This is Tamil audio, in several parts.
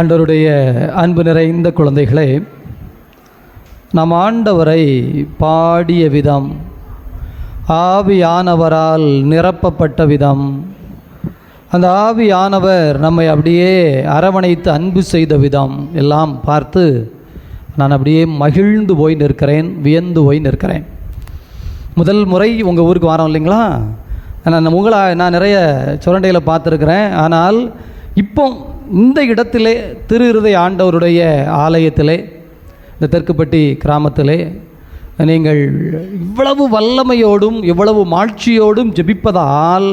ஆண்டவருடைய அன்பு நிறைந்த குழந்தைகளே, நாம் ஆண்டவரை பாடிய விதம், ஆவியானவரால் நிரப்பப்பட்ட விதம், அந்த ஆவியானவர் நம்மை அப்படியே அரவணைத்து அன்பு செய்த விதம் எல்லாம் பார்த்து நான் அப்படியே மகிழ்ந்து போய் நிற்கிறேன், வியந்து போய் நிற்கிறேன். முதல் முறை உங்கள் ஊருக்கு வரோம் இல்லைங்களா? நான் நிறைய சுரண்டையில் பார்த்துருக்கிறேன். ஆனால் இப்போ இந்த இடத்திலே திரு இருதய ஆண்டவருடைய ஆலயத்திலே, இந்த தெற்குப்பட்டி கிராமத்திலே நீங்கள் இவ்வளவு வல்லமையோடும் இவ்வளவு மாட்சியோடும் ஜெபிப்பதால்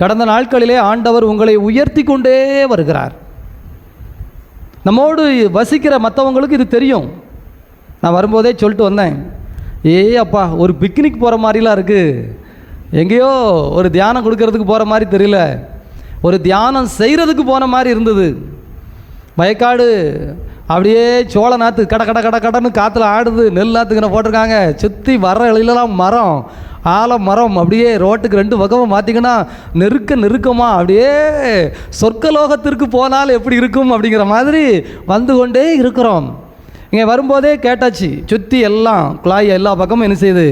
கடந்த நாட்களிலே ஆண்டவர் உங்களை உயர்த்தி கொண்டே வருகிறார். நம்மோடு வசிக்கிற மற்றவங்களுக்கு இது தெரியும். நான் வரும்போதே சொல்லிட்டு வந்தேன், அப்பா ஒரு பிக்னிக் போகிற மாதிரிலாம் இருக்குது, எங்கேயோ ஒரு தியானம் கொடுக்கறதுக்கு போகிற மாதிரி தெரியல, ஒரு தியானம் செய்கிறதுக்கு போன மாதிரி இருந்தது. வயக்காடு அப்படியே சோள நாற்று கட கட கட கடன்னு காற்றுல ஆடுது, நெல் நாற்றுக்குன்னு போட்டிருக்காங்க, சுற்றி வர இலையிலலாம் மரம், ஆலமரம், அப்படியே ரோட்டுக்கு ரெண்டு பக்கமும் பார்த்திங்கன்னா நெருக்கமாக அப்படியே சொர்க்கலோகத்திற்கு போனால் எப்படி இருக்கும் அப்படிங்கிற மாதிரி வந்து கொண்டே இருக்கிறோம். இங்கே வரும்போதே கேட்டாச்சு, சுற்றி எல்லாம் குழாய் எல்லா பக்கமும் என்ன செய்யுது,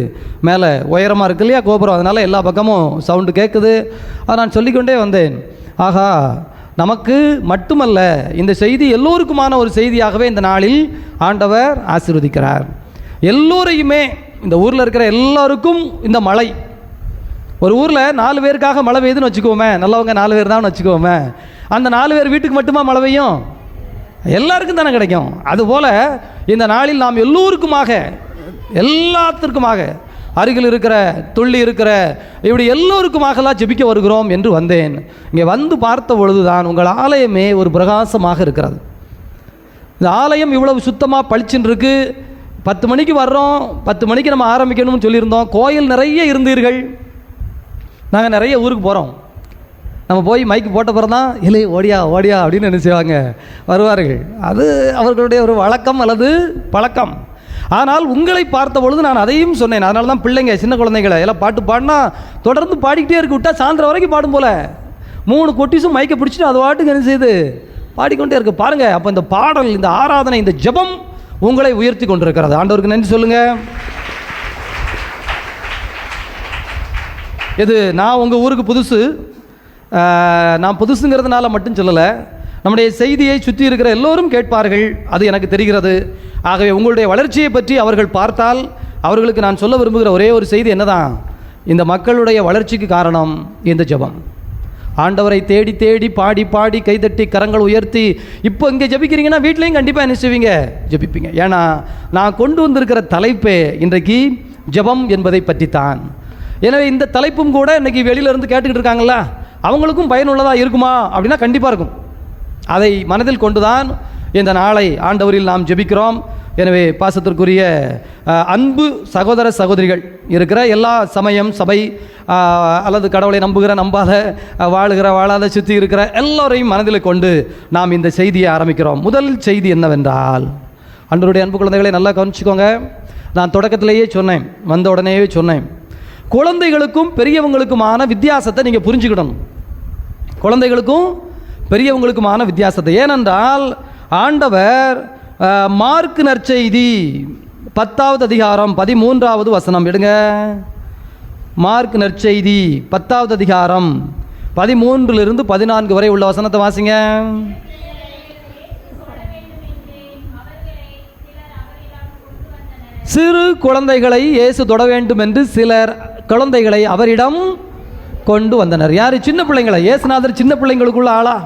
மேலே உயரமாக இருக்கு இல்லையா கோபுரம், அதனால் எல்லா பக்கமும் சவுண்டு கேட்குது. அதை நான் சொல்லிக்கொண்டே வந்தேன். ஆகா, நமக்கு மட்டுமல்ல, இந்த செய்தி எல்லோருக்குமான ஒரு செய்தியாகவே இந்த நாளில் ஆண்டவர் ஆசீர்வதிக்கிறார். எல்லோரையுமே, இந்த ஊரில் இருக்கிற எல்லாருக்கும் இந்த மழை, ஒரு ஊரில் 4 பேருக்காக மழை பெய்யுதுன்னு வச்சுக்கோமே, நல்லவங்க 4 பேர் தான் வச்சுக்கோமே, அந்த 4 பேர் வீட்டுக்கு மட்டுமா மழை பெய்யும்? எல்லாருக்கும் தானே கிடைக்கும். அதுபோல் இந்த நாளில் நாம் எல்லோருக்குமாக, எல்லாத்திற்குமாக, அருகில் இருக்கிற துள்ளி இருக்கிற இப்படி எல்லோருக்குமாகலாம் ஜெபிக்க வருகிறோம் என்று வந்தேன். இங்கே வந்து பார்த்த பொழுதுதான் உங்கள் ஆலயமே ஒரு பிரகாசமாக இருக்கிறது. இந்த ஆலயம் இவ்வளவு சுத்தமாக பளிச்சுன்னு இருக்கு. 10 மணிக்கு வர்றோம், 10 மணிக்கு நம்ம ஆரம்பிக்கணும்னு சொல்லியிருந்தோம். கோயில் நிறைய இருந்தீர்கள். நாங்கள் நிறைய ஊருக்கு போகிறோம். நம்ம போய் மைக்கு போட்ட பிறகு தான் இல்லை ஓடியா ஓடியா அப்படின்னு நினைச்சுவாங்க, வருவார்கள். அது அவர்களுடைய ஒரு வழக்கம் அல்லது பழக்கம். ஆனால் உங்களை பார்த்த பொழுது நான் அதையும் சொன்னேன். அதனால தான் பிள்ளைங்க, சின்ன குழந்தைங்களை எல்லாம் பாட்டு பாடினா தொடர்ந்து பாடிக்கிட்டே இருக்கு, விட்டா சாயந்தரம் வரைக்கும் பாடும் போல 3 கொட்டிஸும் மைக்கை பிடிச்சிட்டு அது வாட்டுக்கு என்ன செய்யுது, பாடிக்கொண்டே இருக்கு. பாருங்கள், அப்போ இந்த பாடல், இந்த ஆராதனை, இந்த ஜெபம் உங்களை உயர்த்தி கொண்டிருக்கிறது. ஆண்டவருக்கு நன்றி சொல்லுங்க. இது நான் உங்கள் ஊருக்கு புதுசு, நான் புதுசுங்கிறதுனால மட்டும் சொல்லலை, நம்முடைய செய்தியை சுற்றி இருக்கிற எல்லோரும் கேட்பார்கள், அது எனக்கு தெரிகிறது. ஆகவே உங்களுடைய வளர்ச்சியை பற்றி அவர்கள் பார்த்தால் அவர்களுக்கு நான் சொல்ல விரும்புகிற ஒரே ஒரு செய்தி என்னதான், இந்த மக்களுடைய வளர்ச்சிக்கு காரணம் இந்த ஜெபம். ஆண்டவரை தேடி தேடி பாடி பாடி கைதட்டி கரங்கள் உயர்த்தி இப்போ இங்கே ஜெபிக்கிறீங்கன்னா வீட்லேயும் கண்டிப்பாக என்ன செய்வீங்க, ஜெபிப்பீங்க. ஏன்னா நான் கொண்டு வந்திருக்கிற தலைப்பே இன்றைக்கு ஜெபம் என்பதை பற்றித்தான். எனவே இந்த தலைப்பும் கூட இன்றைக்கி வெளியிலேருந்து கேட்டுக்கிட்டு இருக்காங்களா, அவங்களுக்கும் பயனுள்ளதாக இருக்குமா அப்படின்னா கண்டிப்பாக இருக்கும். அதை மனதில் கொண்டுதான் இந்த நாளை ஆண்டவரில் நாம் ஜெபிக்கிறோம். எனவே பாசத்திற்குரிய அன்பு சகோதர சகோதரிகள் இருக்கிற எல்லா சமயம் சபை அல்லது கடவுளை நம்புகிற நம்பாத, வாழுகிற வாழாத, சுற்றி இருக்கிற எல்லோரையும் மனதில் கொண்டு நாம் இந்த செய்தியை ஆரம்பிக்கிறோம். முதல் செய்தி என்னவென்றால், ஆண்டவருடைய அன்பு குழந்தைகளை நல்லா கவனிச்சுக்கோங்க. நான் தொடக்கத்திலேயே சொன்னேன், வந்த உடனேயே சொன்னேன், குழந்தைகளுக்கும் பெரியவங்களுக்குமான வித்தியாசத்தை நீங்கள் புரிஞ்சுக்கிடணும். குழந்தைகளுக்கும் பெரியவங்களுக்குமான வித்தியாசத்தை. ஏனென்றால் ஆண்டவர் மார்க் நற்செய்தி 10வது அதிகாரம் 13வது வசனம் எடுங்க. மார்க் நற்செய்தி 10வது அதிகாரம் 13லிருந்து 14 வரை உள்ள வசனத்தை வாசிங்க. சிறு குழந்தைகளை இயேசு தொட வேண்டும் என்று சிலர் குழந்தைகளை அவரிடம் கொண்டு வந்தனர். யார்? சின்ன பிள்ளைங்களை. இயேசுநாதர் சின்ன பிள்ளைங்களுக்குள்ள ஆளா?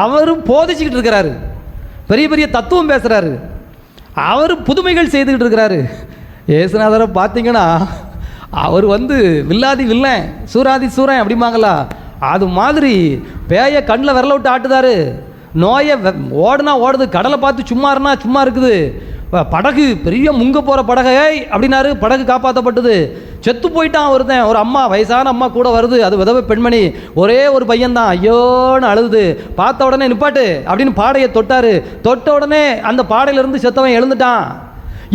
அவரும் போதிச்சுக்கிட்டு இருக்கிறாரு, பெரிய பெரிய தத்துவம் பேசுகிறாரு, அவர் புதுமைகள் செய்துக்கிட்டு இருக்கிறாரு. இயேசுநாதரை பார்த்தீங்கன்னா அவர் வில்லாதி வில்லன், சூராதி சூரன் அப்படிம்பாங்களா, அது மாதிரி பேய கண்ணில் விரல விட்டு ஆட்டுதாரு, நோயை ஓடுனா ஓடுது, கடலை பார்த்து சும்மா இருந்தா சும்மா இருக்குது, படகு பெரிய முங்க போகிற படகை அப்படின்னாரு, படகு காப்பாற்றப்பட்டது. செத்து போயிட்டான் ஒருத்தன், ஒரு அம்மா, வயசான அம்மா கூட வருது, அது விதவை பெண்மணி, ஒரே ஒரு பையன்தான், ஐயோன்னு அழுது, பார்த்த உடனே நிப்பாட்டு அப்படின்னு பாடையை தொட்டாரு, தொட்ட உடனே அந்த பாடையிலிருந்து செத்தவன் எழுந்துட்டான்.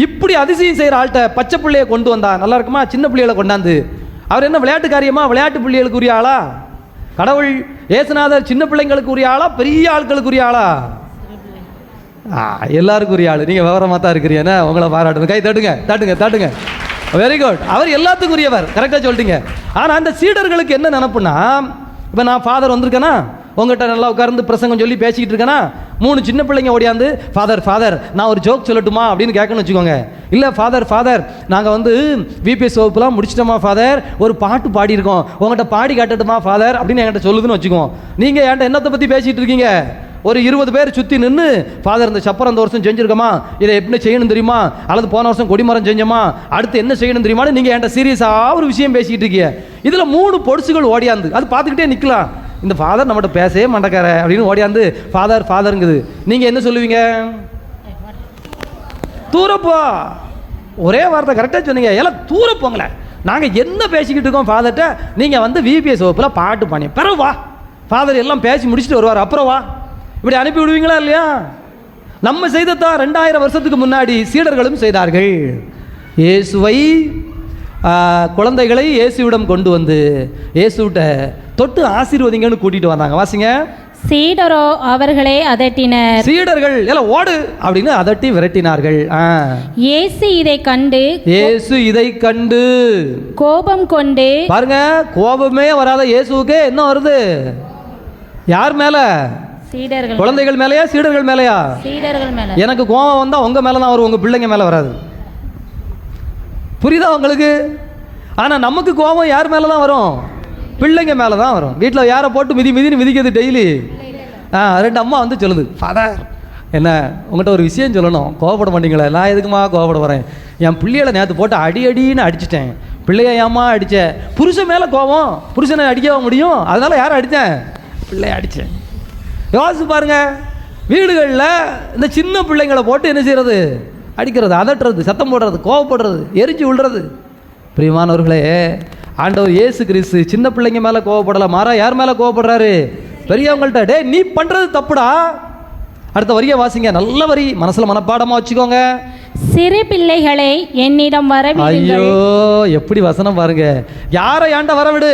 இப்படி அதிசயம் செய்கிற ஆள்கிட்ட பச்சை பிள்ளையை கொண்டு வந்தா நல்லா இருக்குமா? சின்ன பிள்ளைகளை கொண்டாந்து அவர் என்ன விளையாட்டு காரியமா? விளையாட்டு பிள்ளைகளுக்கு உரிய ஆளா? கடவுள் இயேசுநாதர் சின்ன பிள்ளைங்களுக்கு உரிய ஆளா, பெரிய ஆட்களுக்கு உரிய ஆளா? எல்லாருக்கும் உரிய ஆள். நீங்கள் விவரமாக தான் இருக்கிறீங்க, உங்களை பாராட்டணும். கை தட்டுங்க தட்டுங்க தட்டுங்க. Very good. அவர் எல்லாத்துக்கும் உரியவர், கரெக்டாக சொல்லிட்டீங்க. ஆனால் அந்த சீடர்களுக்கு என்ன நினப்புன்னா, இப்போ நான் ஃபாதர் வந்திருக்கேனா, உங்கள்கிட்ட நல்லா உட்கார்ந்து பிரசங்கம் சொல்லி பேசிக்கிட்டு இருக்கேனா, 3 சின்ன பிள்ளைங்க ஓடியாந்து ஃபாதர் ஃபாதர் நான் ஒரு ஜோக் சொல்லட்டுமா அப்படின்னு கேட்கணும்னு வச்சுக்கோங்க. இல்லை ஃபாதர் ஃபாதர் நாங்கள் வந்து விபிஎஸ் வகுப்புலாம் முடிச்சிட்டோமா ஃபாதர், ஒரு பாட்டு பாடியிருக்கோம், உங்கள்கிட்ட பாடி காட்டட்டுமா ஃபாதர் அப்படின்னு என்கிட்ட சொல்லுதுன்னு வச்சுக்கோம். நீங்கள் என்கிட்ட என்னத்தை பற்றி பேசிகிட்டு இருக்கீங்க? ஒரு 20 பேர் சுற்றி நின்று ஃபாதர் இந்த சப்பரம் இந்த வருஷம் செஞ்சுருக்கோமா, இதை எப்படி செய்யணும் தெரியுமா, அல்லது போன வருஷம் கொடிமரம் செஞ்சோமா, அடுத்து என்ன செய்யணும் தெரியுமான்னு நீங்கள் என்கிட்ட சீரியஸாக ஒரு விஷயம் பேசிக்கிட்டு இருக்கீங்க. இதில் 3 பொடுசுகள் ஓடியாந்து அது பார்த்துக்கிட்டே நிற்கலாம். இந்த ஃபாதர் நம்மகிட்ட பேசவே மாட்டேக்கார அப்படின்னு ஓடியாந்து ஃபாதர் ஃபாதருங்குது. நீங்கள் என்ன சொல்லுவீங்க? தூரப்போ. ஒரே வார்த்தை கரெக்டாக சொன்னீங்க. எல்லாம் தூரப்போங்களேன், நாங்கள் என்ன பேசிக்கிட்டு இருக்கோம் ஃபாதர்கிட்ட, நீங்கள் வந்து விபிஎஸ் வகுப்பில் பாட்டு பாணி பிறகு வா, ஃபாதர் எல்லாம் பேசி முடிச்சுட்டு வருவார், அப்புறம் வா, இப்படி அனுப்பி விடுவீங்களா இல்லையா? நம்ம செய்ததான் 2000 வருஷத்துக்கு முன்னாடி சீடர்களும் செய்தார்கள். இயேசுவை குழந்தைகளை இயேசுவிடம் கொண்டு வந்து இயேசுவிட்ட தொட்டு ஆசீர்வதிங்கன்னு கூட்டிட்டு வந்தாங்க. வாசிங்க. சீடரோ அவர்களை அதட்டினர். சீடர்கள் எல்லாம் ஓடு அப்படின்னு அதட்டி விரட்டினார்கள். இயேசு இதை கண்டு கோபம் கொண்டு, பாருங்க, கோபமே வராத இயேசுவுக்கு என்ன வருது? யார் மேல? சீடர்கள். குழந்தைகள் மேலயா சீடர்கள் மேலயா? சீடர்கள் மேல. எனக்கு கோபம் வந்தா உங்க மேல தான் வரும், உங்க பிள்ளைங்க மேல வராது. புரியுதா உங்களுக்கு? ஆனா நமக்கு கோபம் யார் மேல தான் வரும்? பிள்ளைங்க மேல தான் வரும். வீட்டில் யாரை போட்டு மிதின்னு மிதிக்கிறது டெய்லி. 2 அம்மா வந்து சொல்லுது, ஃபாதர் என்ன உங்கள்கிட்ட ஒரு விஷயம் சொல்லணும், கோவப்பட மாட்டீங்களா? நான் எதுக்குமா கோவப்பட வரேன், என் பிள்ளைகளை நேற்று போட்டு அடின்னு அடிச்சிட்டேன். பிள்ளைய ஏமா அடித்தேன்? புருஷன் மேலே கோபம், புருஷனை அடிக்கவா முடியும்? அதனால யாரை அடித்தேன்? பிள்ளைய அடித்தேன். யோசிச்சு பாருங்க, வீடுகளில் இந்த சின்ன பிள்ளைங்களை போட்டு என்ன செய்யறது? அடிக்கிறது, அதட்டுறது, சத்தம் போடுறது, கோவப்படுறது, எரிஞ்சு விழுறது. பிரியமானவர்களே, ஆண்டவர் இயேசு கிறிஸ்து சின்ன பிள்ளைங்க மேலே கோவப்படல, மாறா யார் மேலே கோவப்படுறாரு? பெரியவங்கள்ட்ட. டே நீ பண்ணுறது தப்புடா. அடுத்த வரியை வாசிங்க, நல்ல வரி, மனசில் மனப்பாடமாக வச்சுக்கோங்க. சிறு பிள்ளைகளை என்னிடம் வரவிடுங்கள். ஐயோ எப்படி வசனம் பாருங்க. யாரை ஏண்ட வரவிடு?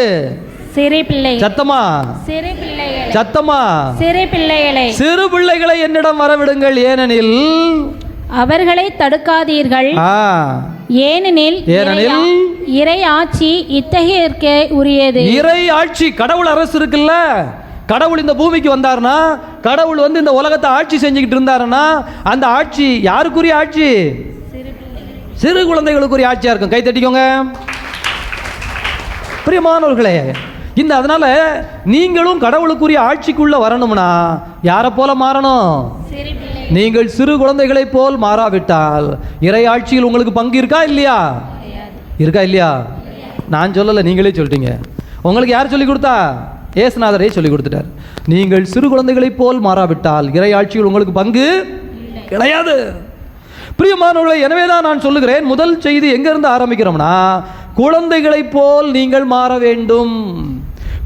சிறு பிள்ளை. சத்தமா. சிறு பிள்ளைகளை. சத்தமா. சிறு பிள்ளைகளை. சிறு பிள்ளைகளை என்னிடம் வரவிடுங்கள், ஏனெனில் அவர்களை தடுக்காதீர்கள். ஏனெனில் இறை ஆட்சி இத்தகையர்க்கே உரியது. இறை ஆட்சி, கடவுள் அரசு இருக்குல்ல, கடவுள் இந்த பூமிக்கு வந்தார்னா, கடவுள் வந்து இந்த உலகத்தை ஆட்சி செஞ்சுக்கிட்டு இருந்தாருன்னா, அந்த ஆட்சி யாருக்குரிய ஆட்சி? சிறு குழந்தைகளுக்குரிய ஆட்சியா இருக்கும். கை தட்டிக்கோங்க பிரியமானவர்களே. இந்த அதனால நீங்களும் கடவுளுக்குரிய ஆட்சிக்குள்ள வரணும்னா யாரை போல மாறணும்? நீங்கள் சிறு குழந்தைகளை போல் மாறாவிட்டால் இறை ஆட்சியில் உங்களுக்கு பங்கு இருக்கா இல்லையா? இருக்கா இல்லையா? நான் சொல்லலை, நீங்களே சொல்லிட்டீங்க. உங்களுக்கு யார் சொல்லிக் கொடுத்தா? ஏசுநாதரே சொல்லிக் கொடுத்துட்டார். நீங்கள் சிறு குழந்தைகளை போல் மாறாவிட்டால் இறை ஆட்சியில் உங்களுக்கு பங்கு கிடையாது. பிரியமானவர்களே, எனவேதான் நான் சொல்லுகிறேன், முதல் செய்தி எங்கிருந்து ஆரம்பிக்கிறோம்னா, குழந்தைகளை போல் நீங்கள் மாற வேண்டும்.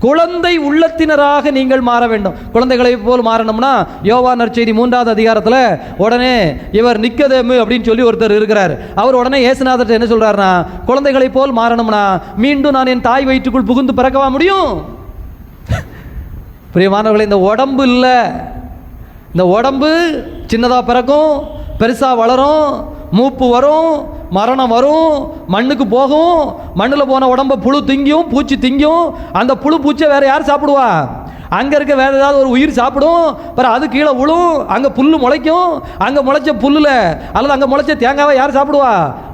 குழந்தை உள்ளத்தினராக நீங்கள் மாற வேண்டும். குழந்தைகளை போல் மாறணும்னா யோவான் நற்செய்தி 3வது அதிகாரத்தில் உடனே இவர் நிக்கதேமு அப்படின்னு சொல்லி ஒருத்தர் இருக்கிறார். அவர் உடனே இயேசுநாதர்ட்ட என்ன சொல்றாருன்னா, குழந்தைகளை போல் மாறணும்னா மீண்டும் நான் என் தாய் வயிற்றுக்குள் புகுந்து பிறக்கவா முடியும்? பிரியமானவர்களே, இந்த உடம்பு இல்லை, இந்த உடம்பு சின்னதாக பிறக்கும், பெருசாக வளரும், மூப்பு வரும், மரணம் வரும், மண்ணுக்கு போகும். மண்ணில் போன உடம்பை புழு திங்கும், பூச்சி திங்கும். அந்த புழு பூச்சை வேற யார் சாப்பிடுவா? அங்கே இருக்க வேற ஏதாவது ஒரு உயிர் சாப்பிடும். அப்புறம் அது கீழே விழும், அங்கே புல் முளைக்கும். அங்கே முளைச்ச புல்லில் அல்லது அங்கே முளைச்ச தேங்காவை யார் சாப்பிடுவா?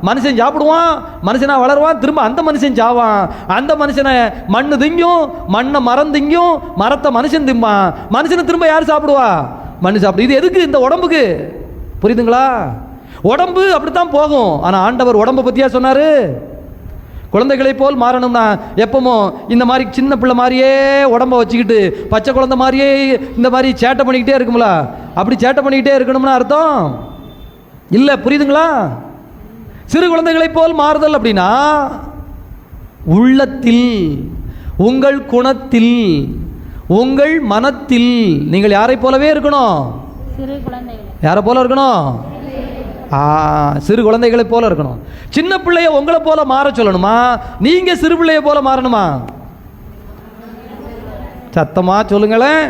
மனுஷன் சாப்பிடுவான். மனுஷனாக வளருவான், திரும்ப அந்த மனுஷன் சாவான். அந்த மனுஷனை மண்ணு திங்கும், மண்ணை மரம் திங்கும், மரத்தை மனுஷன் திம்பான். மனுஷனை திரும்ப யார் சாப்பிடுவா? மண்ணு சாப்பிடு. இது எதுக்கு? இந்த உடம்புக்கு. புரியுதுங்களா? உடம்பு அப்படித்தான் போகும். ஆனால் ஆண்டவர் உடம்பை பற்றியா சொன்னார்? குழந்தைகளை போல் மாறணும்னா எப்பமோ இந்த மாதிரி சின்ன பிள்ளை மாதிரியே உடம்பை வச்சுக்கிட்டு பச்சை குழந்தை மாதிரியே இந்த மாதிரி சேட்டை பண்ணிக்கிட்டே இருக்குங்களா? அப்படி சேட்டை பண்ணிக்கிட்டே இருக்கணும்னா அர்த்தம் இல்லை. புரியுதுங்களா? சிறு குழந்தைகளை போல் மாறுதல் அப்படின்னா உள்ளத்தில், உங்கள் குணத்தில், உங்கள் மனத்தில் நீங்கள் யாரை போலவே இருக்கணும். யாரை போல இருக்கணும்? சிறு குழந்தைகளை போல இருக்கணும். சின்ன பிள்ளைய உங்களை போல மாற சொல்லணுமா? நீங்க சிறு பிள்ளைய போல மாறணுமா? சத்தமா சொல்லுங்களேன்.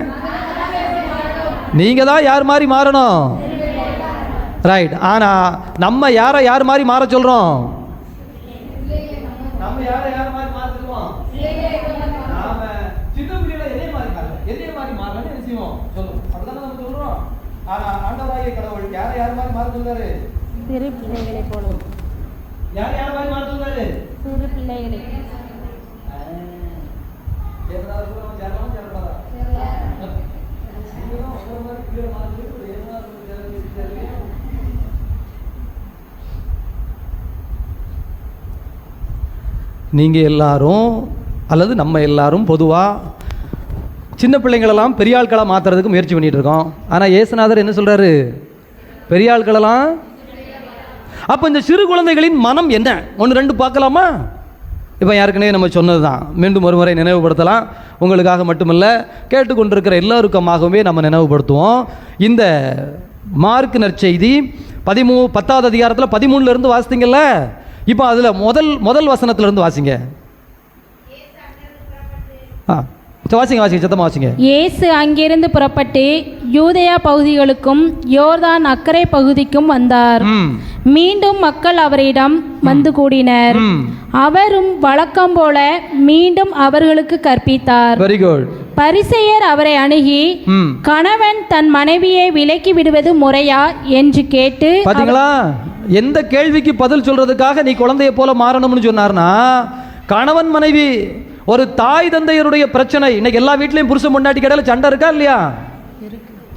நீங்க தான் யார் மாதிரி மாறணும்? ரைட். ஆனா நம்ம யாரை யார் மாதிரி மாற சொல்றோம்? நம்ம யாரை யார் மாதிரி மாற சொல்றோம்? நாம சின்ன பிள்ளைகளை எதே மாதிரி மாறலாம் என்ன செய்வோம் சொல்லுவோம். அப்படிதான் நம்ம சொல்றோம். ஆனா ஆண்டவராகிய கடவுள் யாரை யார் மாதிரி மாற சொல்றாரு? சிறு பிள்ளைகளை போலும். யார் யார் மாதிரி மாற சொல்றாரு? சிறு பிள்ளைகளை. நீங்கள் எல்லாரும் அல்லது நம்ம எல்லாரும் பொதுவாக சின்ன பிள்ளைங்களெல்லாம் பெரிய ஆட்களாக மாற்றுறதுக்கு முயற்சி பண்ணிகிட்டு இருக்கோம். ஆனால் இயேசுநாதர் என்ன சொல்கிறாரு? பெரிய ஆட்களெல்லாம். அப்போ இந்த சிறு குழந்தைகளின் மனம் என்ன? ஒன்று ரெண்டு பார்க்கலாமா? இப்போ ஏற்கனவே நம்ம சொன்னது தான், மீண்டும் ஒரு முறை நினைவுபடுத்தலாம். உங்களுக்காக மட்டுமல்ல, கேட்டுக்கொண்டிருக்கிற எல்லோருக்குமாகவே நம்ம நினைவுபடுத்துவோம். இந்த மார்க் நற்செய்தி 10வது அதிகாரத்தில் 13 வாசித்தீங்கல்ல. இப்போ அதில் முதல் வசனத்திலிருந்து வாசிங்க. வாசிங்க சத்தமா வாசிங்க. இயேசு அங்கிருந்து புறப்பட்டு யூதேயா பகுதிகளுக்கும் யோர்தான் அக்கரை பகுதிக்கும் வந்தார். மீண்டும் மக்கள் அவரிடம் வந்து கூடினர். அவரும் வழக்கம் போல மீண்டும் அவர்களுக்கு கற்பித்தார். Very good. பரிசேயர் அவரை அணுகி, கணவன் தன் மனைவியை விலக்கி விடுவது முறையா என்று கேட்டு, பாத்தீங்களா, எந்த கேள்விக்கு பதில் சொல்றதுக்காக நீ குழந்தைய போல மாறணும்னு சொன்னார்னா, கணவன் மனைவி ஒரு தாய் தந்தையருடைய பிரச்சனை. இன்னைக்கு எல்லா வீட்லயும் புருஷன் பொண்டாட்டி கடையில சண்டை இருக்கா இல்லையா?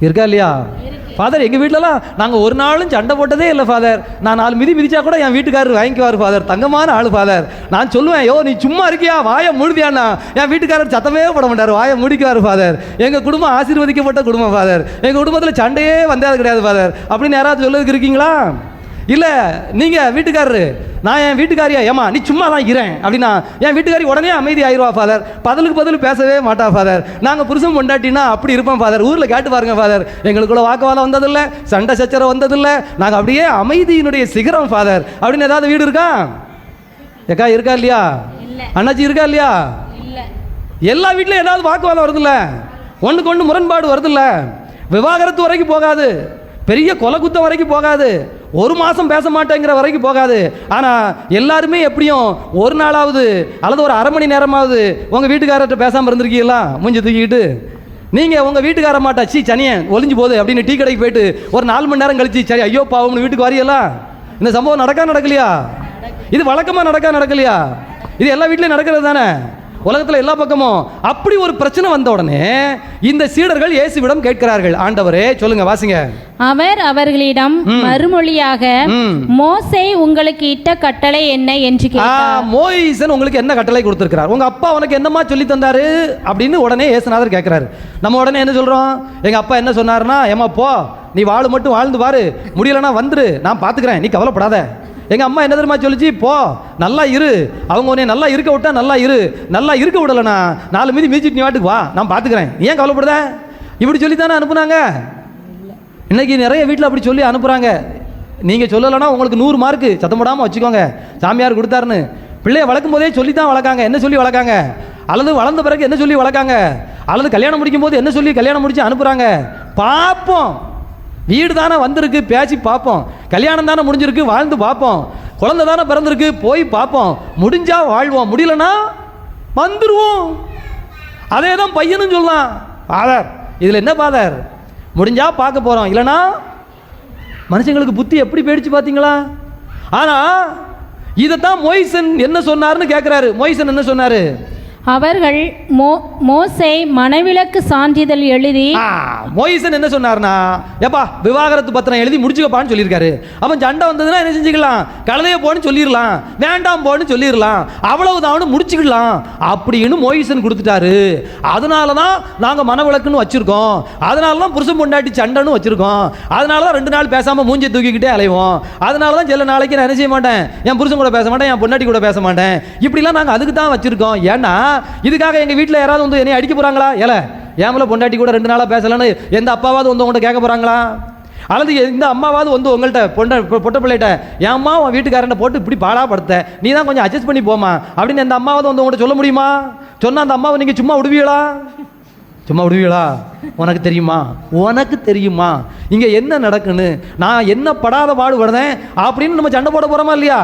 இருக்கா இல்லையா? ஃபாதர், எங்கள் வீட்டிலலாம் நாங்கள் ஒரு நாளும் சண்டை போட்டதே இல்லை ஃபாதர். நான் 4 மிதி மிதிச்சா கூட என் வீட்டுக்காரர் வாங்கிக்குவார் ஃபாதர். தங்கமான ஆள் ஃபாதர். நான் சொல்லுவேன், யோ நீ சும்மா இருக்கியா, வாயை மூடுதியாண்ணா. என் வீட்டுக்காரர் சத்தமே போட மாட்டார், வாயை முடிக்குவார் ஃபாதர். எங்கள் குடும்பம் ஆசீர்வதிக்கப்பட்ட குடும்பம் ஃபாதர். எங்கள் குடும்பத்தில் சண்டையே வந்தது கிடையாது ஃபாதர் அப்படின்னு யாராவது சொல்லதுக்கு இருக்கீங்களா? இல்லை, நீங்கள் வீட்டுக்காரரு, நான் என் வீட்டுக்காரியா, ஏமா நீ சும்மா தான் இருக்கிறேன் அப்படின்னா என் வீட்டுக்காரி உடனே அமைதி ஆயிடுவா ஃபாதர். பதில் பேசவே மாட்டா ஃபாதர். நாங்கள் புருஷன் பொண்டாட்டினா அப்படி இருப்போம் ஃபாதர். ஊரில் கேட்டு பாருங்க ஃபாதர், எங்களுக்குள்ள வாக்குவாதம் வந்ததில்லை, சண்டை சச்சரவு வந்ததில்லை. நாங்கள் அப்படியே அமைதியினுடைய சிகரம் ஃபாதர் அப்படின்னு ஏதாவது வீடு இருக்கா? ஏக்கா இருக்கா இல்லையா? அண்ணாச்சி இருக்கா இல்லையா? எல்லா வீட்லையும் ஏதாவது வாக்குவாதம் வருதில்ல, ஒன்றுக்கு ஒன்று முரண்பாடு வருதில்ல. விவாகரத்து வரைக்கும் போகாது, பெரிய கொலை குத்தம் வரைக்கும் போகாது, 1 மாதம் பேச மாட்டேங்கிற வரைக்கும் போகாது. ஆனால் எல்லாருமே எப்படியும் ஒரு நாளாவது அல்லது ஒரு அரை மணி நேரமாவது உங்கள் வீட்டுக்காரர்கிட்ட பேசாமல் இருந்திருக்கீங்களா? மூஞ்சி தூக்கிக்கிட்டு நீங்கள் உங்கள் வீட்டுக்கார மாட்டா, சி சனியன் ஒளிஞ்சு போகுது அப்படின்னு டீ கடைக்கு போயிட்டு ஒரு 4 மணி நேரம் கழிச்சு, சரி ஐயோ பாவம்னு வீட்டுக்கு வரையலாம். இந்த சம்பவம் நடக்கலையா? இது வழக்கமாக நடக்கலையா? இது எல்லா வீட்லையும் நடக்கிறது தானே, உலகத்தில் எல்லா பக்கமும். அப்படி ஒரு பிரச்சனை வந்த உடனே இந்த சீடர்கள் இயேசுவிடம் கேட்கிறார்கள், ஆண்டவரே சொல்லுங்க, வாசிங்க. அவர் அவர்களிடம் மறுமொழியாக, மோசே உங்களுக்கு இட்ட கட்டளை என்ன என்று கேட்டார். மோசேன் உங்களுக்கு என்ன கட்டளை கொடுத்திருக்கிறார்? உங்க அப்பா உனக்கு என்னமா சொல்லி தந்தாரு அப்படின்னு உடனே இயேசுநாதர் கேட்கிறாரு. நம்ம உடனே என்ன சொல்றோம்? எங்க அப்பா என்ன சொன்னாருன்னா, ஏமா போ, நீ மட்டும் வாழ்ந்து பாரு, முடியலன்னா வந்துரு, நான் பாத்துக்கிறேன், நீ கவலைப்படாத. எங்கள் அம்மா என்ன தெரியுமா சொல்லிச்சு? போ, நல்லா இரு, அவங்க உன்னை நல்லா இருக்க விட்டா நல்லா இரு, நல்லா இருக்க விடலைண்ணா 4 மீதி மிதிச்சிட்டு நீ வாட்டுக்கு வா, நான் பார்த்துக்கிறேன், ஏன் கவலைப்படுத? இப்படி சொல்லி தானே அனுப்புனாங்க. இன்னைக்கு நிறைய வீட்டில் அப்படி சொல்லி அனுப்புகிறாங்க. நீங்கள் சொல்லலைன்னா உங்களுக்கு 100 மார்க்கு, சத்தம் போடாமல் வச்சுக்கோங்க, சாமியார் கொடுத்தாருன்னு. பிள்ளைய வளர்க்கும் போதே சொல்லி தான் வளர்க்காங்க. என்ன சொல்லி வளர்க்காங்க? அல்லது வளர்ந்த பிறகு என்ன சொல்லி வளர்க்காங்க? அல்லது கல்யாணம் முடிக்கும் போது என்ன சொல்லி கல்யாணம் முடிச்சு அனுப்புகிறாங்க? பார்ப்போம், வீடு தானே வந்திருக்கு, பேசி பார்ப்போம். கல்யாணம் தானே முடிஞ்சிருக்கு, வாழ்ந்து பார்ப்போம். குழந்தை தானே பிறந்திருக்கு, போய் பார்ப்போம். முடிஞ்சா வாழ்வோம், முடியலன்னா வந்துடுவோம். அதே தான் பையனும் சொல்லலாம். ஃபாதர், இதில் என்ன ஃபாதர், முடிஞ்சா பார்க்க போகிறோம், இல்லைனா மனுஷங்களுக்கு புத்தி எப்படி போயிடுச்சு பார்த்தீங்களா? ஆனால் இதைத்தான் மோய்சன் என்ன சொன்னார்னு கேட்குறாரு. மோய்சன் என்ன சொன்னார்? அவர்கள் மோசே மனவிலக்கு சான்றிதழ் எழுதி, மோய்சன் என்ன சொன்னார்னா, ஏப்பா விவாகரத்து பத்திரம் எழுதி முடிச்சுக்கப்பான்னு சொல்லியிருக்காரு. அவன் சண்டை வந்ததுன்னா என்ன செஞ்சுக்கலாம்? கழுதைய போன்னு சொல்லிடலாம், வேண்டாம் போன்னு சொல்லிடலாம், அவ்வளவுதான் முடிச்சுக்கலாம் அப்படின்னு மோய்சன் கொடுத்துட்டாரு. அதனால தான் நாங்கள் மனவிலக்குன்னு வச்சிருக்கோம், அதனால தான் புருஷன் பொண்டாட்டி சண்டைன்னு வச்சிருக்கோம், அதனால தான் 2 நாள் பேசாமல் மூஞ்சி தூக்கிக்கிட்டே அலைவோம், அதனால தான் சில நாளைக்கு நான் என்ன செய்ய மாட்டேன், என் புருஷன் கூட பேச மாட்டேன், என் பொண்டாட்டி கூட பேச மாட்டேன், இப்படிலாம் நாங்கள் அதுக்கு தான் வச்சிருக்கோம். ஏன்னா இதுக்காக எங்க வீட்டில் யாராவது வந்து என்னை அடிக்க போறாங்களா? ஏல ஏமல பொண்டாட்டி கூட 2 நாளா பேசலன்னு எந்த அப்பாவாவது வந்து உங்கள்கிட்ட கேட்க போறாங்களா? அல்லது எந்த அம்மாவாவது வந்து உங்கள்கிட்ட பொட்ட பிள்ளைகிட்ட, என் அம்மா உன் வீட்டுக்காரனை போட்டு இப்படி பாடாப்படுத்த, நீ தான் கொஞ்சம் அட்ஜஸ்ட் பண்ணி போமா அப்படின்னு எந்த அம்மாவது வந்து உங்கள்கிட்ட சொல்ல முடியுமா? சொன்னா அந்த அம்மாவை நீங்க சும்மா விடுவீங்களா? சும்மா விடுவீங்களா? உனக்கு தெரியுமா, உனக்கு தெரியுமா இங்கே என்ன நடக்குன்னு, நான் என்ன படாத பாடுபடுறேன் அப்படின்னு நம்ம சண்டை போட போகிறோமா இல்லையா?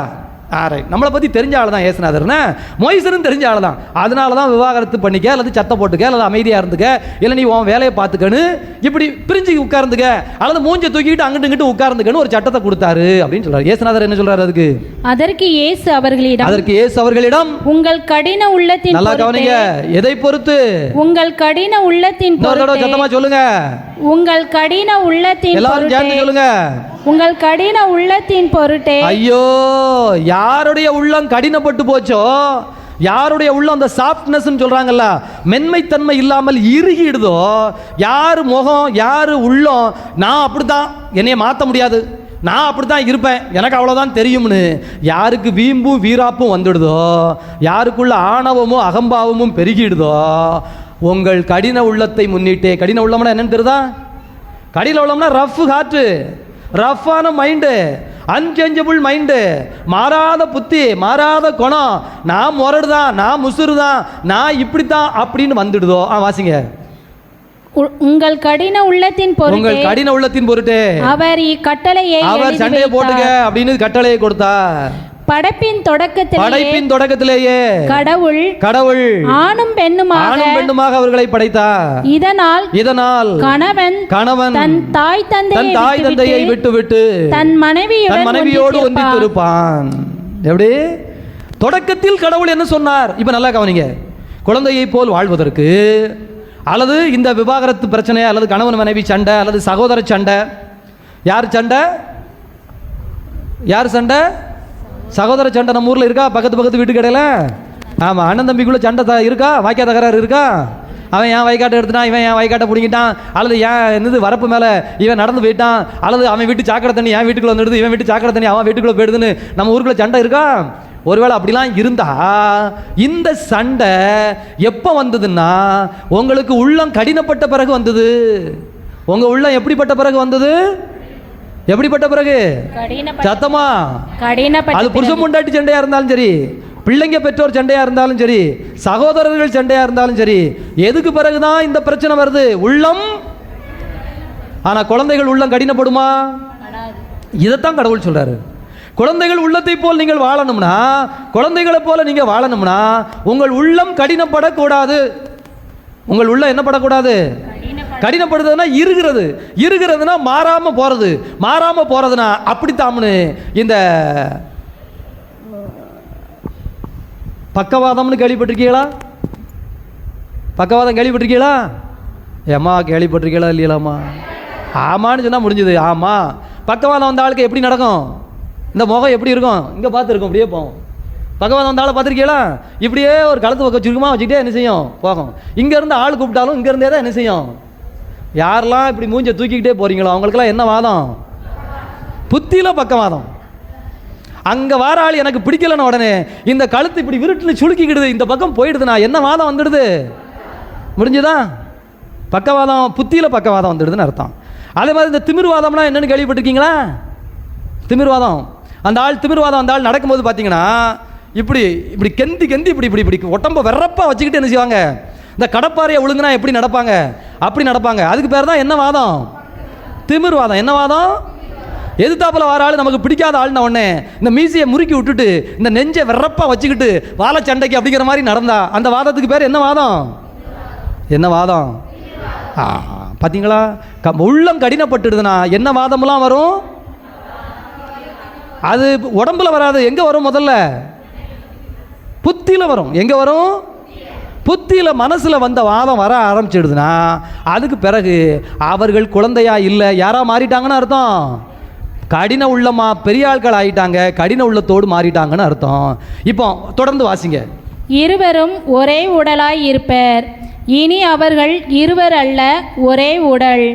நம்மளை பற்றி தெரிஞ்ச ஆள் தான் ஏசுநாதர்னா, மொய்சரும் தெரிஞ்ச ஆள் தான். அதனால தான் விவாகரத்து பண்ணிக்க, அல்லது சத்த போட்டுக்க, அல்லது அமைதியாக இருந்துக்க, இல்லை நீ உன் வேலையை பார்த்துக்கன்னு இப்படி பிரிஞ்சு உட்கார்ந்துக்க, அல்லது மூஞ்சை தூக்கிட்டு அங்கிட்டு இங்கிட்டு உட்கார்ந்துக்கன்னு ஒரு சட்டத்தை கொடுத்தாரு அப்படின்னு சொல்றாரு. ஏசுநாதர் என்ன சொல்றாரு அதுக்கு? அதற்கு இயேசு அவர்களிடம் உங்கள் கடின உள்ளத்தின், நல்லா கவனிங்க, எதை பொறுத்து? உங்கள் கடின உள்ளத்தின் பொருட்டு. சத்தமா சொல்லுங்க, உங்கள் கடின உள்ளத்தின், எல்லாரும் சேர்ந்து சொல்லுங்க, உங்கள் கடின உள்ளத்தின் பொருட்டே. ஐயோ, யாருடைய உள்ளம் கடினப்பட்டு போச்சோ, யாருடைய உள்ளம் அந்த சாஃப்ட்னஸ் சொல்றாங்கல்ல, மென்மைத்தன்மை இல்லாமல் இறுகிடுதோ, யாரு முகம் யாரு உள்ளம், நான் அப்படித்தான், என்னைய மாற்ற முடியாது, நான் அப்படித்தான் இருப்பேன், எனக்கு அவ்வளோதான் தெரியும்னு யாருக்கு வீம்பும் வீராப்பும் வந்துடுதோ, யாருக்குள்ள ஆணவமும் அகம்பாவமும் பெருகிடுதோ, உங்கள் கடின உள்ளத்தை முன்னிட்டே. கடின உள்ளம்னா என்னன்னு தெரியுதா? கடின உள்ளம்னா ரஃப் ஹார்ட், ரஃப்பான மைண்டு, அன்சேஞ்சபிள் மைண்டு, மாறாத புத்தி, மாறாத குணம், நான் முரடுதான், நான் முசுறுதான், நான் இப்படித்தான் அப்படின்னு வந்துடுதோ. வாசிங்க. உங்கள் கடின உள்ளத்தின் பொருட்டு, உங்கள் கடின உள்ளத்தின் பொருட்டு அவர் இக்கட்டளையை, அவர் சண்டையை போட்டுங்க அப்படின்னு கட்டளையை கொடுத்தார். படைப்பின் தொடக்கத்திலேயே கடவுள் ஆணும் பெண்ணுமாக அவர்களை படைத்தார். இதனால் கணவன் தன் தாய் தந்தையை விட்டு தன் மனைவியோடு ஒன்றித்திருப்பான். எப்படி? தொடக்கத்தில் கடவுள் என்ன சொன்னார்? இப்ப நல்லா கவனிங்க. குழந்தையை போல் வாழ்வதற்கு, அல்லது இந்த விவாகரத்து பிரச்சனை, அல்லது கணவன் மனைவி சண்டை, அல்லது சகோதர சண்டை, யார் சண்டை? சகோதர சண்டை நம்ம ஊரில் இருக்கா? பக்கத்து வீட்டு கடையில். ஆமாம், அண்ணன் தம்பிக்குள்ள சண்டை இருக்கா? வாய்க்கா தகராறு இருக்கா? அவன் என் வயக்காட்டை எடுத்துட்டான், இவன் என் வயக்காட்டை பிடிங்கிட்டான், அல்லது என்னது வரப்பு மேலே இவன் நடந்து போயிட்டான், அல்லது அவன் வீட்டு சாக்கடை தண்ணி என் வீட்டுக்குள்ள வந்துடுது, இவன் வீட்டு சாக்கடை தண்ணி அவன் வீட்டுக்குள்ள போயிடுதுன்னு நம்ம ஊருக்குள்ள சண்டை இருக்கா? ஒருவேளை அப்படிலாம் இருந்தா இந்த சண்டை எப்போ வந்ததுன்னா, உங்களுக்கு உள்ளம் கடினப்பட்ட பிறகு வந்தது. உங்க உள்ளம் எப்படிப்பட்ட பிறகு வந்தது? எப்படிப்பட்ட பிறகு? சத்தமா. அது புருஷன் பொண்டாட்டி சண்டையா இருந்தாலும் சரி, பிள்ளைங்க பெற்றோர் சண்டையா இருந்தாலும் சரி, சகோதரர்கள் சண்டையா இருந்தாலும் சரி, எதுக்கு பிறகுதான் இந்த பிரச்சனை வருது? உள்ளம். ஆனா குழந்தைகள் உள்ளம் கடினப்படுமா? இதைத்தான் கடவுள் சொல்றாரு. குழந்தைகள் உள்ளத்தை போல் நீங்கள் வாழணும்னா, குழந்தைகளை போல நீங்க வாழணும்னா, உங்கள் உள்ளம் கடினப்படக்கூடாது. உங்கள் உள்ளம் என்ன படக்கூடாது? கடினப்படுதுன்னா இருகிறதுனா மாறாம போறதுனா அப்படித்தாம்னு இந்த பக்கவாதம்னு கேள்விப்பட்டிருக்கீங்களா? பக்கவாதம் கேள்விப்பட்டிருக்கீங்களா? ஏம்மா கேள்விப்பட்டிருக்கீங்களா இல்லையலாமா? ஆமான்னு சொன்னா முடிஞ்சது. ஆமா, பக்கவாதம் வந்த ஆளுக்கு எப்படி நடக்கும்? இந்த முகம் எப்படி இருக்கும்? இங்க பார்த்துருக்கோம், அப்படியே போவோம். பகவான் வந்த ஆளை பார்த்துருக்கீங்களா? இப்படியே ஒரு களத்து பக்கம் சுருக்கமாக வச்சுக்கிட்டே என்ன செய்யும்? போகும். இங்கேருந்து ஆள் கூப்பிட்டாலும் இங்கேருந்தே தான் என்ன செய்யும்? யாரெல்லாம் இப்படி மூஞ்சை தூக்கிக்கிட்டே போகிறீங்களோ அவங்களுக்கெல்லாம் என்ன வாதம்? புத்தியில் பக்கவாதம். அங்கே வார ஆள் எனக்கு பிடிக்கலன்னு உடனே இந்த கழுத்து இப்படி விருட்டுன்னு சுளுக்கிக்கிடுது, இந்த பக்கம் போயிடுதுண்ணா, என்ன வாதம் வந்துடுது? முடிஞ்சுதா? பக்கவாதம், புத்தியில் பக்கவாதம் வந்துடுதுன்னு அர்த்தம். அதே மாதிரி இந்த திமிர்வாதம்னா என்னென்னு கேள்விப்பட்டிருக்கீங்களா? திமிர்வாதம், அந்த ஆள் திமிர்வாதம், அந்த ஆள் நடக்கும்போது பார்த்தீங்கன்னா இப்படி இப்படி கெந்தி இப்படி உடம்ப வெறப்பாக வச்சுக்கிட்டு என்ன செய்வாங்க? இந்த கடப்பாறையை ஒழுங்குனா எப்படி நடப்பாங்க? அப்படி நடப்பாங்க. அதுக்கு பேர் தான் என்ன வாதம்? திமிர்வாதம். என்ன வாதம்? எதிர்த்தாப்புல வர ஆள் நமக்கு பிடிக்காத ஆள்னா உடனே இந்த மீசையை முறுக்கி விட்டுட்டு இந்த நெஞ்சை வெறப்பாக வச்சுக்கிட்டு வாழை சண்டைக்கு அப்படிங்கிற மாதிரி நடந்தா அந்த வாதத்துக்கு பேர் என்ன வாதம்? என்ன வாதம்? பார்த்தீங்களா? உள்ளம் கடினப்பட்டுடுதுன்னா என்ன வாதம்லாம் வரும்? அது உடம்புல வராது. எங்க வரும்? முதல்ல புத்தியில வரும். எங்க வரும்? புத்தியில, மனசுல வந்த வாதம் வர ஆரம்பிச்சிடுதுன்னா அதுக்கு பிறகு அவர்கள் குழந்தையா இல்லை, யாரா மாறிட்டாங்கன்னு அர்த்தம். கடின உள்ளமா பெரிய ஆட்கள் ஆயிட்டாங்க, கடின உள்ளத்தோடு மாறிட்டாங்கன்னு அர்த்தம். இப்போ தொடர்ந்து வாசிங்க. இருவரும் ஒரே உடலாய் இருப்பர், இனி அவர்கள் இருவர் அல்ல, ஒரே உடல்.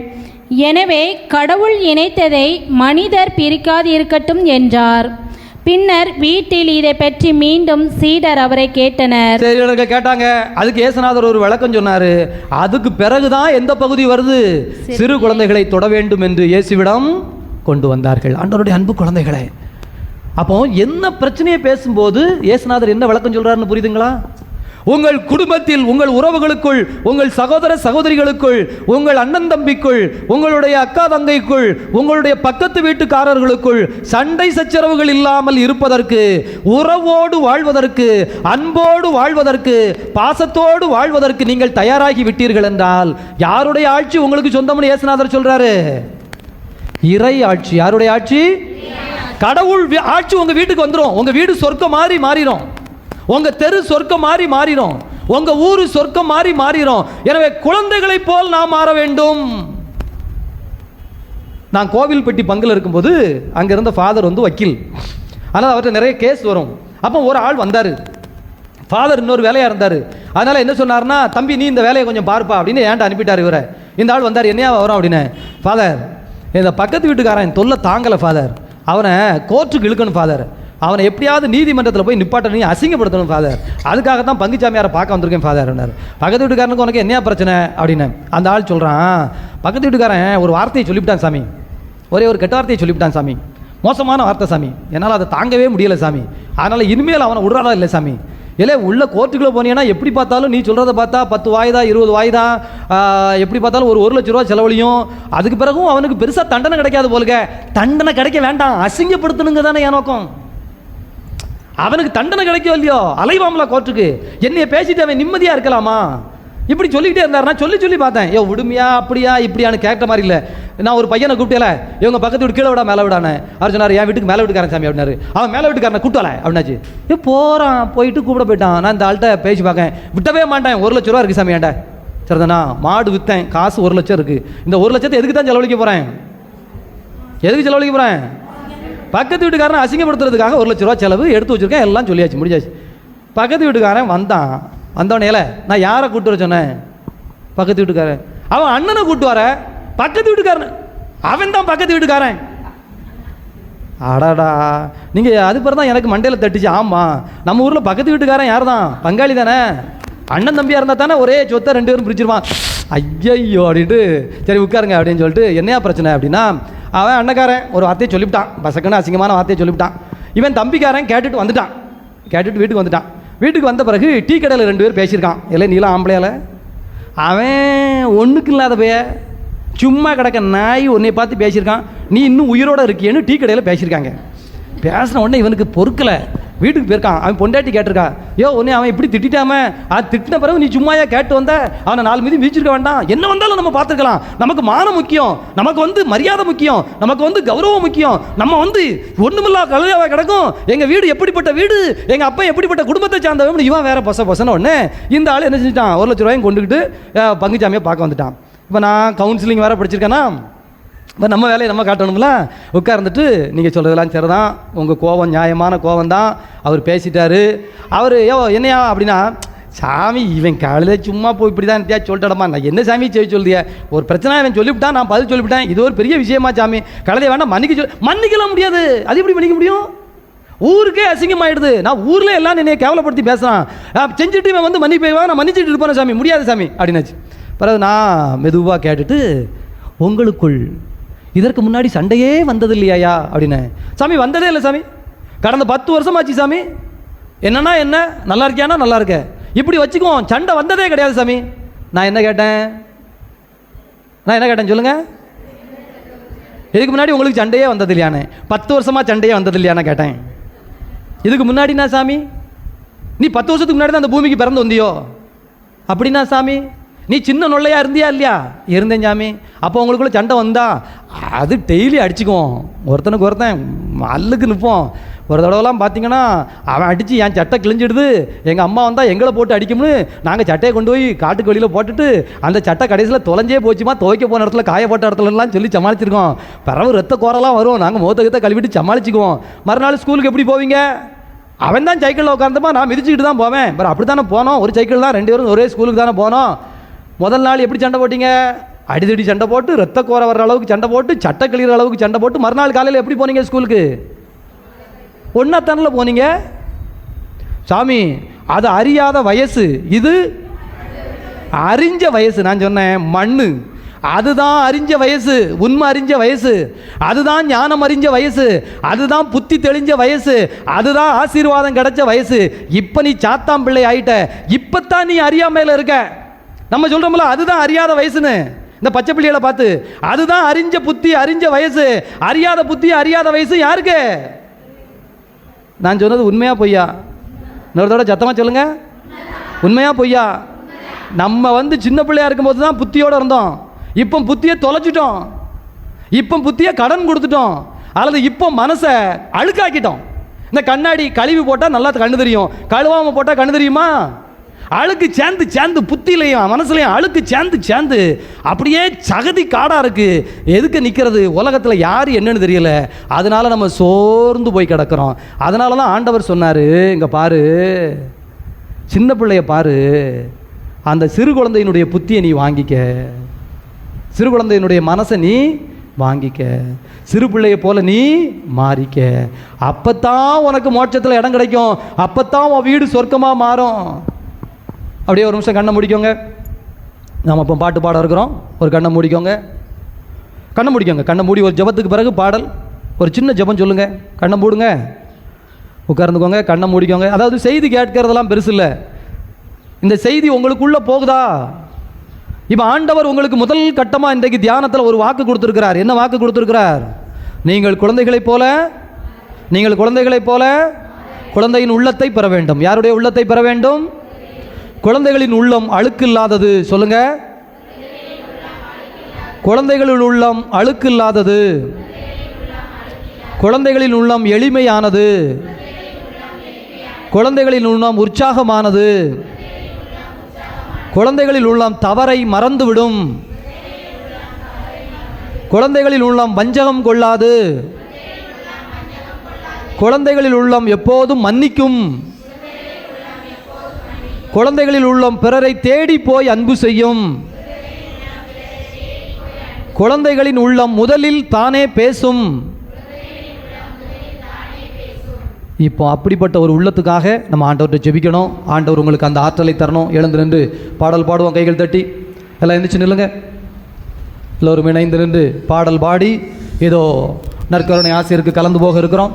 எனவே கடவுள் இணைத்ததை மனிதர் பிரிக்காதிருக்கட்டும் என்றார். பின்னர் வீட்டில் இதை பற்றி மீண்டும் சீடர் அவரை கேட்டனர். சீடர்கள் கேட்டாங்க. அதுக்கு இயேசுநாதர் ஒரு விளக்கம் சொன்னாரு. அதுக்கு பிறகுதான் எந்த பகுதி வருது? சிறு குழந்தைகளை தொட வேண்டும் என்று இயேசுவிடம் கொண்டு வந்தார்கள். ஆண்டவருடைய அன்பு குழந்தைகளே, அப்போ என்ன பிரச்சனையை பேசும்போது இயேசுநாதர் என்ன விளக்கம் சொல்றாருன்னு புரியுதுங்களா? உங்கள் குடும்பத்தில், உங்கள் உறவுகளுக்குள், உங்கள் சகோதர சகோதரிகளுக்குள், உங்கள் அண்ணன் தம்பிக்குள், உங்களுடைய அக்கா தங்கைக்குள், உங்களுடைய பக்கத்து வீட்டுக்காரர்களுக்குள் சண்டை சச்சரவுகள் இல்லாமல் இருப்பதற்கு, உறவோடு வாழ்வதற்கு, அன்போடு வாழ்வதற்கு, பாசத்தோடு வாழ்வதற்கு நீங்கள் தயாராகி விட்டீர்கள் என்றால் யாருடைய ஆட்சி உங்களுக்கு சொந்தம்னு இயேசுநாதர் சொல்றாரு? இறை ஆட்சி. யாருடைய ஆட்சி? கடவுள் ஆட்சி உங்க வீட்டுக்கு வந்துடும். உங்க வீடு சொர்க்கம் மாறி மாறிடும். உங்க தெரு சொர்க்கம் மாறி மாறிடும். உங்க ஊரு சொர்க்கம் மாறி மாறிடும். எனவே குழந்தைகளை போல் நாம் மாற வேண்டும். நான் கோவில்பட்டி பங்குல இருக்கும்போது அங்க இருந்த ஃபாதர் வந்து வக்கீல். ஆனால் அவர்கிட்ட நிறைய கேஸ் வரும். அப்போ ஒரு ஆள் வந்தாரு. ஃபாதர் இன்னொரு வேலையா இருந்தாரு. அதனால என்ன சொன்னார்னா, தம்பி நீ இந்த வேலையை கொஞ்சம் பார்ப்பா அப்படின்னு ஏன்ட்ட அனுப்பிட்டார் இவரை. இந்த ஆள் வந்தார், என்னையா வரும் அப்படின்னு. ஃபாதர், இந்த பக்கத்து வீட்டுக்காரன் தொல்லை தாங்கலை ஃபாதர், அவனை கோர்ட்டுக்கு இழுக்கணும் ஃபாதர், அவனை எப்படியாவது நீதிமன்றத்தில் போய் நிப்பாட்டணும், அசிங்கப்படுத்தணும் ஃபாதர், அதுக்காக தான் பங்குச்சாமியாரை பார்க்க வந்திருக்கேன் ஃபாதர். பக்கத்து வீட்டுக்காரனுக்கு உனக்கு என்ன பிரச்சனை அப்படின்னு. அந்த ஆள் சொல்கிறான், பக்கத்து வீட்டுக்காரன் ஒரு வார்த்தையை சொல்லிவிட்டான் சாமி, ஒரே ஒரு கெட்ட வார்த்தையை சொல்லிவிட்டான் சாமி, மோசமான வார்த்தை சாமி, என்னால் அதை தாங்கவே முடியலை சாமி, அதனால் இனிமேல் அவனை விடுறாதா இல்லை சாமி. இல்லை உள்ள கோர்ட்டுக்குள்ளே போனீங்கன்னா எப்படி பார்த்தாலும் நீ சொல்கிறத பார்த்தா 10 வாய்தா 20 வாய்தா எப்படி பார்த்தாலும் ஒரு 1 லட்ச ரூபா செலவழியும். அதுக்கு பிறகும் அவனுக்கு பெருசாக தண்டனை கிடைக்காது போலுங்க. தண்டனை கிடைக்க வேண்டாம், அசிங்கப்படுத்தணுங்க தானே என் நோக்கம். அவனுக்கு தண்டனை கிடைக்கும் இல்லையோ, அலைவாமலா கோர்ட்டுக்கு, என்னைய பேசிட்டு அவன் நிம்மதியாக இருக்கலாமா? இப்படி சொல்லிக்கிட்டே இருந்தாருன்னா சொல்லி பார்த்தேன், ஏ விடுமையா அப்படியா இப்படியான்னு கேட்ட மாதிரி இல்லை. நான் ஒரு பையனை கூப்பிட்டல, இவங்க பக்கத்து வீட்டு கீழே விடா மேலே விடானே, அவர் சொன்னார் என் வீட்டுக்கு மேலே வீட்டுக்காரன் சாமி அப்படின்னாரு. அவன் மேலே வீட்டுக்காரனை கூப்பிட்டல அப்படின்னாச்சு. போகிறான், போயிட்டு கூப்பிட போயிட்டான். நான் இந்த ஆள்கிட்ட பேசி பார்க்கேன், விட்டவே மாட்டேன், 1 லட்ச ரூபா இருக்குது சாமி ஏன்டா. சரிதானா, மாடு விற்றேன், காசு 1 லட்சம் இருக்குது, இந்த 1 லட்சத்தை எதுக்கு தான் செலவழிக்க போகிறேன்? எதுக்கு செலவழிக்க போகிறேன்? பக்கத்து வீட்டுக்காரன் அசிங்கப்படுத்துறதுக்காக 1 லட்ச ரூபா செலவு எடுத்து வச்சுருக்கேன், எல்லாம் சொல்லியாச்சு, முடிஞ்சாச்சு. பக்கத்து வீட்டுக்காரன் வந்தான். வந்தவனையில நான் யாரை கூப்பிட்டு வர சொன்னேன்? பக்கத்து வீட்டுக்காரன். அவன் அண்ணனை கூப்பிட்டு வர, பக்கத்து வீட்டுக்காரன், அவன் தான் பக்கத்து வீட்டுக்காரன். அடாடா, நீங்கள் அது பிறகு தான் எனக்கு மண்டையில் தட்டுச்சு. ஆமாம், நம்ம ஊரில் பக்கத்து வீட்டுக்காரன் யார் தான்? பங்காளி தானே, அண்ணன் தம்பியாக இருந்தால் தானே ஒரே சொத்தை 2 பேரும் பிரிச்சிருவான். ஐயையோ அப்படின்ட்டு சரி உட்காருங்க அப்படின்னு சொல்லிட்டு, என்னையா பிரச்சனை அப்படின்னா, அவன் அண்ணக்காரன் ஒரு வார்த்தையை சொல்லிவிட்டான், பசக்குன்னு அசிங்கமான வார்த்தையை சொல்லிவிட்டான். இவன் தம்பிக்காரன் கேட்டுட்டு வந்துட்டான், கேட்டுட்டு வீட்டுக்கு வந்துட்டான். வீட்டுக்கு வந்த பிறகு டீ கடையில் 2 பேர் பேசியிருக்கான். இல்லை நீலாம் ஆம்பளையால, அவன் ஒன்றுக்கு இல்லாத பைய, சும்மா கிடக்க நாய் உன்னை பார்த்து பேசியிருக்கான், நீ இன்னும் உயிரோடு இருக்கியன்னு டீ கடையில் பேசியிருக்காங்க. பேசின உடனே இவனுக்கு பொறுக்கலை, வீட்டுக்கு போயிருக்கான். அவன் பொண்டாட்டி கேட்டிருக்கா, யோ உடனே அவன் இப்படி திட்டாம, அது திட்டின பிறகு நீ சும்மாயா கேட்டு வந்த, அவனை 4 மீதி மிதிச்சிருக்க வேண்டாம், என்ன வந்தாலும் நம்ம பார்த்துக்கலாம், நமக்கு மானம் முக்கியம், நமக்கு மரியாதை முக்கியம், நமக்கு கௌரவம் முக்கியம், நம்ம ஒண்ணுமில்லா கலையாவா கிடக்கும், எங்க வீடு எப்படிப்பட்ட வீடு, எங்க அப்பா எப்படிப்பட்ட குடும்பத்தை சார்ந்தவன், இவன் வேற பொசன உடனே இந்த ஆள் என்ன செஞ்சுட்டான், 1 லட்ச ரூபாயும் கொண்டுக்கிட்டு பங்குச்சாமியை பார்க்க வந்துட்டான். இப்போ நான் கவுன்சிலிங் வேற படிச்சிருக்கேன்னா, இப்போ நம்ம வேலையை நம்ம காட்டணும்ல. உட்கார்ந்துட்டு நீங்கள் சொல்கிறதெல்லாம் சரிதான், உங்கள் கோபம் நியாயமான கோபம் தான், அவர் பேசிட்டாரு, அவர் என்னையா அப்படின்னா, சாமி இவன் காலையில் சும்மா போய் இப்படி தான் சொல்லிட்டடமா, நான் என்ன சாமி சொல்லிய, ஒரு பிரச்சனை இவன் சொல்லிவிட்டான், நான் பதில் சொல்லிவிட்டேன், இது ஒரு பெரிய விஷயமா சாமி, கழுதைய வேண்டாம் மன்னிக்கலாம் முடியாது, அது எப்படி மன்னிக்க முடியும்? ஊருக்கே அசிங்கமாயிடுது. நான் ஊரில் எல்லாம் என்னைய கேவலப்படுத்தி பேசுகிறான், செஞ்சுட்டு இவன் மன்னிப்பேவா, நான் மன்னிச்சுட்டு இருப்பேன் சாமி, முடியாது சாமி அப்படின்னாச்சு. பிறகு நான் மெதுவாக கேட்டுட்டு, உங்களுக்குள் இதற்கு முன்னாடி சண்டையே வந்தது இல்லையா அப்படின்னு. சாமி வந்ததே இல்லை சாமி, கடந்த 10 வருஷமாச்சு சாமி, என்னன்னா என்ன, நல்லா இருக்கியானா நல்லா இருக்க, இப்படி வச்சுக்குவோம், சண்டை வந்ததே கிடையாது சாமி. நான் என்ன கேட்டேன் சொல்லுங்க, இதுக்கு முன்னாடி உங்களுக்கு சண்டையே வந்தது இல்லையானே, 10 வருஷமா சண்டையே வந்தது இல்லையானே கேட்டேன். இதுக்கு முன்னாடினா சாமி, நீ 10 வருஷத்துக்கு முன்னாடி தான் அந்த பூமிக்கு பிறந்து வந்தியோ அப்படின்னா சாமி, நீ சின்ன நொல்லையா இருந்தியா இல்லையா? இருந்தேன் சாமி. அப்போ உங்களுக்குள்ள சண்டை வந்தா அது டெய்லி அடிச்சுக்குவோம், ஒருத்தனுக்கு ஒருத்தன் அல்லுக்கு நிற்போம். ஒரு தடவைலாம் பார்த்தீங்கன்னா அவன் அடித்து என் சட்டை கிழிஞ்சிடுது, எங்கள் அம்மா வந்தால் எங்களை போட்டு அடிக்கும்னு நாங்கள் சட்டையை கொண்டு போய் காட்டுக்கு வெளியில் போட்டுட்டு அந்த சட்டை கடைசியில் தொலைஞ்சே போச்சுமா, துவைக்க போன இடத்துல காய போட்ட இடத்துலலாம் சொல்லி சமாளிச்சிருக்கோம். பிறகு ரத்த கோரெல்லாம் வரும், நாங்கள் முகத்தை கழுவிட்டு சமாளிச்சுக்குவோம். மறுநாள் ஸ்கூலுக்கு எப்படி போவீங்க? அவன் தான் சைக்கிளில் உட்காந்துமா, நான் மிதிச்சுக்கிட்டு தான் போவேன். அப்புறம் அப்படி தானே போனோம், ஒரு சைக்கிள் தான், 2 பேரும் ஒரே ஸ்கூலுக்கு தானே போனோம். முதல் நாள் எப்படி சண்டை போட்டீங்க? அடிதடி சண்டை போட்டு, ரத்த கோரை வர்ற அளவுக்கு சண்டை போட்டு, சட்டை கிளிகிற அளவுக்கு சண்டை போட்டு, மறுநாள் காலையில் எப்படி போனீங்க ஸ்கூலுக்கு? ஒன்னாத்தானில் போனீங்க சாமி. அது அறியாத வயசு, இது அறிஞ்ச வயசு. நான் சொன்னேன் மண்ணு, அதுதான் அறிஞ்ச வயசு, உண்மை அறிஞ்ச வயசு, அதுதான் ஞானம் அறிஞ்ச வயசு, அதுதான் புத்தி தெளிஞ்ச வயசு, அதுதான் ஆசீர்வாதம் கிடைச்ச வயசு. இப்போ நீ சாத்தாம் பிள்ளை ஆயிட்ட, இப்பத்தான் நீ அறியாமையில் இருக்க. நம்ம சொல்றோம்ல அதுதான் அறியாத வயசுன்னு, இந்த பச்சை பிள்ளைகளை பார்த்து அதுதான் அறிஞ்ச புத்தி அறிஞ்ச வயசு. அறியாத புத்தி அறியாத வயசு யாருக்கு? நான் சொன்னது உண்மையா பொய்யா? இன்னொரு தடவை சத்தமாக சொல்லுங்க, உண்மையா பொய்யா? நம்ம சின்ன பிள்ளையா இருக்கும்போது தான் புத்தியோடு இருந்தோம். இப்போ புத்தியை தொலைச்சிட்டோம், இப்போ புத்தியை கடன் கொடுத்துட்டோம், அல்லது இப்போ மனசை அழுக்காக்கிட்டோம். இந்த கண்ணாடி கழுவி போட்டால் நல்லா கண்ணு தெரியும், கழுவாமல் போட்டால் கண்ணு தெரியுமா? அழுக்கு சேர்ந்து சேர்ந்து புத்தியிலையும் மனசுலையும் அழுக்கு சேர்ந்து சேர்ந்து அப்படியே சகதி காடாக இருக்குது. எதுக்கு நிற்கிறது? உலகத்தில் யார் என்னன்னு தெரியல, அதனால நம்ம சோர்ந்து போய் கிடக்கிறோம். அதனால தான் ஆண்டவர் சொன்னார், இங்கே பாரு, சின்ன பிள்ளைய பாரு, அந்த சிறு குழந்தையினுடைய புத்தியை நீ வாங்கிக்க, சிறு குழந்தையினுடைய மனசை நீ வாங்கிக்க, சிறு பிள்ளையை போல நீ மாறிக்க. அப்பத்தான் உனக்கு மோட்சத்தில் இடம் கிடைக்கும், அப்பத்தான் உன் வீடு சொர்க்கமாக மாறும். அப்படியே ஒரு நிமிஷம் கண்ணை முடிக்கோங்க. நாம் இப்போ பாட்டு பாட இருக்கிறோம். ஒரு கண்ணை மூடிக்கோங்க, கண்ணை முடிக்கோங்க. கண்ணை மூடி ஒரு ஜபத்துக்கு பிறகு பாடல், ஒரு சின்ன ஜபம் சொல்லுங்க. கண்ணை மூடுங்க, உட்கார்ந்துக்கோங்க, கண்ணை மூடிக்கோங்க. அதாவது செய்தி கேட்கறதெல்லாம் பெருசு இல்லை, இந்த செய்தி உங்களுக்குள்ளே போகுதா? இப்போ ஆண்டவர் உங்களுக்கு முதல் கட்டமாக இன்றைக்கு தியானத்தில் ஒரு வாக்கு கொடுத்துருக்கிறார். என்ன வாக்கு கொடுத்துருக்கிறார்? நீங்கள் குழந்தைகளைப் போல, நீங்கள் குழந்தைகளைப் போல குழந்தையின் உள்ளத்தை பெற வேண்டும். யாருடைய உள்ளத்தை பெற வேண்டும்? குழந்தைகளின் உள்ளம் அழுக்கு இல்லாதது. சொல்லுங்க, குழந்தைகளின் உள்ளம் அழுக்கு இல்லாதது, குழந்தைகளின் உள்ளம் எளிமையானது, குழந்தைகளின் உள்ளம் உற்சாகமானது, குழந்தைகளில் உள்ளம் தவறை மறந்துவிடும், குழந்தைகளில் உள்ளம் வஞ்சகம் கொள்ளாது, குழந்தைகளில் உள்ளம் எப்போதும் மன்னிக்கும், குழந்தைகளில் உள்ளம் பிறரை தேடி போய் அன்பு செய்யும், குழந்தைகளின் உள்ளம் முதலில் தானே பேசும். இப்போ அப்படிப்பட்ட ஒரு உள்ளத்துக்காக நம்ம ஆண்டவர்கிட்ட ஜெபிக்கணும். ஆண்டவர் உங்களுக்கு அந்த ஆற்றலை தரணும். எழுந்து நின்று பாடல் பாடுவோம், கைகள் தட்டி. எல்லாம் எந்திரிச்சு நில்லுங்க, எல்லோரும் இணைந்து நின்று பாடல் பாடி ஏதோ நற்கருணை ஆசிரியருக்கு கலந்து போக இருக்கிறோம்.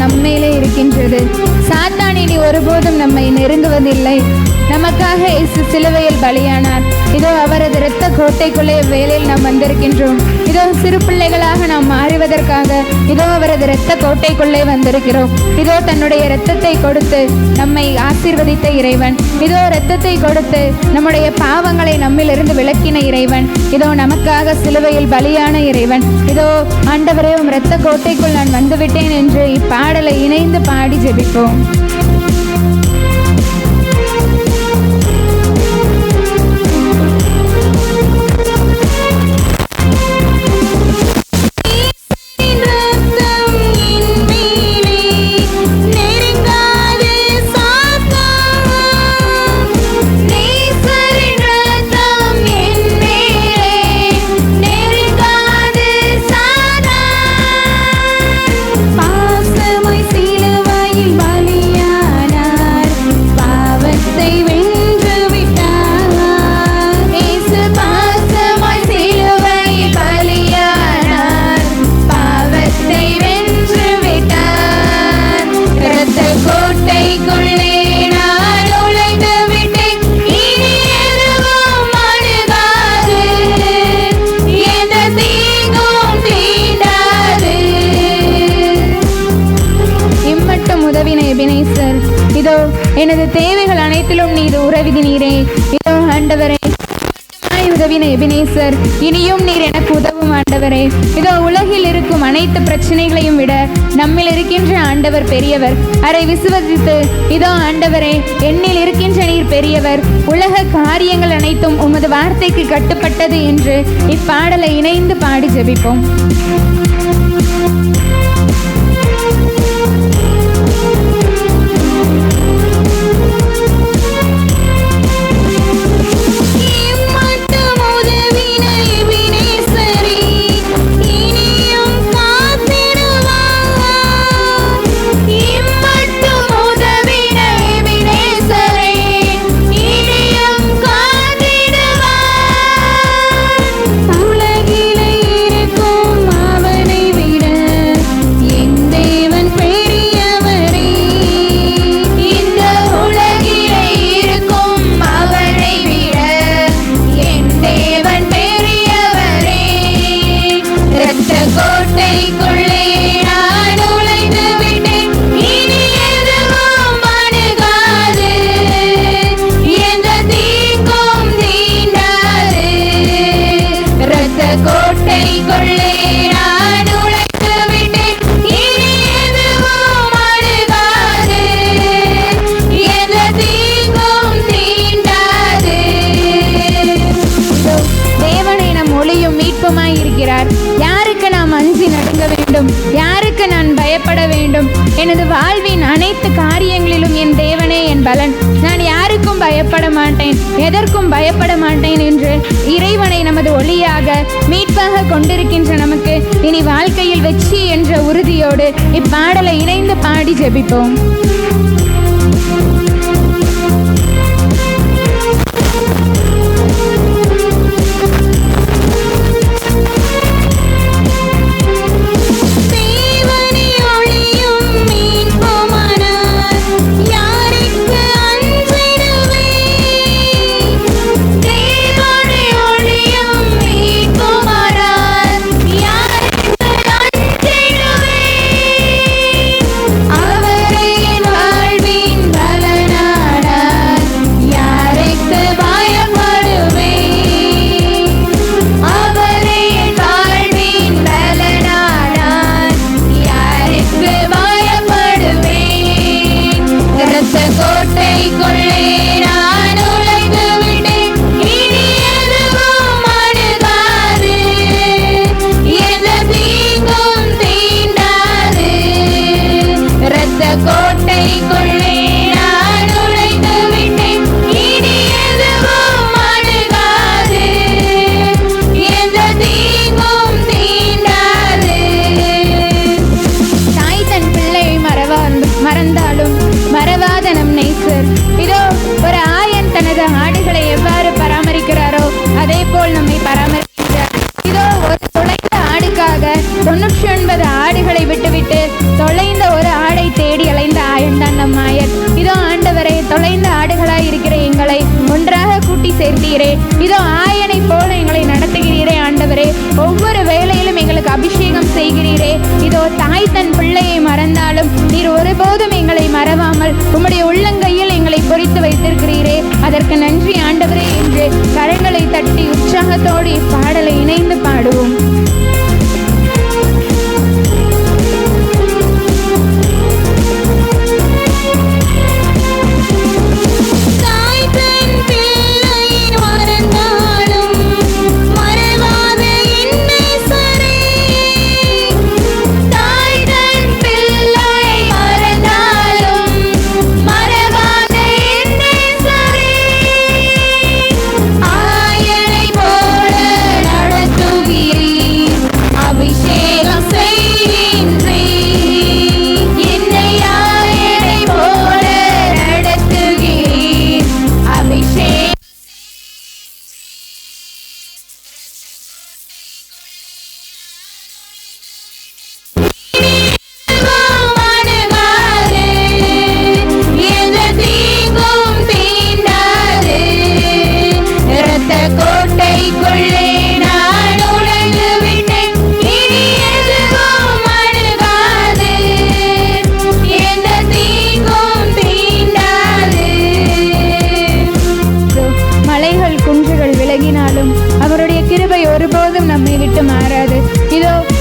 நம்மேலே இருக்கின்றது. சாத்தான் இனி ஒருபோதும் நம்மை நெருங்குவதில்லை. நமக்காக இயேசு சிலுவையில் பலியானார். இதோ அவரது இரத்த கோட்டைக்குள்ளே வேளையில் நாம் வந்திருக்கின்றோம். இதோ சிறு பிள்ளைகளாக நாம் மாறுவதற்காக இதோ அவரது இரத்த கோட்டைக்குள்ளே வந்திருக்கிறோம். இதோ தன்னுடைய இரத்தத்தை கொடுத்து நம்மை ஆசீர்வதித்த இறைவன், இதோ இரத்தத்தை கொடுத்து நம்முடைய பாவங்களை நம்மிலிருந்து விலக்கின இறைவன், இதோ நமக்காக சிலுவையில் பலியான இறைவன். இதோ ஆண்டவரே, உம் இரத்த கோட்டைக்குள் நான் வந்துவிட்டேன் என்று இப்பாடலை இணைந்து பாடி ஜெபிப்போம். இதோ எனது தேவைகள் அனைத்திலும் நீர் உறவினீரே. இதோ ஆண்டவரே, உதவின எபினேசர். இனியும் நீர் எனக்கு உதவும் ஆண்டவரே. இதோ உலகில் இருக்கும் அனைத்து பிரச்சனைகளையும் விட நம்மில் இருக்கின்ற ஆண்டவர் பெரியவர். அதை விசுவசித்து இதோ ஆண்டவரே, என்னில் இருக்கின்ற நீர் பெரியவர், உலக காரியங்கள் அனைத்தும் உமது வார்த்தைக்கு கட்டுப்பட்டது என்று இப்பாடலை இணைந்து பாடி ஜெபிப்போம். யாருக்கு நாம் அஞ்சி நடுங்க வேண்டும்? யாருக்கு நான் பயப்பட வேண்டும்? எனது வாழ்வின் அனைத்து காரியங்களிலும் என் தேவனே என் பலன். நான் யாருக்கும் பயப்பட மாட்டேன், எதற்கும் பயப்பட மாட்டேன் என்று இறைவனை நமது ஒளியாக மீட்பாக கொண்டிருக்கின்ற நமக்கு இனி வாழ்க்கையில் வெற்றி என்ற உறுதியோடு இப்பாடலை இணைந்து பாடி ஜெபிப்போம். சேர்த்தீரே. இதோ ஆயனை போல எங்களை நடத்துகிறீரே ஆண்டவரே. ஒவ்வொரு வேளையிலும் எங்களுக்கு அபிஷேகம் செய்கிறீரே. இதோ தாய் தன் பிள்ளையை மறந்தாலும் நீர் ஒருபோதும் எங்களை மறவாமல் உம்முடைய உள்ளங்கையில் எங்களை பொறித்து வைத்திருக்கிறீரே. அதற்கு நன்றி ஆண்டவரே என்று கரங்களை தட்டி உற்சாகத்தோடு இப்பாடலை இணைந்து பாடுவோம். ஆயனை போல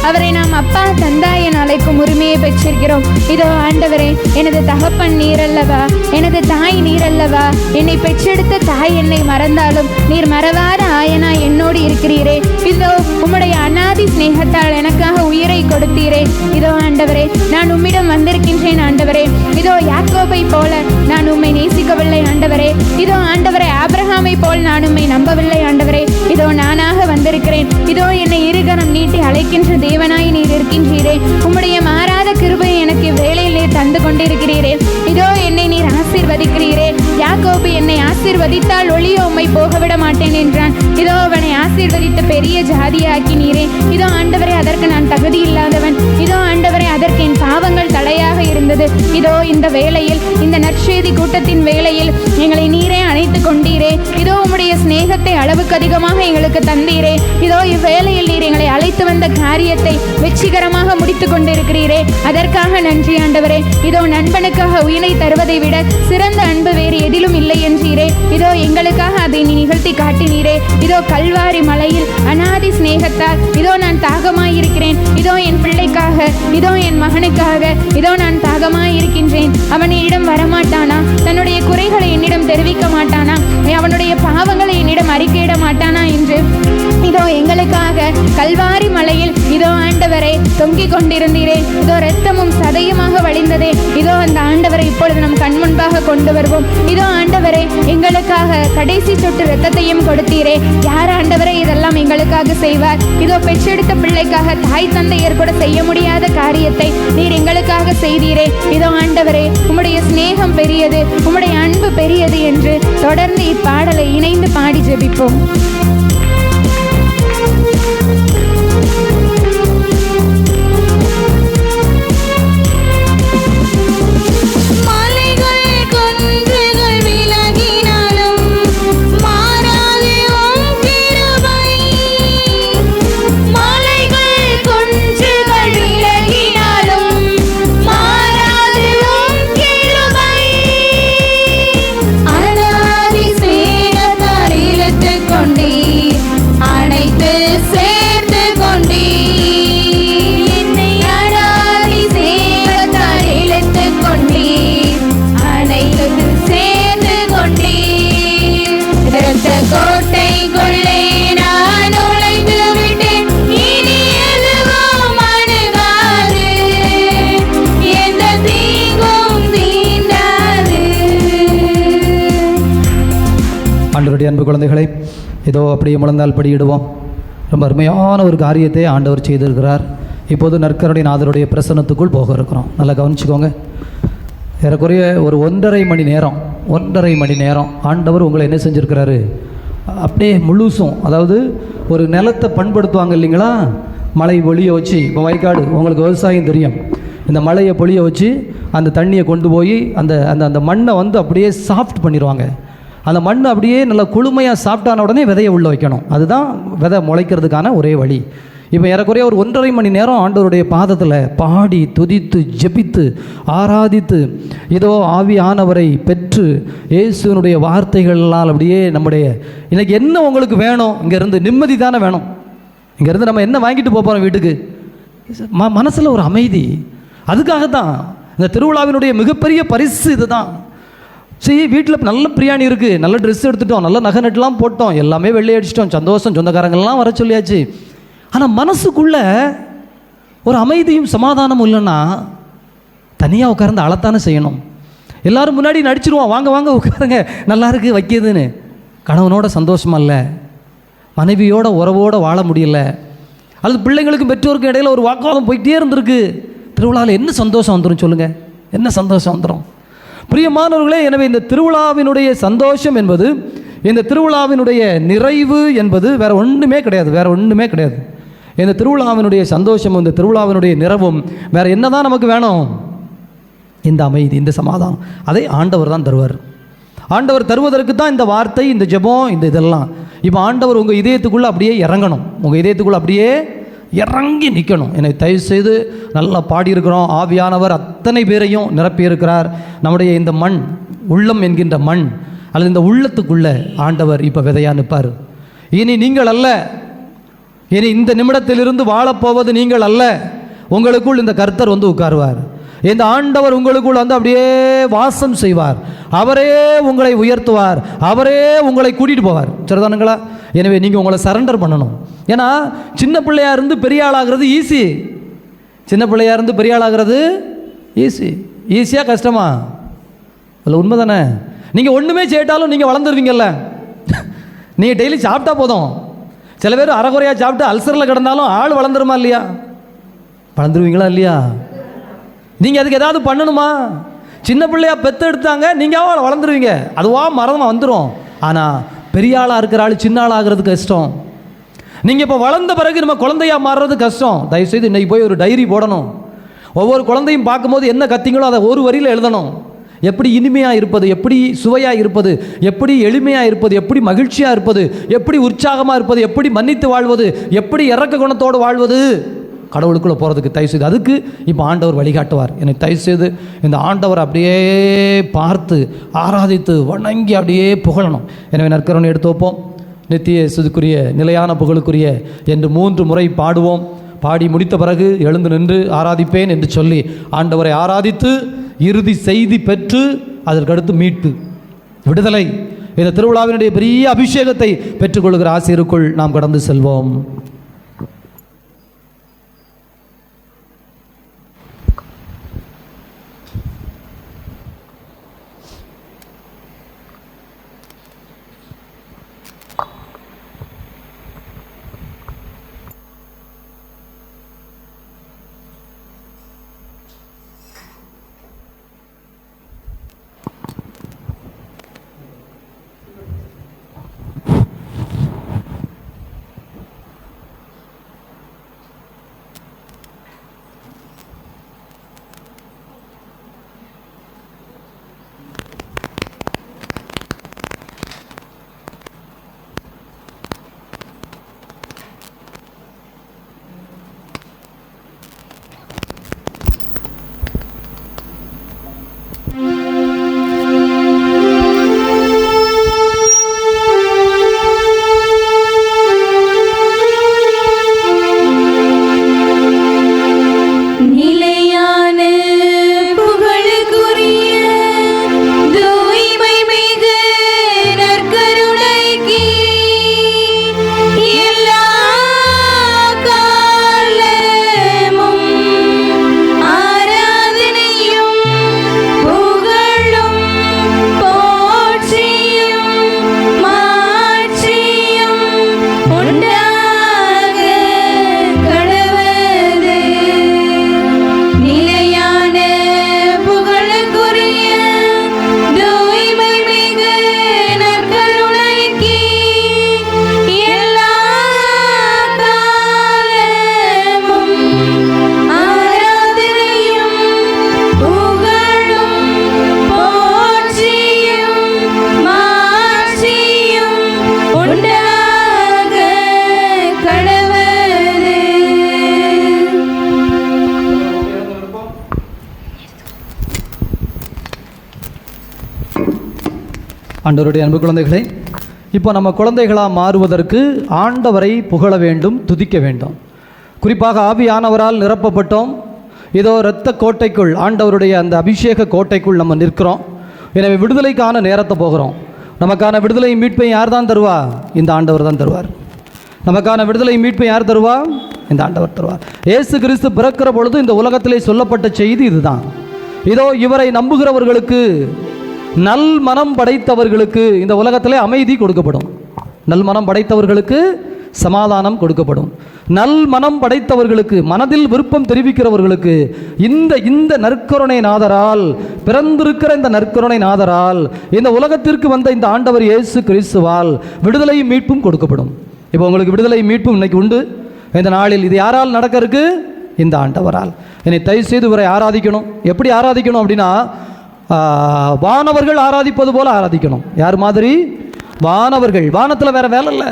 அவரை நாம் அப்பா தந்தாய் என அழைக்கும் உரிமையை பெற்றிருக்கிறோம். இதோ ஆண்டவரே, எனது தகப்பன் நீரல்லவா, எனது தாய் நீரல்லவா, என்னை பெற்றெடுத்த தாய் என்னை மறந்தாலும் நீர் மறவாத ஆயனா என்னோடு இருக்கிறீரே. இதோ உம்முடைய அநாதி சிநேகத்தால் எனக்காக உயிரை கொடுத்தீரே. இதோ ஆண்டவரே, நான் உம்மிடம் வந்திருக்கின்றேன் ஆண்டவரே. இதோ யாக்கோபை போல நான் உம்மை நேசிக்கவில்லை ஆண்டவரே. இதோ ஆண்டவரே, ஆபிரகாமை போல் நான் உம்மை நம்பவில்லை ஆண்டவரே. இதோ நானாக வந்திருக்கிறேன். இதோ என்னை இருகரம் நீட்டி அழைக்கின்ற தேவனாய் நீர் இருக்கின்றீரே. உம்முடைய மாறாத கிருபையை எனக்கு வேலையில் நீர் தந்து கொண்டிருக்கிறீரே. இதோ என்னை நீர் ஆசீர்வதிக்கிறீரே. யாக்கோபு என்னை ஆசீர்வதித்தால் ஒளிய உம்மை போகவிட மாட்டேன் என்றான். இதோ அவனை ஆசீர்வதித்த பெரிய ஜாதியாக்கினீரே. இதோ ஆண்டவரே, அதற்கு நான் தகுதி இல்லாதவன். இதோ ஆண்டவரே, அதற்கு என் பாவங்கள் தலையாக இருந்தது. இதோ இந்த வேளையில், இந்த நற்செய்தி கூட்டத்தின் வேளையில் எங்களை நீரே அணைத்து கொண்டீரே. இதோ உம்முடைய சிநேகத்தை அளவுக்கு அதிகமாக எங்களுக்கு தந்தீரே. இதோ இவ்வேளையில் நீர் எங்களை அழைத்து வந்த காரியத்தை வெற்றிகரமாக முடித்து கொண்டிருக்கிறீரே. அதற்காக நன்றி ஆண்டவரே. இதோ நண்பனுக்காக உயிரை தருவதை விட சிறந்த அன்பு வேறு எதிலும் இல்லை என்றீரே. இதோ எங்களுக்காக அதை நீ நிகழ்த்தி காட்டினீரே. இதோ கல்வாரி மலையில் அநாதி சிநேகத்தால் இதோ நான் தாகமாயிருக்கிறேன். இதோ என் பிள்ளைக்காக, இதோ என் மகனுக்காக இதோ நான் தாகமாயிருக்கின்றேன். அவன் என்னிடம் வரமாட்டானா? தன்னுடைய குறைகளை என்னிடம் தெரிவிக்க மாட்டானா? அவனுடைய பாவங்களை என்னிடம் அறிக்கையிட மாட்டானா என்று இதோ எங்களுக்காக கல்வாரி மலையில் இதோ ஆண்டவரை தொங்கிக் கொண்டிருந்தீரே. இதோ இரத்தமும் சதையுமாக வழிந்ததே. இதோ அந்த ஆண்டவரை இப்பொழுது நம் கண் முன்பாக கொண்டு வருவோம். இதோ ஆண்டவரை, எங்களுக்காக கடைசி சொட்டு இரத்தத்தையும் கொடுத்தீரே. யார் ஆண்டவரை இதெல்லாம் எங்களுக்காக செய்வார்? இதோ பெற்றெடுத்த பிள்ளைக்காக தாய் தந்தையர் கூட செய்ய முடியாத காரியத்தை நீர் எங்களுக்காக செய்தீரே. இதோ ஆண்டவரே, உம்முடைய சிநேகம் பெரியது, உம்முடைய அன்பு பெரியது என்று தொடர்ந்து இப்பாடலை இணைந்து பாடி ஜெபிப்போம். ஆண்டவருடைய அன்பு குழந்தைகளை, இதோ அப்படியே முழந்தால் படியிடுவோம். ரொம்ப அருமையான ஒரு காரியத்தை ஆண்டவர் செய்திருக்கிறார். இப்போது நற்கருணை நாதருடைய பிரசன்னத்துக்குள் போக இருக்கிறோம். நல்லா கவனிச்சுக்கோங்க. ஏறக்குறைய ஒரு 1.5 மணி நேரம் ஆண்டவர் உங்களை என்ன செஞ்சுருக்கிறாரு? அப்படியே முழுசும், அதாவது ஒரு நிலத்தை பண்படுத்துவாங்க இல்லைங்களா, மழை பொழிய வச்சு. இப்போ வயக்காடு உங்களுக்கு விவசாயம் தெரியும். இந்த மழையை பொழிய வச்சு அந்த தண்ணியை கொண்டு போய் அந்த அந்த அந்த மண்ணை அப்படியே சாஃப்ட் பண்ணிடுவாங்க. அந்த மண் அப்படியே நல்லா குளுமையாக சாப்பிட்டான உடனே விதையை உள்ளே வைக்கணும். அதுதான் விதை முளைக்கிறதுக்கான ஒரே வழி. இப்போ ஏறக்குறைய ஒரு 1.5 மணி நேரம் ஆண்டவருடைய பாதத்தில் பாடி துதித்து ஜெபித்து ஆராதித்து இதோ ஆவியானவரை பெற்று இயேசுவினுடைய வார்த்தைகளால் அப்படியே நம்முடைய இன்னைக்கு என்ன உங்களுக்கு வேணும்? இங்கேருந்து நிம்மதி தானே வேணும். இங்கேருந்து நம்ம என்ன வாங்கிட்டு போகிறோம் வீட்டுக்கு? மனசில் ஒரு அமைதி. அதுக்காகத்தான் இந்த திருவிழாவினுடைய மிகப்பெரிய பரிசு இதுதான். சரி, வீட்டில் நல்ல பிரியாணி இருக்குது, நல்ல ட்ரெஸ் எடுத்துட்டோம், நல்ல நகை நட்டுலாம் போட்டோம், எல்லாமே வெள்ளை அடிச்சிட்டோம், சந்தோஷம், சொந்தக்காரங்கள்லாம் வர சொல்லியாச்சு. ஆனால் மனசுக்குள்ள ஒரு அமைதியும் சமாதானமும் இல்லைன்னா தனியாக உட்கார்ந்து அழத்தானே செய்யணும். எல்லோரும் முன்னாடி நடிச்சிருவோம், வாங்க வாங்க உட்காருங்க, நல்லா இருக்குது வைக்கிதுன்னு. கணவனோட சந்தோஷமா இல்லை, மனைவியோட உறவோடு வாழ முடியல, அல்லது பிள்ளைங்களுக்கும் பெற்றோருக்கும் இடையில ஒரு வாக்குவாதம் போயிட்டே இருந்திருக்கு. திருவிழாவில் என்ன சந்தோஷம் வந்துடும் சொல்லுங்கள்? என்ன சந்தோஷம் வந்துடும்? பிரியமானவர்களே, எனவே இந்த திருவிழாவினுடைய சந்தோஷம் என்பது, இந்த திருவிழாவினுடைய நிறைவு என்பது வேறு ஒன்றுமே கிடையாது. இந்த திருவிழாவினுடைய சந்தோஷமும் இந்த திருவிழாவினுடைய நிறைவும் வேறு என்ன தான் நமக்கு வேணும்? இந்த அமைதி, இந்த சமாதானம், அதை ஆண்டவர் தான் தருவார். ஆண்டவர் தருவதற்கு தான் இந்த வார்த்தை, இந்த ஜெபம், இந்த இதெல்லாம். இப்போ ஆண்டவர் உங்கள் இதயத்துக்குள்ளே அப்படியே இறங்கணும், உங்கள் இதயத்துக்குள்ளே அப்படியே இறங்கி நிற்கணும். என்னை தயவு செய்து நல்லா பாடியிருக்கிறோம். ஆவியானவர் அத்தனை பேரையும் நிரப்பியிருக்கிறார். நம்முடைய இந்த மண், உள்ளம் என்கின்ற மண், அல்லது இந்த உள்ளத்துக்குள்ளே ஆண்டவர் இப்போ விதையாக நிற்பார். இனி நீங்கள் அல்ல, இனி இந்த நிமிடத்திலிருந்து வாழப்போவது நீங்கள் அல்ல, உங்களுக்குள் இந்த கர்த்தர் வந்து உட்காருவார். இந்த ஆண்டவர் உங்களுக்குள் வந்து அப்படியே வாசம் செய்வார். அவரே உங்களை உயர்த்துவார், அவரே உங்களை கூட்டிகிட்டு போவார். சரிதானுங்களா? எனவே நீங்கள் உங்களை சரண்டர் பண்ணணும். ஏன்னா சின்ன பிள்ளையாக இருந்து பெரிய ஆளாகிறது ஈஸி. சின்ன பிள்ளையாக இருந்து பெரிய ஆளாகிறது ஈஸியாக கஷ்டமா? இல்லை, உண்மை தானே? நீங்கள் ஒன்றுமே செய்யிட்டாலும் நீங்கள் வளர்ந்துருவீங்கல்ல. நீங்கள் டெய்லி சாப்பிட்டா போதும். சில பேர் அரைகுறையாக சாப்பிட்டு அல்சரில் கிடந்தாலும் ஆள் வளர்ந்துருமா இல்லையா? வளர்ந்துருவீங்களா இல்லையா? நீங்கள் அதுக்கு ஏதாவது பண்ணணுமா? சின்ன பிள்ளையா பெற்று எடுத்தாங்க, நீங்கள் வளர்ந்துருவீங்க, அதுவாக மரமாக வந்துடும். ஆனால் பெரிய ஆளாக இருக்கிற ஆள் சின்ன ஆளாகிறது கஷ்டம். நீங்கள் இப்போ வளர்ந்த பிறகு நம்ம குழந்தையாக மாறுறது கஷ்டம். தயவுசெய்து இன்றைக்கி போய் ஒரு டைரி போடணும். ஒவ்வொரு குழந்தையும் பார்க்கும்போது என்ன கத்திங்களோ அதை ஒரு வரியில் எழுதணும். எப்படி இனிமையாக இருப்பது, எப்படி சுவையாக இருப்பது, எப்படி எளிமையாக இருப்பது, எப்படி மகிழ்ச்சியாக இருப்பது, எப்படி உற்சாகமாக இருப்பது, எப்படி மன்னித்து வாழ்வது, எப்படி இறக்க குணத்தோடு வாழ்வது, கடவுளுக்குள்ளே போகிறதுக்கு தயவுசெய்து அதுக்கு இப்போ ஆண்டவர் வழிகாட்டுவார். எனக்கு தயவுசெய்து இந்த ஆண்டவர் அப்படியே பார்த்து ஆராதித்து வணங்கி அப்படியே புகழணும். எனவே நற்கருணை எடுத்து வைப்போம். நித்திய சுதுக்குரிய நிலையான புகழுக்குரிய என்று 3 முறை பாடுவோம். பாடி முடித்த பிறகு எழுந்து நின்று ஆராதிப்பேன் என்று சொல்லி ஆண்டவரை ஆராதித்து இறுதி செய்தி பெற்று அதற்கடுத்து மீட்பு, விடுதலை, இந்த திருவிழாவினுடைய பெரிய அபிஷேகத்தை பெற்றுக்கொள்கிற ஆசிரியருக்குள் நாம் கடந்து செல்வோம். ஆண்டவருடைய அன்பு குழந்தைகளே, இப்போ நம்ம குழந்தைகளாக மாறுவதற்கு ஆண்டவரை புகழ வேண்டும், துதிக்க வேண்டும். குறிப்பாக ஆவியானவரால் நிரப்பப்பட்டோம். இதோ இரத்த கோட்டைக்குள், ஆண்டவருடைய அந்த அபிஷேக கோட்டைக்குள் நம்ம நிற்கிறோம். எனவே விடுதலைக்கான நேரத்தை போகிறோம். நமக்கான விடுதலை மீட்பை யார் தான் தருவா? இந்த ஆண்டவர் தான் தருவார். நமக்கான விடுதலை மீட்பை யார் தருவா? இந்த ஆண்டவர் தருவார். இயேசு கிறிஸ்து பிறக்கிற பொழுது இந்த உலகத்திலே சொல்லப்பட்ட செய்தி இதுதான். இதோ இவரை நம்புகிறவர்களுக்கு, நல் மனம் படைத்தவர்களுக்கு இந்த உலகத்திலே அமைதி கொடுக்கப்படும். நல் மனம் படைத்தவர்களுக்கு சமாதானம் கொடுக்கப்படும். நல் மனம் படைத்தவர்களுக்கு, மனதில் விருப்பம் தெரிவிக்கிறவர்களுக்கு இந்த நற்கருணை நாதரால், பிறந்திருக்கிற இந்த நற்கருணை நாதரால், இந்த உலகத்திற்கு வந்த இந்த ஆண்டவர் இயேசு கிறிஸ்துவால் விடுதலையும் மீட்பும் கொடுக்கப்படும். இப்போ உங்களுக்கு விடுதலை மீட்பும் இன்னைக்கு உண்டு. இந்த நாளில் இது யாரால் நடக்க இருக்கு? இந்த ஆண்டவரால். என்னை தயவு செய்து இவரை ஆராதிக்கணும். எப்படி ஆராதிக்கணும் அப்படின்னா, வானவர்கள் ஆராதிப்பது போல ஆராதிக்கணும். யார் மாதிரி? வானவர்கள். வானத்தில் வேற வேலை இல்லை.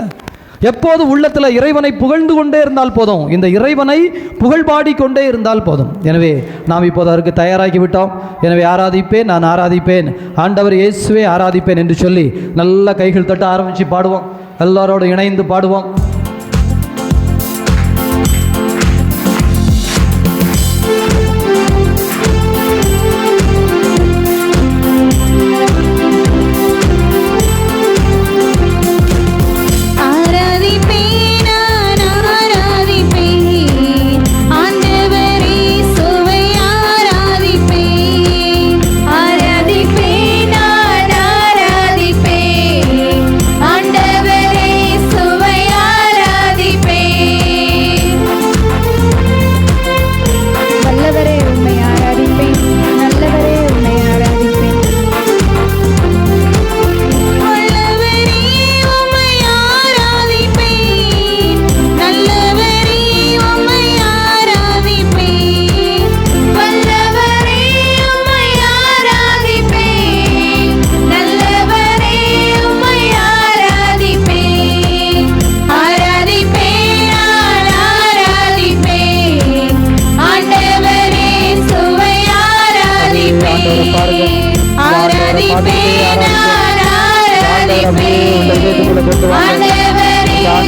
எப்போது உள்ளத்தில் இறைவனை புகழ்ந்து கொண்டே இருந்தால் போதும், இந்த இறைவனை புகழ்பாடி கொண்டே இருந்தால் போதும். எனவே நாம் இப்போது அதற்கு தயாராகி விட்டோம். எனவே ஆராதிப்பேன், நான் ஆராதிப்பேன், ஆண்டவர் இயேசுவே ஆராதிப்பேன் என்று சொல்லி நல்ல கைகள் தட்ட ஆரம்பித்து பாடுவோம். எல்லாரோடு இணைந்து பாடுவோம்.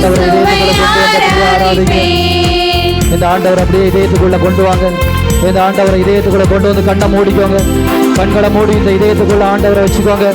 ஆண்டவரை இந்த ஆண்டவர் அப்படியே இதயத்துக்குள்ள கொண்டு வாங்க. இந்த ஆண்டவரை இதயத்துக்குள்ள கொண்டு வந்து கண்ணை மூடிக்கோங்க. கண்களை மூடி இந்த இதயத்துக்குள்ள ஆண்டவரை வச்சுக்கோங்க.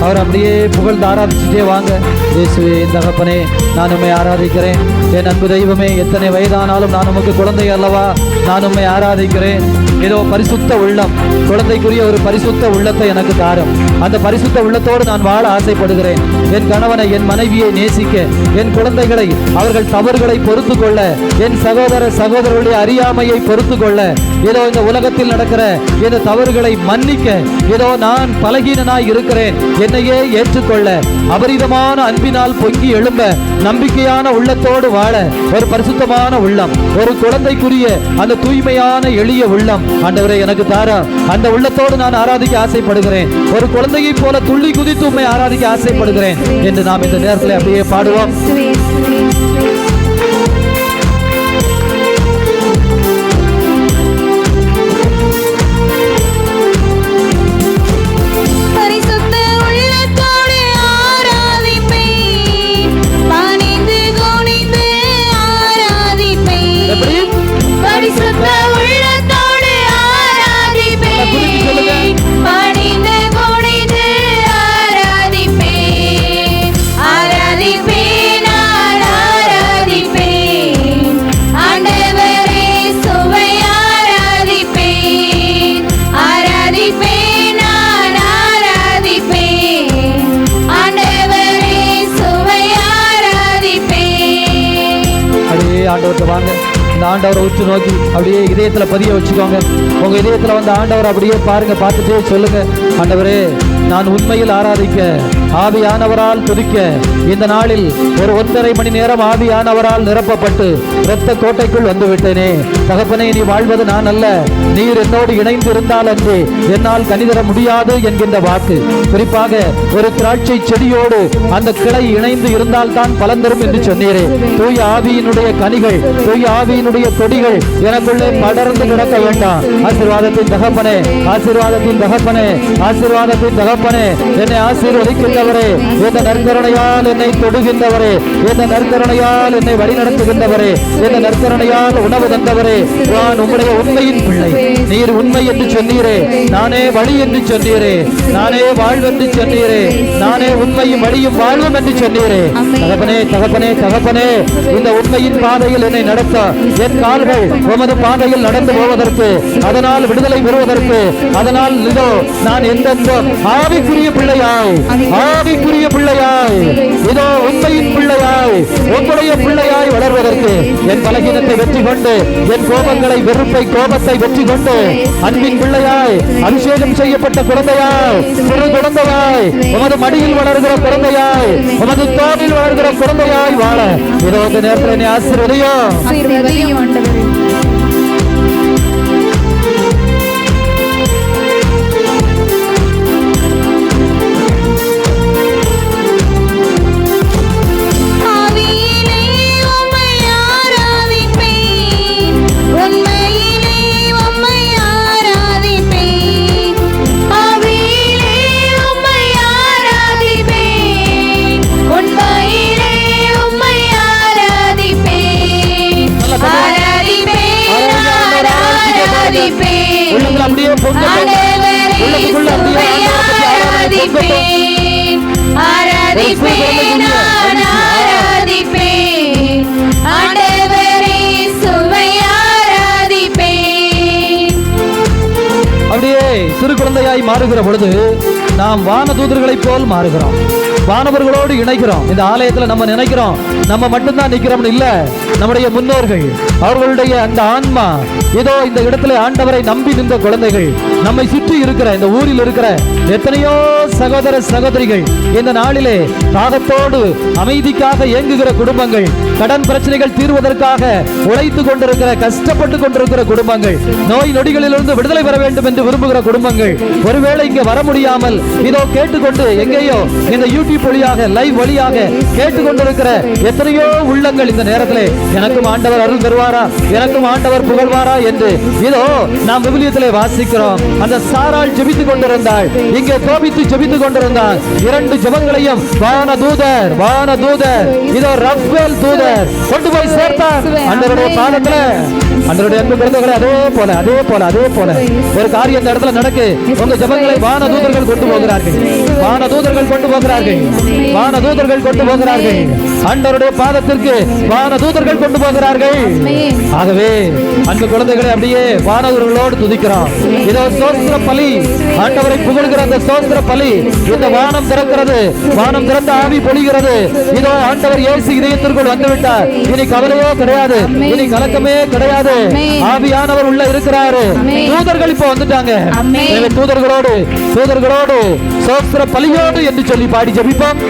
அவர் அப்படியே புகழ்ந்து ஆராதிச்சுட்டே வாங்க. இயேசுவே, இந்த தகப்பனே, நான் உம்மை ஆராதிக்கிறேன். என் அன்பு தெய்வமே, எத்தனை வயதானாலும் நான் உமக்கு குழந்தை அல்லவா, நான் உம்மை ஆராதிக்கிறேன். ஏதோ பரிசுத்த உள்ளம், குழந்தைக்குரிய ஒரு பரிசுத்த உள்ளத்தை எனக்கு தாரும். அந்த பரிசுத்த உள்ளத்தோடு நான் வாழ ஆசைப்படுகிறேன். என் கணவனை, என் மனைவியை நேசிக்க, என் குழந்தைகளை அவர்கள் தவறுகளை பொறுத்து கொள்ள, என் சகோதரர்களுடைய அறியாமையை பொறுத்து கொள்ள, ஏதோ இந்த உலகத்தில் நடக்கிற இந்த தவறுகளை மன்னிக்க, ஏதோ நான் பலகீனனாய் இருக்கிறேன், என்னையே ஏற்றுக்கொள்ள, அபரிதமான அன்பினால் பொங்கி எழும்ப, நம்பிக்கையான உள்ளத்தோடு வாழ ஒரு பரிசுத்தமான உள்ளம், ஒரு குழந்தைக்குரிய அந்த தூய்மையான எளிய உள்ளம் ஆண்டவரே எனக்கு தார. அந்த உள்ளத்தோடு நான் ஆராதிக்க ஆசைப்படுகிறேன். ஒரு குழந்தையை போல துள்ளி குதித்து உம்மை ஆராதிக்க ஆசைப்படுகிறேன் என்று நாம் இந்த நேரத்தில் அப்படியே பாடுவோம். ஆண்டவர்கிட்ட வாங்க. இந்த ஆண்டவரை உற்று நோக்கி அப்படியே இதயத்துல பதிய வச்சுக்கோங்க. உங்க இதயத்துல வந்து ஆண்டவர் அப்படியே பாருங்க, பார்த்துட்டே சொல்லுங்க, ஆண்டவரே, நான் உண்மையில் ஆராதிக்க, ஆவியானவரால் துதிக்க, இந்த நாளில் ஒரு 1.5 மணி நேரம் ஆவியானவரால் நிரப்பப்பட்டு இரத்த கோட்டைக்குள் வந்து விட்டேனே. தகப்பனே, நீ வாழ்வது நான் அல்ல, நீர் என்னோடு இணைந்து இருந்தால் அன்று என்னால் கனிதர முடியாது என்கின்ற வாக்கு. குறிப்பாக ஒரு திராட்சை செடியோடு அந்த கிளை இணைந்து இருந்தால் தான் பலன் தரும் என்று சொன்னீரே. தூய ஆவியினுடைய கனிகள், தூய ஆவியினுடைய கொடிகள் எனக்குள்ளே படர்ந்து கிடக்க வேண்டாம். ஆசீர்வாதத்தின் தகப்பனே, ஆசீர்வாதத்தின் தகப்பனே, ஆசீர்வாதத்தின் தகப்பனே, என்னை ஆசீர்வதிக்கின்றவரே, இந்த நற்கருணையால் என்னை தொடுகின்றவரே, இந்த நற்கருணையால் என்னை வழிநடத்துகின்றவரே, இந்த நற்கருணையால் உணவு தந்தவரே, நான் உம்முடைய உண்மையின் பிள்ளை. நீர் உண்மை என்று சொன்னீரே, நானே வழி என்று சொன்னீரே, நானே வாழ்வென்று சொன்னீரே, நானே உண்மையும் வழியும் வாழ்வும் என்று சொன்னீரே. தகப்பனே, தகப்பனே, தகப்பனே, இந்த உண்மையின் பாதையில் என்னை நடத்த, என் கால்கள் உமது பாதையில் நடந்து போவதற்கு, அதனால் விடுதலை பெறுவதற்கு, அதனால் இதோ நான் எந்தெந்த ஆவிக்குரிய பிள்ளையாய், ஆவிக்குரிய பிள்ளையாய், இதோ உண்மையின் பிள்ளையாய், உங்களுடைய பிள்ளையாய் வளர்வதற்கு, என் பலகீனத்தை வெற்றி கொண்டு, என் கோபங்களை, வெறுப்பை, கோபத்தை வெற்றி கொண்டு, அன்பின் பிள்ளையாய், அபிஷேகம் செய்யப்பட்ட குழந்தையாய், சிறு குழந்தையாய், உமது மடியில் வளர்கிற குழந்தையாய், உமது தோளில் வளர்கிற குழந்தையாய் வாழ இதோ இந்த நேரத்தில் என்னை ஆசீர்வதியும். அப்படியே சிறு குழந்தையாய் மாறுகிற பொழுது நாம் வானதூதர்களைப் போல் மாறுகிறோம், வானவர்களோடு இணைக்கிறோம். இந்த ஆலயத்தில் நம்ம நினைக்கிறோம் நம்ம மட்டும்தான் நிற்கிறோம்னு இல்ல, நம்முடைய முன்னோர்கள், அவர்களுடைய அந்த ஆன்மா ஏதோ இந்த இடத்துல ஆண்டவரை நம்பி நின்ற குழந்தைகள், நம்மை சுற்றி இருக்கிற இந்த ஊரில் இருக்கிற எத்தனையோ சகோதர சகோதரிகள், இந்த நாளிலே தாகத்தோடு அமைதிக்காக இயங்குகிற குடும்பங்கள், கடன் பிரச்சனைகள் தீர்வதற்காக உழைத்து கொண்டிருக்கிற, கஷ்டப்பட்டு கொண்டிருக்கிற குடும்பங்கள், நோய் நொடிகளிலிருந்து விடுதலை பெற வேண்டும் என்று விரும்புகிற குடும்பங்கள், ஒருவேளை இங்க வர முடியாமல் இதோ கேட்டுக்கொண்டு எங்கேயோ இந்த யூடியூப் பொழியாக லைவ் வழியாக கேட்டுக்கொண்டிருக்கிற எத்தனையோ உள்ளங்கள் இந்த நேரத்திலே எனக்கும் ஆண்டவர் அருள் தருவாரா, எனக்கும் ஆண்டவர் புகழ்வாரா என்று இதோ நாம் விவிலியத்திலே வாசிக்கிறோம். அந்த சாராள் ஜெபித்துக் கொண்டிருந்தாள், இங்கே கோபித்து ஜெபித்துக் கொண்டிருந்தாள். 2 ஜெபங்களையும் வான தூதர் இதோ ரஃபேல் தூதர் கொண்டு போய் சேர்த்தார் ஆண்டவருடைய பாதத்துல. ஆண்டவருடைய அன்பு குழந்தைகளே, அதே போல ஒரு காரியம் இந்த இடத்துல நடக்கு. உங்க ஜெபங்களை வான தூதர்கள் கொண்டு போகிறார்கள், வான தூதர்கள் கொண்டு போகிறார்கள், வான தூதர்கள் கொண்டு போகிறார்கள். ஆண்டவருடைய பாதத்திற்கு வான தூதர்கள் கொண்டு போகிறார்கள். ஆகவே அன்பு குழந்தைகளை அப்படியே வானதூதர்களோடு துதிக்கிறோம். இதோ ஸ்தோத்திர பலி, ஆண்டவரை புகழ்கிற அந்த ஸ்தோத்திர பலி. இந்த வானம் திறக்கிறது, வானம் திறந்த ஆவி பொழிகிறது. இதோ ஆண்டவர் இயேசு இதயத்திற்குள் வந்துவிட்டார். இனி கவலையோ கிடையாது, இனி கலக்கமே கிடையாது. ஆவியானவர் உள்ள இருக்கிறாரு. தூதர்கள் இப்ப வந்துட்டாங்க. தூதர்களோடு ஸ்தோத்திர பலியோடு என்று சொல்லி பாடி ஜெபிப்போம்.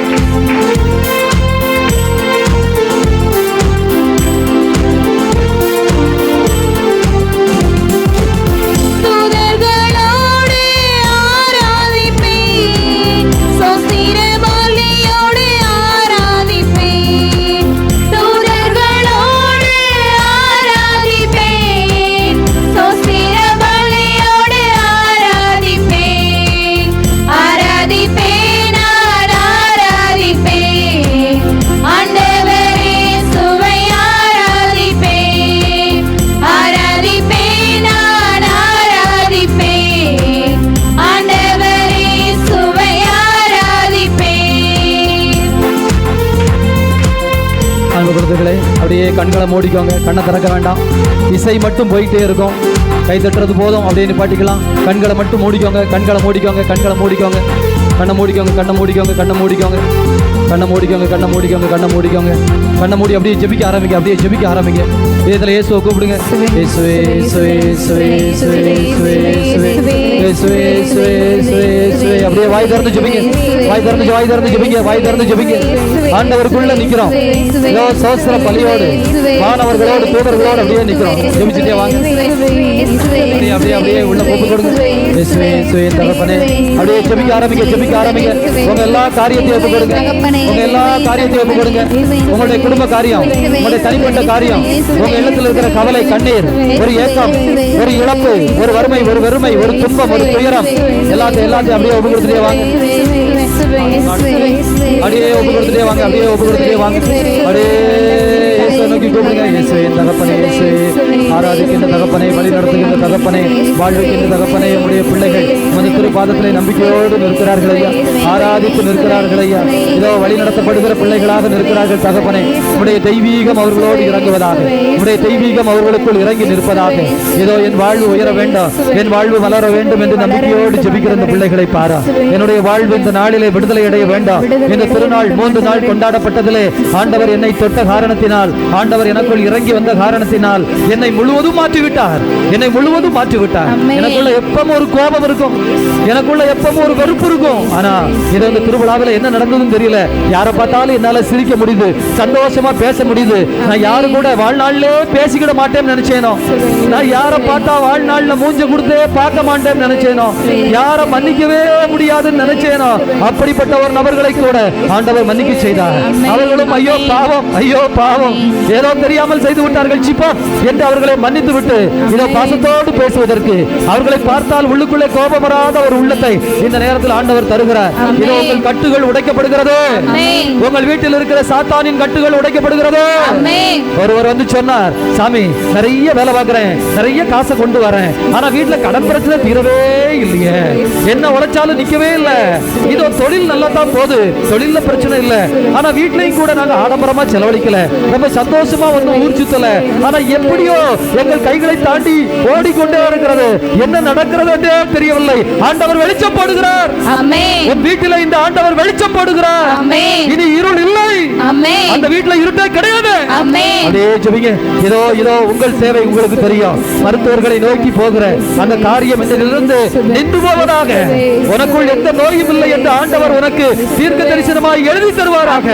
அப்படியே கண்களை மூடிக்கோங்க, கண்ணை திறக்க வேண்டாம். இசை மட்டும் போயிட்டே இருக்கும், கை தட்டுறது போதும், அப்படியே நிப்பாட்டிக்கலாம். கண்களை மட்டும் மூடிக்கோங்க, கண்களை மூடிக்கோங்க, கண்களை மூடிக்கோங்க, கண்ணை மூடிக்கோங்க, கண்ணை மூடிக்கோங்க, கண்ணை மூடிக்கோங்க, கண்ணை மூடிக்கோங்க, கண்ணை மூடிக்கோங்க, கண்ணை மூடிக்கோங்க, கண்ணை மூடி அப்படியே ஜெபிக்க ஆரம்பிங்க, அப்படியே ஜெபிக்க ஆரம்பிங்க. இதில் இயேசுவை கூப்பிடுங்க. இயேசுவே இயேசுவே இயேசுவே இயேசுவே இயேசுவே இயேசுவே இயேசுவே இயேசுவே. அப்படியே வாய் திறந்து ஜெபிங்க, வாய் திறந்து ஜெபிங்க. ஆண்டவருக்குள்ள நிக்கிறோம். இதோ ஸ்தோத்திர பலியோடு வானவர்களோடு தூதர்களோடு அப்படியே நிக்கிறோம். ஜெபிச்சுட்டே வாங்க, அப்படியே உள்ள ஒப்பு கொடுங்க. இயேசுவே இயேசுவே தகப்பனே, அப்படியே ஜெபிக்க ஆரம்பிங்க. உங்க எல்லா காரியத்தையும் ஒப்பு கொடுங்க, உங்க எல்லா காரியத்தையும் ஒப்பு கொடுங்க. உங்களுடைய குடும்ப காரியம், உங்களுடைய தனிப்பட்ட காரியம், உங்க இல்லத்தில் இருக்கிற கவலை, கண்ணீர், ஒரு ஏக்கம், ஒரு இழப்பு, ஒரு வறுமை, ஒரு வெறுமை, ஒரு துன்பம், ஒரு துயரம், எல்லாத்தையும் அப்படியே ஒப்பு கொடுத்துட்டே வாங்க. அப்படியே ஒப்பு கொடுத்துட்டே வாங்க, அப்படியே நோக்கி கூப்பிடுங்க. இயேசுவே தகப்பனே, இயேசுவே ஆராதிக்கின்ற தகப்பனே, வழி நடத்துகின்ற தகப்பனே, வாழ்வுக்கின்ற தகப்பனே, உடைய பிள்ளைகள் உமது திருப்பாதத்திலே நம்பிக்கையோடு நிற்கிறார்கள் ஐயா, ஆராதித்து நிற்கிறார்கள் ஐயா. இதோ வழி நடத்தப்படுகிற பிள்ளைகளாக நிற்கிறார்கள் தகப்பனே. உடைய தெய்வீகம் அவர்களோடு இறங்குவதாக, உடைய தெய்வீகம் அவர்களுக்குள் இறங்கி நிற்பதாக. இதோ என் வாழ்வு உயர வேண்டும், என் வாழ்வு வளர வேண்டும் என்று நம்பிக்கையோடு ஜெபிக்கிற இந்த பிள்ளைகளை பாரா. என்னுடைய வாழ்வு இந்த நாளிலே விடுதலை அடைய வேண்டாம். இந்த திருநாள் 3 நாள் கொண்டாடப்பட்டதிலே ஆண்டவர் என்னை தொட்ட காரணத்தினால், ஆண்டவர் எனக்குள் இறங்கி வந்த காரணத்தினால் என்னை முழுவதும் மாற்றிவிட்டார், எனக்குள்ள எப்பவும் ஒரு கோபம் இருக்கும், எனக்குள்ள எப்பவும் ஒரு வெறுப்பு இருக்கும். ஆனா இது இந்த திருவிழாவில் என்ன நடந்ததுன்னு தெரியல. யாரை பார்த்தாலும் என்னால சிரிக்க முடியுது, சந்தோஷமா பேச முடியுது. நான் யாரு கூட வாழ்நாளிலே பேசிக்கிட மாட்டேன்னு நினைச்சேனோ, நான் யாரை பார்த்தா வாழ்நாள்ல மூஞ்ச கொடுத்தே பார்க்க மாட்டேன்னு நினைச்சேனோ, யாரை மன்னிக்கவே முடியாதுன்னு நினைச்சேனோ, அப்படிப்பட்ட ஒரு நபர்களை கூட ஆண்டவர் மன்னிக்க செய்தார். அவர்களும் ஐயோ பாவம் ஏதோ தெரியாமல் செய்து விட்டார்கள் சிப்பா என்று அவர்களை மன்னித்து விட்டு இதோ பாசத்தோடு பேசுவதற்கு, அவர்களை பார்த்தால் உள்ளுக்குள்ளே கோபம் வராத ஒரு உள்ளத்தை இந்த நேரத்தில் ஆண்டவர் தருகிறார். இதோ உங்கள் கட்டுகள் உடைக்கப்படுகிறது, உங்கள் வீட்டில் இருக்கிற சாத்தானின் கட்டுகள் உடைக்கப்படுகிறது. ஒருவர் வந்து சொன்னார், சாமி நிறைய வேலை பார்க்கிறேன், நிறைய காசை கொண்டு வரேன், ஆனா வீட்டுல கடன் பிரச்சனை தீரவே இல்லையே, என்ன உழைச்சாலும் நிக்கவே இல்லை. இதோ தொழில் நல்லா தான் போகுது, தொழில பிரச்சனை இல்லை, ஆனா வீட்லயும் கூட நாங்க ஆடம்பரமா செலவழிக்கல, ரொம்ப சந்தோஷமா வந்து ஊர் சுத்தல, ஆனா எப்படியோ எங்கள் கைகளை தாண்டி ஓடிக்கொண்டே இருக்கிறது, என்ன நடக்கிறது என்றே தெரியவில்லை. ஆண்டவர் வெளிச்சம் போடுகிறார், உன் வீட்டில இந்த ஆண்டவர் வெளிச்சம் போடுகிறார். இனி இருள் இல்லை, அந்த வீட்டுல இருட்டே கிடையாது. அப்படியே ஜெபிங்க. இதோ உங்கள் சேவை உங்களுக்கு தெரியும். மருத்துவர்களை நோக்கி போகிற அந்த காரியம் இதிலிருந்து நின்று போவதாக, உனக்குள் எந்த நோயும் இல்லை என்று ஆண்டவர் உனக்கு தீர்க்க தரிசனமாய் எழுதி தருவாராக.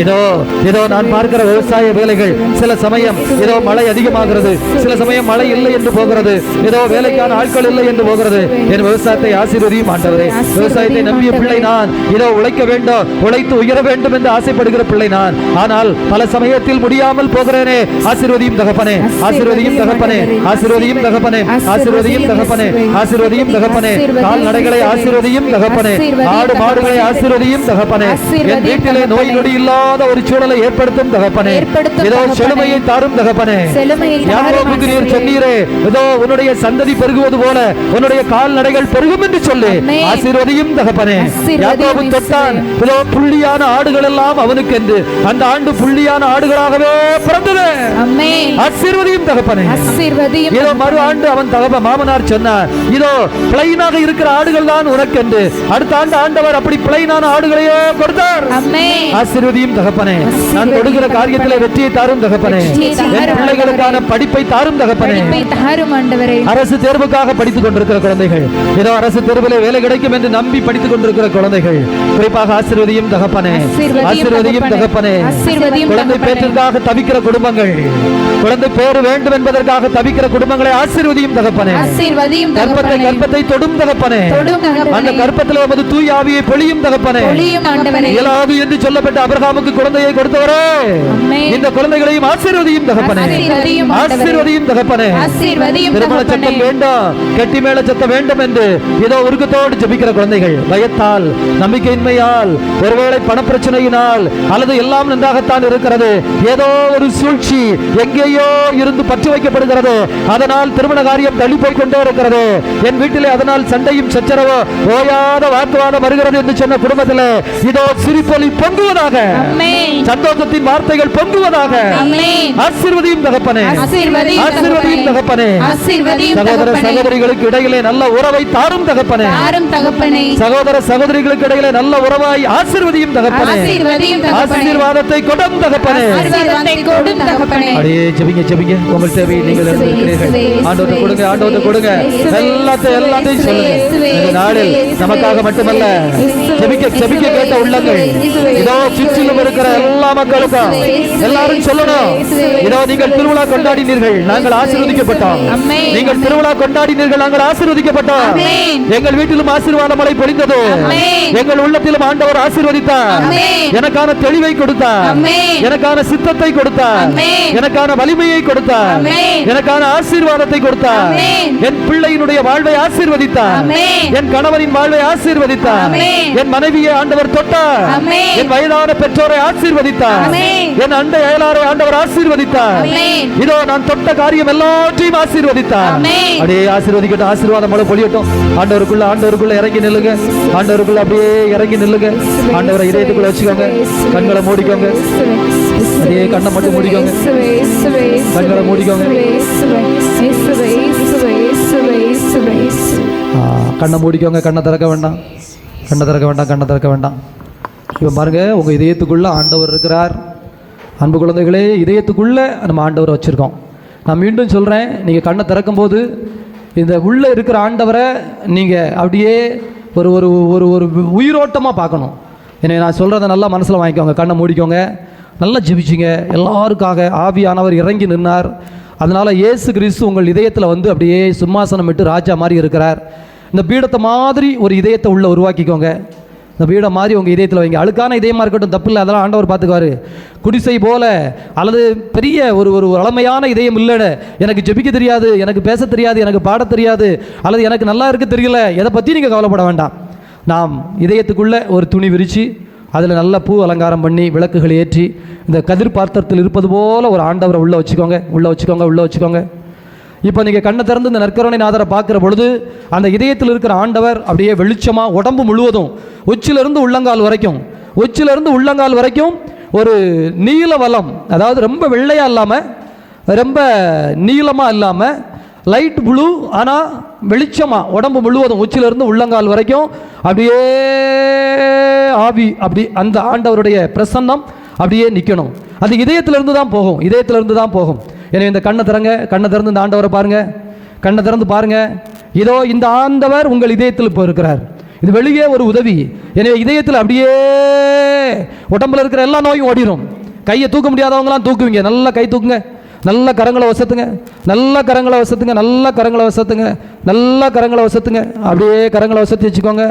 இதோ நான் பார்க்கிற விவசாய சூழ்நிலைகள், சில சமயம் ஏதோ மழை அதிகமாகிறது, சில சமயம் மழை இல்லை என்று போகிறது, ஏதோ வேலைக்கான ஆட்கள் இல்லை என்று போகிறது. என் விவசாயத்தை ஆசீர்வதியும் ஆண்டவரே. விவசாயத்தை நம்பிய பிள்ளை நான், ஏதோ உழைக்க வேண்டும், உழைத்து உயர வேண்டும் என்று ஆசைப்படுகிற பிள்ளை நான். ஆனால் பல சமயத்தில் முடியாமல் போகிறேனே. ஆசீர்வதியும் தகப்பனே, ஆசீர்வதியும் தகப்பனே, ஆசீர்வதியும் தகப்பனே, ஆசீர்வதியும் தகப்பனே, ஆசீர்வதியும் தகப்பனே. கால்நடைகளை ஆசீர்வதியும் தகப்பனே, ஆடு மாடுகளை ஆசீர்வதியும் தகப்பனே. என் வீட்டிலே நோய் நொடி இல்லாத ஒரு சூழலை ஏற்படுத்தும் தகப்பனே. இதோ செழுமையை தாரும் தகப்பனே. யாக்கோபுக்கு நீர் சொன்னீரே, இதோ உன்னுடைய சந்ததி பெருகுவது போல உன்னுடைய கால்நடைகள் பெருகும் என்று சொல்லி ஆசீர்வதியும் தகப்பனே. யாக்கோபு தொட்டான், இதோ புள்ளியான ஆடுகள் எல்லாம் அவனுக்கு என்று அந்த ஆண்டு புள்ளியான ஆடுகளாகவே பிறந்தது. ஆசீர்வதியும் தகப்பனே. இதோ மறு ஆண்டு அவன் தகப்ப மாமனார் சொன்னார், இதோ பிளைனாக இருக்கிற ஆடுகள் தான் உனக்கு என்று. அடுத்த ஆண்டு ஆண்டவர் அப்படி பிளைனான ஆடுகளையே கொடுத்தார். ஆசீர்வதியும் தகப்பனே. நான் கொடுக்கிற காரியத்திலே வெற்றியை தாரும் தகப்பனே. என் பிள்ளைகளுக்கான படிப்பை தாரும் தகப்பனே. அரசு தேர்வுக்காக படித்துக் கொண்டிருக்கிற குழந்தைகள், ஏதோ அரசு தேர்விலே வேலை கிடைக்கும் என்று நம்பி படித்துக் கொண்டிருக்கிற குழந்தைகள், குறிப்பாக ஆசீர்வதியும் தகப்பனே. ஆசீர்வதியும் தகப்பனே. குழந்தை பேற்றிற்காக தவிக்கிற குடும்பங்கள், குழந்தை பேறு வேண்டும் என்பதற்காக தவிக்கிற குடும்பங்களை ஆசீர்வதியும் தகப்பனே. கர்ப்பத்தை தொடும் தகப்பனே. அந்த கர்ப்பத்திலே உமது தூய ஆவியை பொழியும் தகப்பனே. இயலாது என்று சொல்லப்பட்ட ஆபிரகாமுக்கு குழந்தையை கொடுத்தவரே, இந்த குழந்தைகளையும் ஆசீர்வதியும் தகப்பனே. ஆசீர்வதியும் தகப்பனே. திருமண சட்டம் வேண்டாம், கெட்டி மேல சட்டம் வேண்டும் என்று ஏதோ உருக்கத்தோடு ஜெபிக்கிற குழந்தைகள், பயத்தால், நம்பிக்கையின்மையால், ஒருவேளை பணப்பிரச்சனையினால், அல்லது எல்லாம் நன்றாகத்தான் இருக்கிறது, ஏதோ ஒரு சூழ்ச்சி எங்கேயோ இருந்து பற்றி வைக்கப்படுகிறது, அதனால் திருமண காரியம் தள்ளி போய் கொண்டே இருக்கிறது. என் வீட்டிலே அதனால் சண்டையும் சச்சரவோ ஓயாத வாக்குவாதம் வருகிறது என்று சொன்ன குடும்பத்தில் இதோ சிரிப்பொலி பொங்குவதாக, சந்தோஷத்தின் வார்த்தைகள் பொங்குவதாக. ஆசீர்வதியும் தகப்பனே. ஆசீர்வதியும் தகப்பனே. சகோதர சகோதரிகளுக்கு இடையிலே நல்ல உறவை தாரும் தகப்பனே. சகோதர சகோதரிகளுக்கு இடையிலே நல்ல உறவாய் ஆசீர்வதியும் தகப்பனே. ஆசீர்வாதத்தை கொடும் தகப்பனே. அப்படியே ஜெபிங்க ஜெபிங்க. உங்கள் தேவையை நீங்கள் இருக்கிறீர்கள். ஆண்டவருக்கு கொடுங்க, ஆண்டவருக்கு கொடுங்க. எல்லாத்தையும் சொல்லுங்க. இந்த நாளில் நமக்காக மட்டுமல்ல, ஜெபிக்க ஜெபிக்க கேட்ட உள்ளங்கள், இதோ சுற்றிலும் இருக்கிற எல்லா மக்களுக்கும் எல்லாரும் சொல்லணும், இதோ நீங்கள் திருவிழா கொண்டாடினீர்கள், நாங்கள் ஆசீர்வதிக்கப்பட்டோம். நீங்கள் திருவிழா கொண்டாடினீர்கள், நாங்கள் ஆசீர்வதிக்கப்பட்டோம். எங்கள் வீட்டிலும் ஆசீர்வாத மழை பொழிந்தது. எங்கள் உள்ளத்திலும் ஆண்டவர் ஆசீர்வதித்தார். எனக்கான தெளிவை கொடுத்தார், எனக்கான சித்தத்தை கொடுத்தார், எனக்கான வலிமையை கொடுத்தார், எனக்கான ஆசீர்வாதத்தை கொடுத்தார். என் பிள்ளையினுடைய வாழ்வை ஆசீர்வதித்தார், என் கணவனின் வாழ்வை ஆசீர்வதித்தார், என் மனைவியை ஆண்டவர் தொட்டார், என் வயதான பெற்றோரை ஆசீர்வதித்தார், என் அண்டை அயலாரை ஆண்டவர் ஆசீர்வதித்தார். இதோ நான் தொட்ட காரியம் எல்லாத்தையும் ஆசீர்வதித்தார். அப்படியே ஆசீர்வதிக்கட்டும், ஆசீர்வாதம் மழை பொழியட்டும். ஆண்டவருக்குள்ள இறங்கி நில்லுங்க. ஆண்டவருக்குள்ள அப்படியே இறங்கி நில்லுங்க. ஆண்டவரை இதயத்துக்குள்ள வச்சுக்கோங்க. கண்களை மூடிக்கோங்க. அப்படியே கண்ணை மட்டும் மூடிக்கோங்க. கண்களை மூடிக்கோங்க. கண்ணை மூடிக்கோங்க. கண்ணை திறக்க வேண்டாம், கண்ணை திறக்க வேண்டாம், கண்ணை திறக்க வேண்டாம். இப்போ பாருங்க, உங்கள் இதயத்துக்குள்ள ஆண்டவர் இருக்கிறார். அன்பு குழந்தைகளே, இதயத்துக்குள்ள நம்ம ஆண்டவரை வச்சுருக்கோம். நான் மீண்டும் சொல்கிறேன், நீங்கள் கண்ணை திறக்கும்போது இந்த உள்ளே இருக்கிற ஆண்டவரை நீங்கள் அப்படியே ஒரு ஒரு ஒரு ஒரு உயிரோட்டமாக பார்க்கணும். எனவே நான் சொல்கிறத நல்லா மனசில் வாங்கிக்கோங்க. கண்ணை மூடிக்கோங்க. நல்லா ஜெபிச்சிங்க. எல்லாருக்காக ஆவியானவர் இறங்கி நின்னார். அதனால் இயேசு கிறிஸ்து உங்கள் இதயத்தில் வந்து அப்படியே சிம்மாசனம் விட்டு ராஜா மாதிரி இருக்கிறார். இந்த பீடத்தை மாதிரி ஒரு இதயத்தை உள்ளே உருவாக்கிக்கோங்க. இந்த பீடம் மாதிரி உங்கள் இதயத்தில் வைங்க. அழுக்கான இதயமாக இருக்கட்டும், தப்பு இல்லை, அதெல்லாம் ஆண்டவர் பார்த்துக்குவார். குடிசை போல அல்லது பெரிய ஒரு ஒரு வளமையான இதயம் இல்லைன்னு, எனக்கு ஜெபிக்க தெரியாது, எனக்கு பேச தெரியாது, எனக்கு பாட தெரியாது, அல்லது எனக்கு நல்லா இருக்க தெரியல, எதை பற்றி நீங்கள் கவலைப்பட வேண்டாம். நாம் இதயத்துக்குள்ளே ஒரு துணி விரித்து அதில் நல்ல பூ அலங்காரம் பண்ணி விளக்குகள் ஏற்றி இந்த கதிர் பாத்திரத்தில் இருப்பது போல் ஒரு ஆண்டவரை உள்ளே வச்சுக்கோங்க. உள்ளே வச்சுக்கோங்க, உள்ளே வச்சுக்கோங்க. இப்போ நீங்கள் கண்ணை திறந்து இந்த நற்கருணை நாதரை பார்க்குற பொழுது அந்த இதயத்தில் இருக்கிற ஆண்டவர் அப்படியே வெளிச்சமாக உடம்பு முழுவதும் உச்சிலிருந்து உள்ளங்கால் வரைக்கும், உச்சிலிருந்து உள்ளங்கால் வரைக்கும் ஒரு நீல வலம், அதாவது ரொம்ப வெள்ளையாக இல்லாமல் ரொம்ப நீளமாக இல்லாமல் லைட் ப்ளூ, ஆனால் வெளிச்சமாக உடம்பு முழுவதும் உச்சிலிருந்து உள்ளங்கால் வரைக்கும் அப்படியே ஆவி அப்படி அந்த ஆண்டவருடைய பிரசன்னம் அப்படியே நிற்கணும். அது இதயத்திலிருந்து தான் போகும், இதயத்திலிருந்து தான் போகும். எனவே இந்த கண்ணை திறங்க. கண்ணை திறந்து இந்த ஆண்டவரை பாருங்க. கண்ணை திறந்து பாருங்க. இதோ இந்த ஆண்டவர் உங்கள் இதயத்தில் இப்போ இருக்கிறார். இது வெளியே ஒரு உதவி. எனவே இதயத்தில் அப்படியே உடம்புல இருக்கிற எல்லா நோயும் ஓடிடும். கையை தூக்க முடியாதவங்களாம் தூக்குவீங்க. நல்லா கை தூக்குங்க, நல்ல கரங்களை வசத்துங்க, நல்ல கரங்களை வசத்துங்க, நல்ல கரங்களை வசத்துங்க, நல்ல கரங்களை வசத்துங்க. அப்படியே கரங்களை வசத்தி வச்சுக்கோங்க.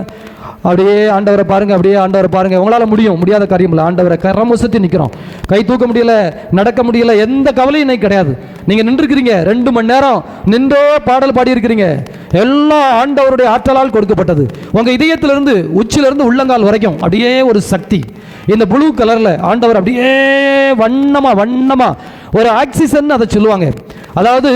அப்படியே ஆண்டவரை பாருங்க, அப்படியே ஆண்டவரை பாருங்க. உங்களால் முடியும், முடியாத காரியம் இல்லை. ஆண்டவரை கரம் வசத்தி நிற்கிறோம். கை தூக்க முடியல, நடக்க முடியல, எந்த கவலையும் இன்னைக்கு கிடையாது. நீங்கள் நின்றுக்கிறீங்க, 2 மணி நேரம் நின்றோ பாடல் பாடி இருக்கிறீங்க. எல்லாம் ஆண்டவருடைய ஆற்றலால் கொடுக்கப்பட்டது. உங்கள் இதயத்திலிருந்து உச்சிலிருந்து உள்ளங்கால் வரைக்கும் அப்படியே ஒரு சக்தி. இந்த ப்ளூ கலரில் ஆண்டவர் அப்படியே வண்ணமா ஒரு ஆக்சிஜன் அதை சொல்லுவாங்க. அதாவது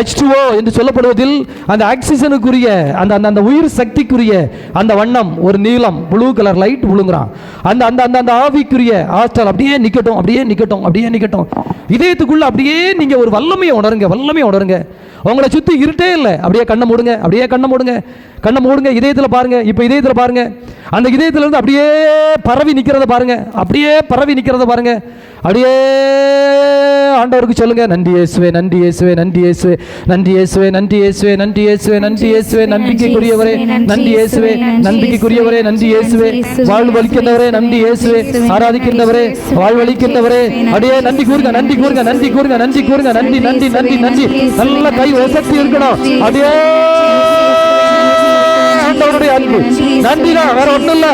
H2O என்று சொல்லப்படுவதில் அந்த ஆக்சிஜனுக்குரிய அந்த அந்த உயிர் சக்திக்குரிய அந்த வண்ணம் ஒரு நீலம், ப்ளூ கலர் லைட் விழுங்குறான். அந்த அந்த அந்த அந்த ஆவிக்குரிய ஆற்றல் அப்படியே நிற்கட்டும், அப்படியே நிற்கட்டும், அப்படியே நிற்கட்டும். இதயத்துக்குள்ள அப்படியே நீங்க ஒரு வல்லமையை உணருங்க. உங்களை சுற்றி இருட்டே இல்லை. அப்படியே கண்ணை மூடுங்க, அப்படியே கண்ணை மூடுங்க. இதயத்தில் பாருங்க. இப்போ இதயத்தில் பாருங்க, அந்த இதயத்திலிருந்து அப்படியே பரவி நிற்கிறத பாருங்க, அப்படியே ஆண்டவருக்கு சொல்லுங்க, நன்றி இயேசுவே, நன்றி இயேசுவே, நன்றி இயேசுவே, நன்றி இயேசுவே, நன்றி இயேசுவே, நன்றி இயேசுவே, நன்றி இயேசுவே, நம்பிக்கைக்குரியவரே, நன்றி இயேசுவே, நம்பிக்கைக்குரியவரே, நன்றி இயேசுவே, வாழ்வளிக்கின்றவரே, நன்றி இயேசுவே, ஆராதிக்கின்றவரே, வாழ்வளிக்கின்றவரே, அப்படியே நன்றி கூறுங்க, நன்றி கூறுங்க, நன்றி கூறுங்க, நன்றி கூறுங்க, நன்றி நன்றி நன்றி நன்றி. நல்ல கை வசதி இருக்கணும். அப்படியே ஆண்டவருடைய அன்பு, நன்றிதான், வேற ஒண்ணும் இல்ல.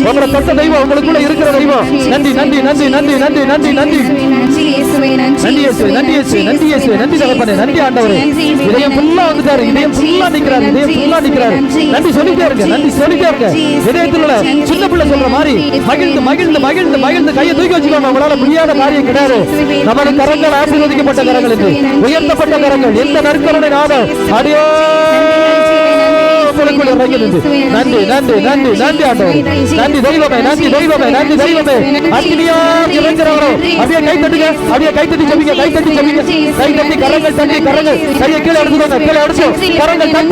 உங்களை தொட்ட தெய்வம், உங்களுக்குள்ள இருக்கிற தெய்வம். நன்றி நன்றி நன்றி நன்றி நன்றி நன்றி நன்றி நன்றி இயேசுவே, நன்றி இயேசுவே, நன்றி இயேசுவே, நன்றி தகப்பனே, நன்றி ஆண்டவரே. இதயம் ஃபுல்லா வந்துட்டாரு, இதயம் ஃபுல்லா நிக்கிறாரு, நன்றி சொல்லிட்டே இருங்க, நன்றி சொல்லிட்டே இருங்க. இதயத்துல சின்ன பிள்ளை சொல்ற மாதிரி மகிழ்ந்து மகிழ்ந்து மகிழ்ந்து மகிழ்ந்து கையை தூக்கி வச்சுக்கோங்க. உங்களால முடியாத காரியம் கிடையாது. நமது கரங்கள் ஆசீர்வதிக்கப்பட்ட கரங்கள் என்று உயர்த்தப்பட்ட கரங்கள். எந்த நற்கருணை நாதம் அடியோ நன்றி நன்றி நன்றி நன்றி ஆண்டவரே, நன்றி தெய்வமே, நன்றி தெய்வமே, நன்றி தெய்வமே. அக்கினியா இறங்குறவரோ அப்படியே கை தட்டுங்க, அப்படியே கை தட்டி ஜெபிங்க, கை தட்டி கரங்கள் தட்டி, கரங்கள் கையை கீழே எடுத்துக்கோங்க, கீழே எடுத்து கரங்கள் தட்டி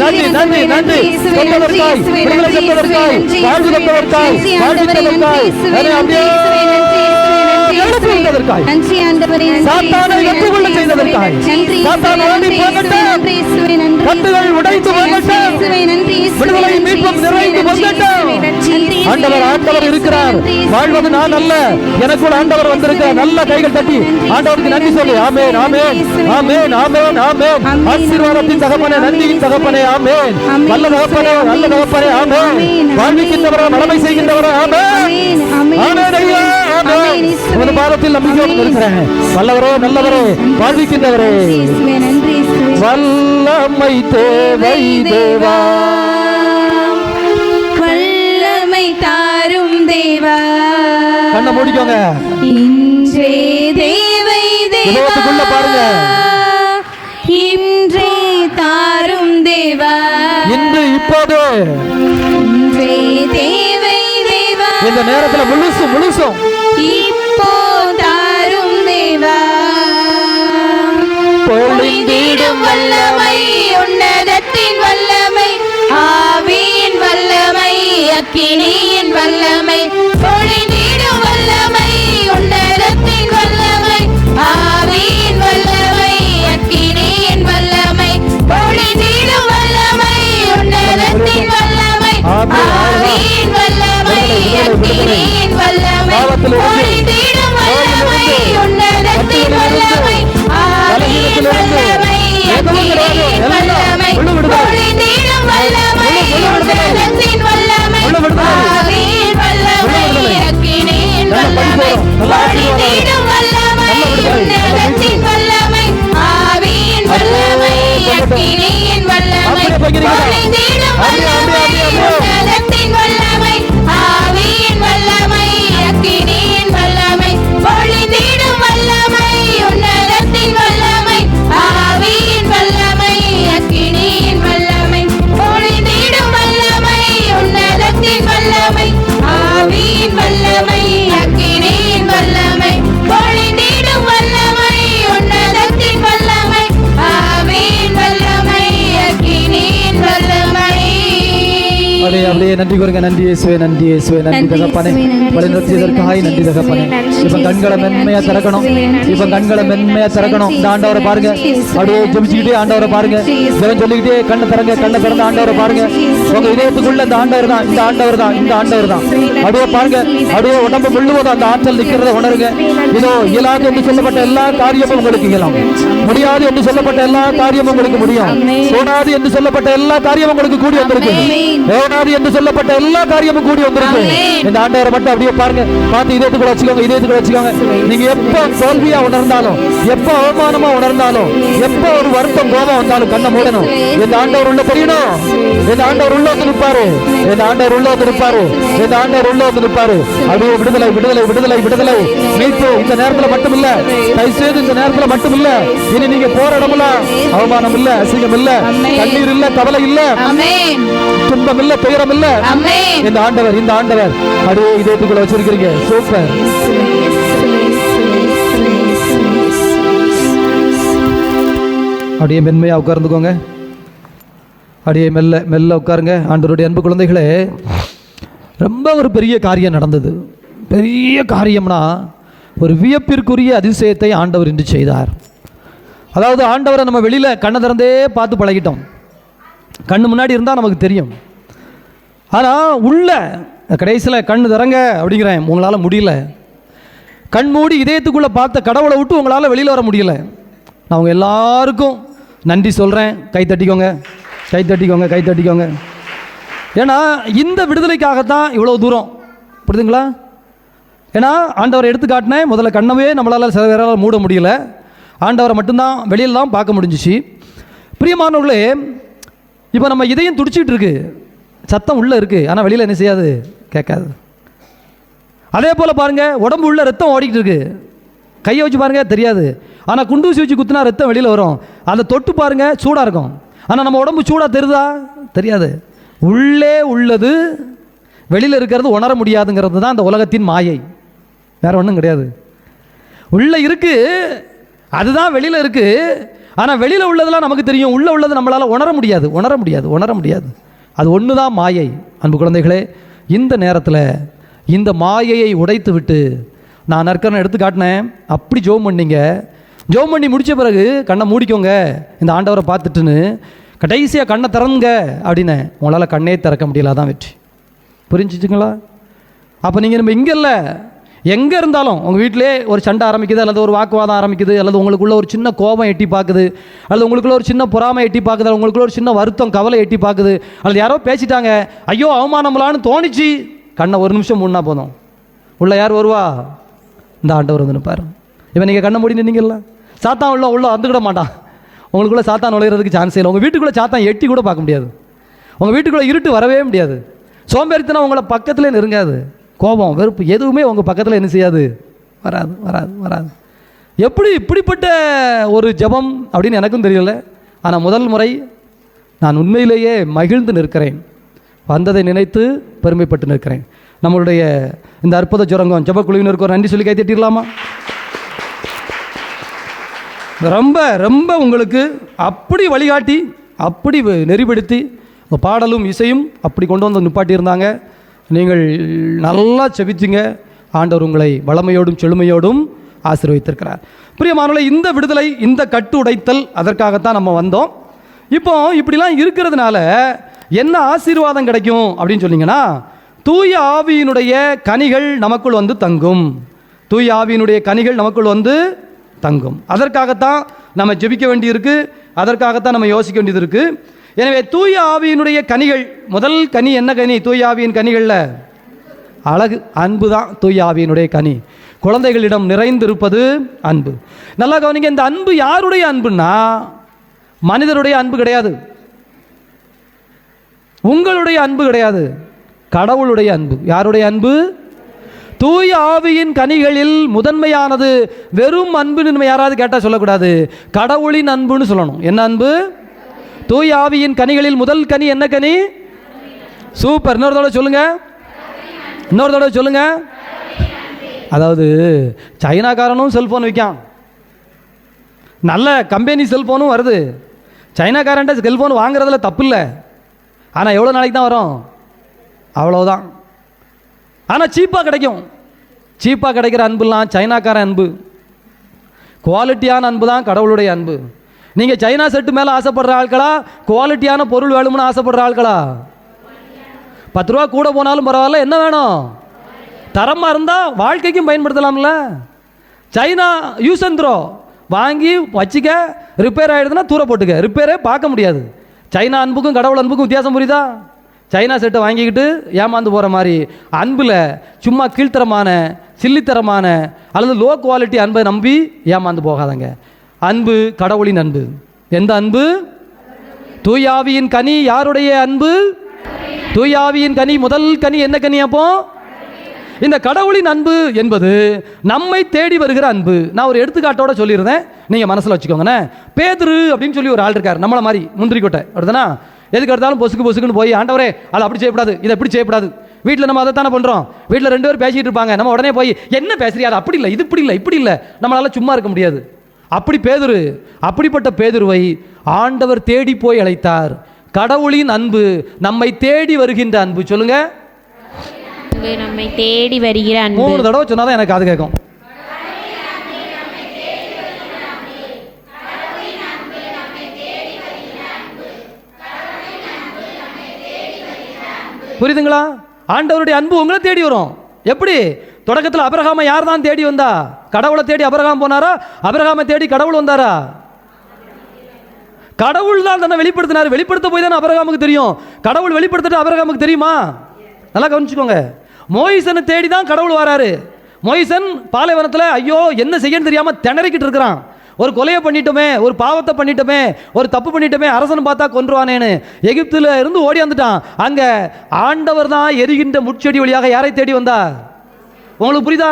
நன்றி நன்றி நன்றி. தொட்டதற்காய், விடுதலை பெற்றதற்காய், வாழ்வு தந்ததற்காய், வாழ்வித்ததற்காய், அப்படியே சாத்தானை வெற்றி கொள்ள செய்ததற்காய், சாத்தான் ஓடி போகட்டும், கட்டுகள் உடைத்து போகட்டும், விடுதலை மீட்பும் நிறைந்து போகட்டும். ஆண்டவர் இருக்கிறார். வாழ்வது நான் அல்ல, எனக்குள்ள ஆண்டவர் வந்திருக்கிறார். நல்ல கைகள் தட்டி ஆண்டவருக்கு நன்றி சொல்லி ஆமென் ஆமென் ஆமென் ஆமென் ஆமென். ஆசீர்வாதத்தின் தகப்பனே, நன்றியின் தகப்பனே, ஆமென். நல்ல தகப்பனே, நல்ல தகப்பனே, ஆமென். வாழ்விக்கின்றவரே, நன்மை செய்கின்றவரே, ஆமென் ஆமென் ஐயா, ஆமென். உங்கள் பாதத்தில் நம்பிக்கையோடு இருக்கிறேன். வல்லவரே, நல்லவரே, வாழ்விக்கின்றவரே, வல்லமை தேவை தேவா, வல்லமை தாரும் தேவா. கண்ணை மூடிக்கோங்க. இன்றே தேவை தேவா, இதயத்துக்குள்ள பாருங்க. இன்றே தாரும் தேவா, இன்று இப்போது, இன்றே தேவை தேவா, இந்த நேரத்தில் முழுசும் இப்போ தாரும் தேவா. பொழிந்திடும் வல்லமை, உன்னதத்தின் வல்லமை, ஆவியின் வல்லமை, அக்கினியின் வல்லமை, பொழிந்திடும் வல்லமை, உன்னதத்தின் வல்லமை, ஆவியின் வல்லமை, அக்கினியின் வல்லமை, பொழிந்திடும் வல்லமை, உன்னதத்தின் வல்லமை, ஆவியின் வல்லமை, அக்கினியின் வல்லமை, பொழிந்திடும் வல்லமை, உன்னதத்தின் வல்லமை, ஆவியின் வல்லமை, அக்கினியின் வல்லமை, பொழிந்திடும் வல்லமை, உன்னதத்தின் வல்லமை, ஆவியின் வல்லமை, அக்கினியின் வல்லமை, பொழிந்திடும் வல்லமை, உன்னதத்தின் வல்லமை, ஆவியின் வல்லமை, அக்கினியின் வல்லமை, பொழிந்திடும் வல்லமை, உன்னதத்தின் வல்லமை, ஆவியின் வல்லமை, அக்கினியின் வல்லமை, பொழிந்திடும் வல்லமை, உன்னதத்தின் வல்லமை, ஆவியின் வல்லமை, அக்கினியின் வல்லமை, பொழிந்திடும் வல்லமை, உன்னதத்தின் வல்லமை, ஆவியின் வல்லமை, அக்கினியின் வல்லமை, பொழிந்திடும் வல்லமை, உன்னதத்தின் வல்லமை, ஆவியின் வல்லமை, அக்கினியின் வல்லமை. கையை நன்றி கூறுங்க. நன்றி இயேசுவே, நன்றி இயேசுவே, நன்றி தகப்பனே. வழிநடத்தியதற்காக நன்றி தகப்பனே. இப்ப கண்களை மென்மையா திறக்கணும். இப்ப கண்களை மென்மையா திறக்கணும். இந்த ஆண்டவரை பாருங்க. அப்படியே ஜெபிச்சுக்கிட்டே ஆண்டவரை பாருங்க. ஜெபம் சொல்லிக்கிட்டே கண்ணை திறங்க. கண்ணை திறந்த ஆண்டவரை பாருங்க. உங்க இதயத்துக்குள்ள இந்த ஆண்டவர் தான், இந்த ஆண்டவர் தான், இந்த ஆண்டவர் தான். அப்படியே பாருங்க. அப்படியே உடம்பு முழுவதும் அந்த ஆற்றல் நிற்கிறத உணருங்க. இதோ இயலாது என்று சொல்லப்பட்ட எல்லா காரியமும் உங்களுக்கு இயலாம். முடியாது என்று சொல்லப்பட்ட எல்லா காரியமும் உங்களுக்கு முடியும். கூடாது என்று சொல்லப்பட்ட எல்லா காரியமும் உங்களுக்கு கூடி வந்திருக்கு. வேணாது என்று சொல்லப்பட்ட எல்லா காரியமும் கூடி வந்திருக்கு. இந்த ஆண்டவரை மட்டும் அப்படியே பாருங்க. பார்த்து இதயத்துக்குள்ள வச்சுக்கோங்க. இதயத்துக்குள்ள வச்சுக்கோங்க. நீங்க எப்ப தோல்வியா உணர்ந்தாலும், எப்ப அவமானமா உணர்ந்தாலும், எப்ப ஒரு வருத்தம் கோபம் வந்தாலும் கண்ணை மூடணும். இந்த ஆண்டவர் உள்ள தெரியணும். இந்த ஆண்டவர் உள்ள வந்து நிற்பாரு. இந்த ஆண்டவர் உள்ள வந்து நிற்பாரு. இந்த ஆண்டவர் உள்ள வந்து நிற்பாரு. அப்படியே விடுதலை, விடுதலை, விடுதலை, விடுதலை, மீட்பு. இந்த நேரத்துல மட்டும் இல்ல, தயவு செய்து இந்த நேரத்துல மட்டும் இல்ல. இனி நீங்க போற இடம்ல அவமானம் இல்ல, அசிங்கம் இல்ல, கண்ணீர் இல்ல, கவலை இல்ல, துன்பம் இல்ல, துயரம் இல்ல. இந்த ஆண்டவர், இந்த ஆண்டவர் அப்படியே இதயத்துக்குள்ள வச்சிருக்கிறீங்க. சூப்பர். அப்படியே மென்மையா உட்கார்ந்துக்கோங்க. அப்படியே மெல்ல மெல்ல உட்காருங்க. ஆண்டவருடைய அன்பு குழந்தைகளே, ரொம்ப ஒரு பெரிய காரியம் நடந்தது. பெரிய காரியம்னா ஒரு வியப்பிற்குரிய அதிசயத்தை ஆண்டவர் இன்று செய்தார். அதாவது ஆண்டவரை நம்ம வெளியில் கண்ணை திறந்தே பார்த்து பழகிட்டோம். கண்ணு முன்னாடி இருந்தால் நமக்கு தெரியும். ஆனால் உள்ள கடைசியில் கண்ணு திறங்க அப்படிங்கிறேன், உங்களால் முடியல. கண் மூடி இதயத்துக்குள்ளே பார்த்த கடவுளை விட்டு உங்களால் வெளியில் வர முடியல. நான் உங்கள் எல்லாருக்கும் நன்றி சொல்கிறேன். கை தட்டிக்கோங்க, கை தட்டிக்கோங்க, கை தட்டிக்கோங்க. ஏன்னா இந்த விடுதலைக்காகத்தான் இவ்வளோ தூரம், புரியுதுங்களா? ஏன்னா ஆண்டவரை எடுத்து காட்டினேன். முதல்ல கண்ணவே நம்மளால் சில பேரால் மூட முடியல. ஆண்டவரை மட்டும்தான் வெளியில் தான் பார்க்க முடிஞ்சிச்சு. பிரியமானவர்களே, இப்போ நம்ம இதயம் துடிச்சிக்கிட்டு இருக்கு, சத்தம் உள்ளே இருக்குது, ஆனால் வெளியில் என்ன செய்யாது, கேட்காது. அதே போல் பாருங்கள், உடம்பு உள்ள ரத்தம் ஓடிக்கிட்டு இருக்கு, கையை வச்சு பாருங்கள் தெரியாது, ஆனால் குண்டூசி வச்சு குத்துனா ரத்தம் வெளியில் வரும். அதை தொட்டு பாருங்கள் சூடாக இருக்கும், ஆனால் நம்ம உடம்பு சூடாக தெரியுதா, தெரியாது. உள்ளே உள்ளது வெளியில் இருக்கிறது உணர முடியாதுங்கிறது தான் அந்த உலகத்தின் மாயை, வேறு ஒன்றும் கிடையாது. உள்ளே இருக்குது, அதுதான் வெளியில் இருக்குது. ஆனால் வெளியில் உள்ளதெல்லாம் நமக்கு தெரியும், உள்ளே உள்ளது நம்மளால் உணர முடியாது, உணர முடியாது, உணர முடியாது. அது ஒன்று தான் மாயை. அன்பு குழந்தைகளே, இந்த நேரத்தில் இந்த மாயையை உடைத்து விட்டு நான் நற்கரனை எடுத்து காட்டினேன். அப்படி ஜெபம் பண்ணிங்க. ஜெபம் பண்ணி முடித்த பிறகு கண்ணை மூடிக்கோங்க, இந்த ஆண்டவரை பார்த்துட்டுன்னு. கடைசியாக கண்ணை திறங்க அப்படின்னு உங்களால் கண்ணே திறக்க முடியல, அதான் வெற்றி. புரிஞ்சிச்சுங்களா? அப்போ நீங்கள் நம்ம இங்கே இல்லை, எங்கே இருந்தாலும் உங்கள் வீட்டிலே ஒரு சண்டை ஆரம்பிக்குது, அல்லது ஒரு வாக்குவாதம் ஆரம்பிக்குது, அல்லது உங்களுக்குள்ள ஒரு சின்ன கோபம் எட்டி பார்க்குது, அல்லது உங்களுக்குள்ள ஒரு சின்ன பொறாமை எட்டி பார்க்குது, அல்லது உங்களுக்குள்ள ஒரு சின்ன வருத்தம் கவலை எட்டி பார்க்குது, அல்லது யாரோ பேசிட்டாங்க, ஐயோ அவமானம்லான்னு தோணிச்சு, கண்ணை ஒரு நிமிஷம் மூடினா போதும், உள்ள யார் வருவா, இந்த ஆண்டவர் வந்து நிற்பார். இப்போ நீங்கள் கண்ணை மூடி நின்னீங்கல்ல, சாத்தான் உள்ள வந்துக்கிட மாட்டான். உங்களுக்குள்ளே சாத்தான் நுழையிறதுக்கு சான்ஸ் இல்லை. உங்கள் வீட்டுக்குள்ளே சாத்தான் எட்டி கூட பார்க்க முடியாது. உங்கள் வீட்டுக்குள்ளே இருட்டு வரவே முடியாது. சோம்பேறித்தனம் உங்களை பக்கத்தில் நெருங்காது. கோபம், வெறுப்பு எதுவுமே உங்கள் பக்கத்தில் என்ன செய்யாது, வராது, வராது, வராது. எப்படி இப்படிப்பட்ட ஒரு ஜெபம் அப்படின்னு எனக்கும் தெரியல. ஆனால் முதல் முறை நான் உண்மையிலேயே மகிழ்ந்து நிற்கிறேன், வந்ததை நினைத்து பெருமைப்பட்டு நிற்கிறேன். நம்மளுடைய இந்த அற்புத சுரங்கம் ஜெப குழுவினருக்கு ஒரு நன்றி சொல்லி கை தட்டிடலாமா? ரொம்ப ரொம்ப உங்களுக்கு அப்படி வழிகாட்டி, அப்படி நெறிப்படுத்தி, பாடலும் இசையும் அப்படி கொண்டு வந்து நிப்பாட்டியிருந்தாங்க. நீங்கள் நல்லா செபிச்சிங்க. ஆண்டவர் உங்களை வளமையோடும் செழுமையோடும் ஆசீர்வதித்திருக்கிறார். பிரியமானவர்களே, இந்த விடுதலை, இந்த கட்டு உடைத்தல், அதற்காகத்தான் நம்ம வந்தோம். இப்போ இப்படிலாம் இருக்கிறதுனால என்ன ஆசீர்வாதம் கிடைக்கும் அப்படின்னு சொன்னீங்கன்னா, தூய ஆவியினுடைய கனிகள் நமக்குள் வந்து தங்கும். தூய ஆவியினுடைய கனிகள் நமக்குள் வந்து தங்கும். அதற்காகத்தான் நம்ம ஜெபிக்க வேண்டியிருக்கு, அதற்காகத்தான் நம்ம யோசிக்க வேண்டியது இருக்குது. எனவே தூய ஆவியினுடைய கனிகள், முதல் கனி என்ன கனி? தூய ஆவியின் கனிகளில் அழகு, அன்பு தான் தூய ஆவியினுடைய கனி. குழந்தைகளிடம் நிறைந்திருப்பது அன்பு. நல்லா கவனிங்க, இந்த அன்பு யாருடைய அன்புன்னா மனிதருடைய அன்பு கிடையாது, உங்களுடைய அன்பு கிடையாது, கடவுளுடைய அன்பு. யாருடைய அன்பு? தூய ஆவியின் கனிகளில் முதன்மையானது வெறும் அன்புன்னு நம்ம யாராவது கேட்டால் சொல்லக்கூடாது, கடவுளின் அன்புன்னு சொல்லணும். என்ன அன்பு? தூய ஆவியின் கனிகளில் முதல் கனி என்ன கனி? சூப்பர். இன்னொரு தடவை சொல்லுங்க, இன்னொரு தடவை சொல்லுங்க. அதாவது சைனாக்காரனும் செல்ஃபோன் விற்கான், நல்ல கம்பெனி செல்ஃபோனும் வருது. சைனாக்காரன்ட்ட செல்ஃபோன் வாங்குறதுல தப்பு இல்லை, ஆனால் எவ்வளோ நாளைக்கு தான் வரும்? அவ்வளோதான். ஆனால் சீப்பாக கிடைக்கும். சீப்பாக கிடைக்கிற அன்புலாம் சைனாக்கார அன்பு. குவாலிட்டியான அன்பு தான் கடவுளுடைய அன்பு. நீங்கள் சைனா செட்டு மேலே ஆசைப்படுற ஆட்களா, குவாலிட்டியான பொருள் வேணும்னு ஆசைப்படுற ஆட்களா? 10 ரூபா கூட போனாலும் பரவாயில்ல, என்ன வேணும்? தரமாக இருந்தால் வாழ்க்கைக்கும் பயன்படுத்தலாம்ல. சைனா யூஸ் அண்ட் த்ரோ, வாங்கி வச்சுக்க, ரிப்பேர் ஆகிடுதுன்னா தூர போட்டுக்க, ரிப்பேரே பார்க்க முடியாது. சைனா அன்புக்கும் கடவுள் அன்புக்கும் வித்தியாசம் புரியுதா? சைனா செட்டை வாங்கிக்கிட்டு ஏமாந்து போகிற மாதிரி அன்பில் சும்மா கீழ்த்தரமான சில்லித்தரமான அல்லது லோ குவாலிட்டி அன்பை நம்பி ஏமாந்து போகாதங்க. அன்பு கடவுளின் அன்பு. எந்த அன்பு? தூயாவியின் கனி யாருடைய அன்பு? தூயாவியின் கனி. முதல் கனி என்ன கனி? அப்போ இந்த கடவுளின் அன்பு என்பது நம்மை தேடி வருகிற அன்பு. நான் ஒரு எடுத்துக்காட்டோட சொல்லியிருந்தேன், நீங்கள் மனசில் வச்சுக்கோங்கண்ணே. பேதுரு அப்படின்னு சொல்லி ஒரு ஆள் இருக்கார், நம்மளை மாதிரி முந்திரி கொட்டை அப்படிதானா? எதுக்கு எடுத்தாலும் பொசுக்கு பொசுக்குன்னு போய், ஆண்டவரே அதை அப்படி செய்யக்கூடாது, இதை எப்படி செய்யக்கூடாது. வீட்டில் நம்ம அதை தானே பண்ணுறோம். வீட்டில் 2 பேர் பேசிகிட்டு இருப்பாங்க, நம்ம உடனே போய் என்ன பேசுறியா, அது அப்படி இல்லை, இது இப்படி இல்லை, இப்படி இல்லை, நம்மளால சும்மா இருக்க முடியாது. அப்படி பேதுரு, அப்படிப்பட்ட பேதுருவை ஆண்டவர் தேடி போய் அழைத்தார். கடவுளின் அன்பு நம்மை தேடி வருகின்ற அன்பு. சொல்லுங்க, நம்மை தேடி வருகிற அன்பு. 3 தடவை சொன்னாதான் எனக்கு அது கேட்கும். புரியுதுங்களா? ஆண்டவருடைய அன்பு உங்களை தேடி வரும். எப்படி? தொடக்கத்தில் அபிரகாமை யார் தான் தேடி வந்தா? கடவுளை தேடி அபிரகாம் போனாரா? அபிரகாமை தேடி கடவுள் வந்தாரா? கடவுள் தான் தன்னை வெளிப்படுத்தினார். வெளிப்படுத்த போய் தான் அபிரகாமுக்கு தெரியும். கடவுள் வெளிப்படுத்திட்டு அபிரகாமுக்கு தெரியுமா? நல்லா கவனிச்சுக்கோங்க. மோயிசனை தேடி தான் கடவுள் வராரு. மோயிசன் பாலைவனத்தில் ஐயோ என்ன செய்யன்னு தெரியாம திணறிக்கிட்டு இருக்கிறான். ஒரு கொலையை பண்ணிட்டோமே, ஒரு பாவத்தை பண்ணிட்டோமே, ஒரு தப்பு பண்ணிட்டோமே, அரசன் பார்த்தா கொன்றுவானேன்னு எகிப்தில் இருந்து ஓடி வந்துட்டான். அங்க ஆண்டவர் தான் எரிகின்ற முட்செடி வழியாக யாரை தேடி வந்தார்? உங்களுக்கு புரியுதா?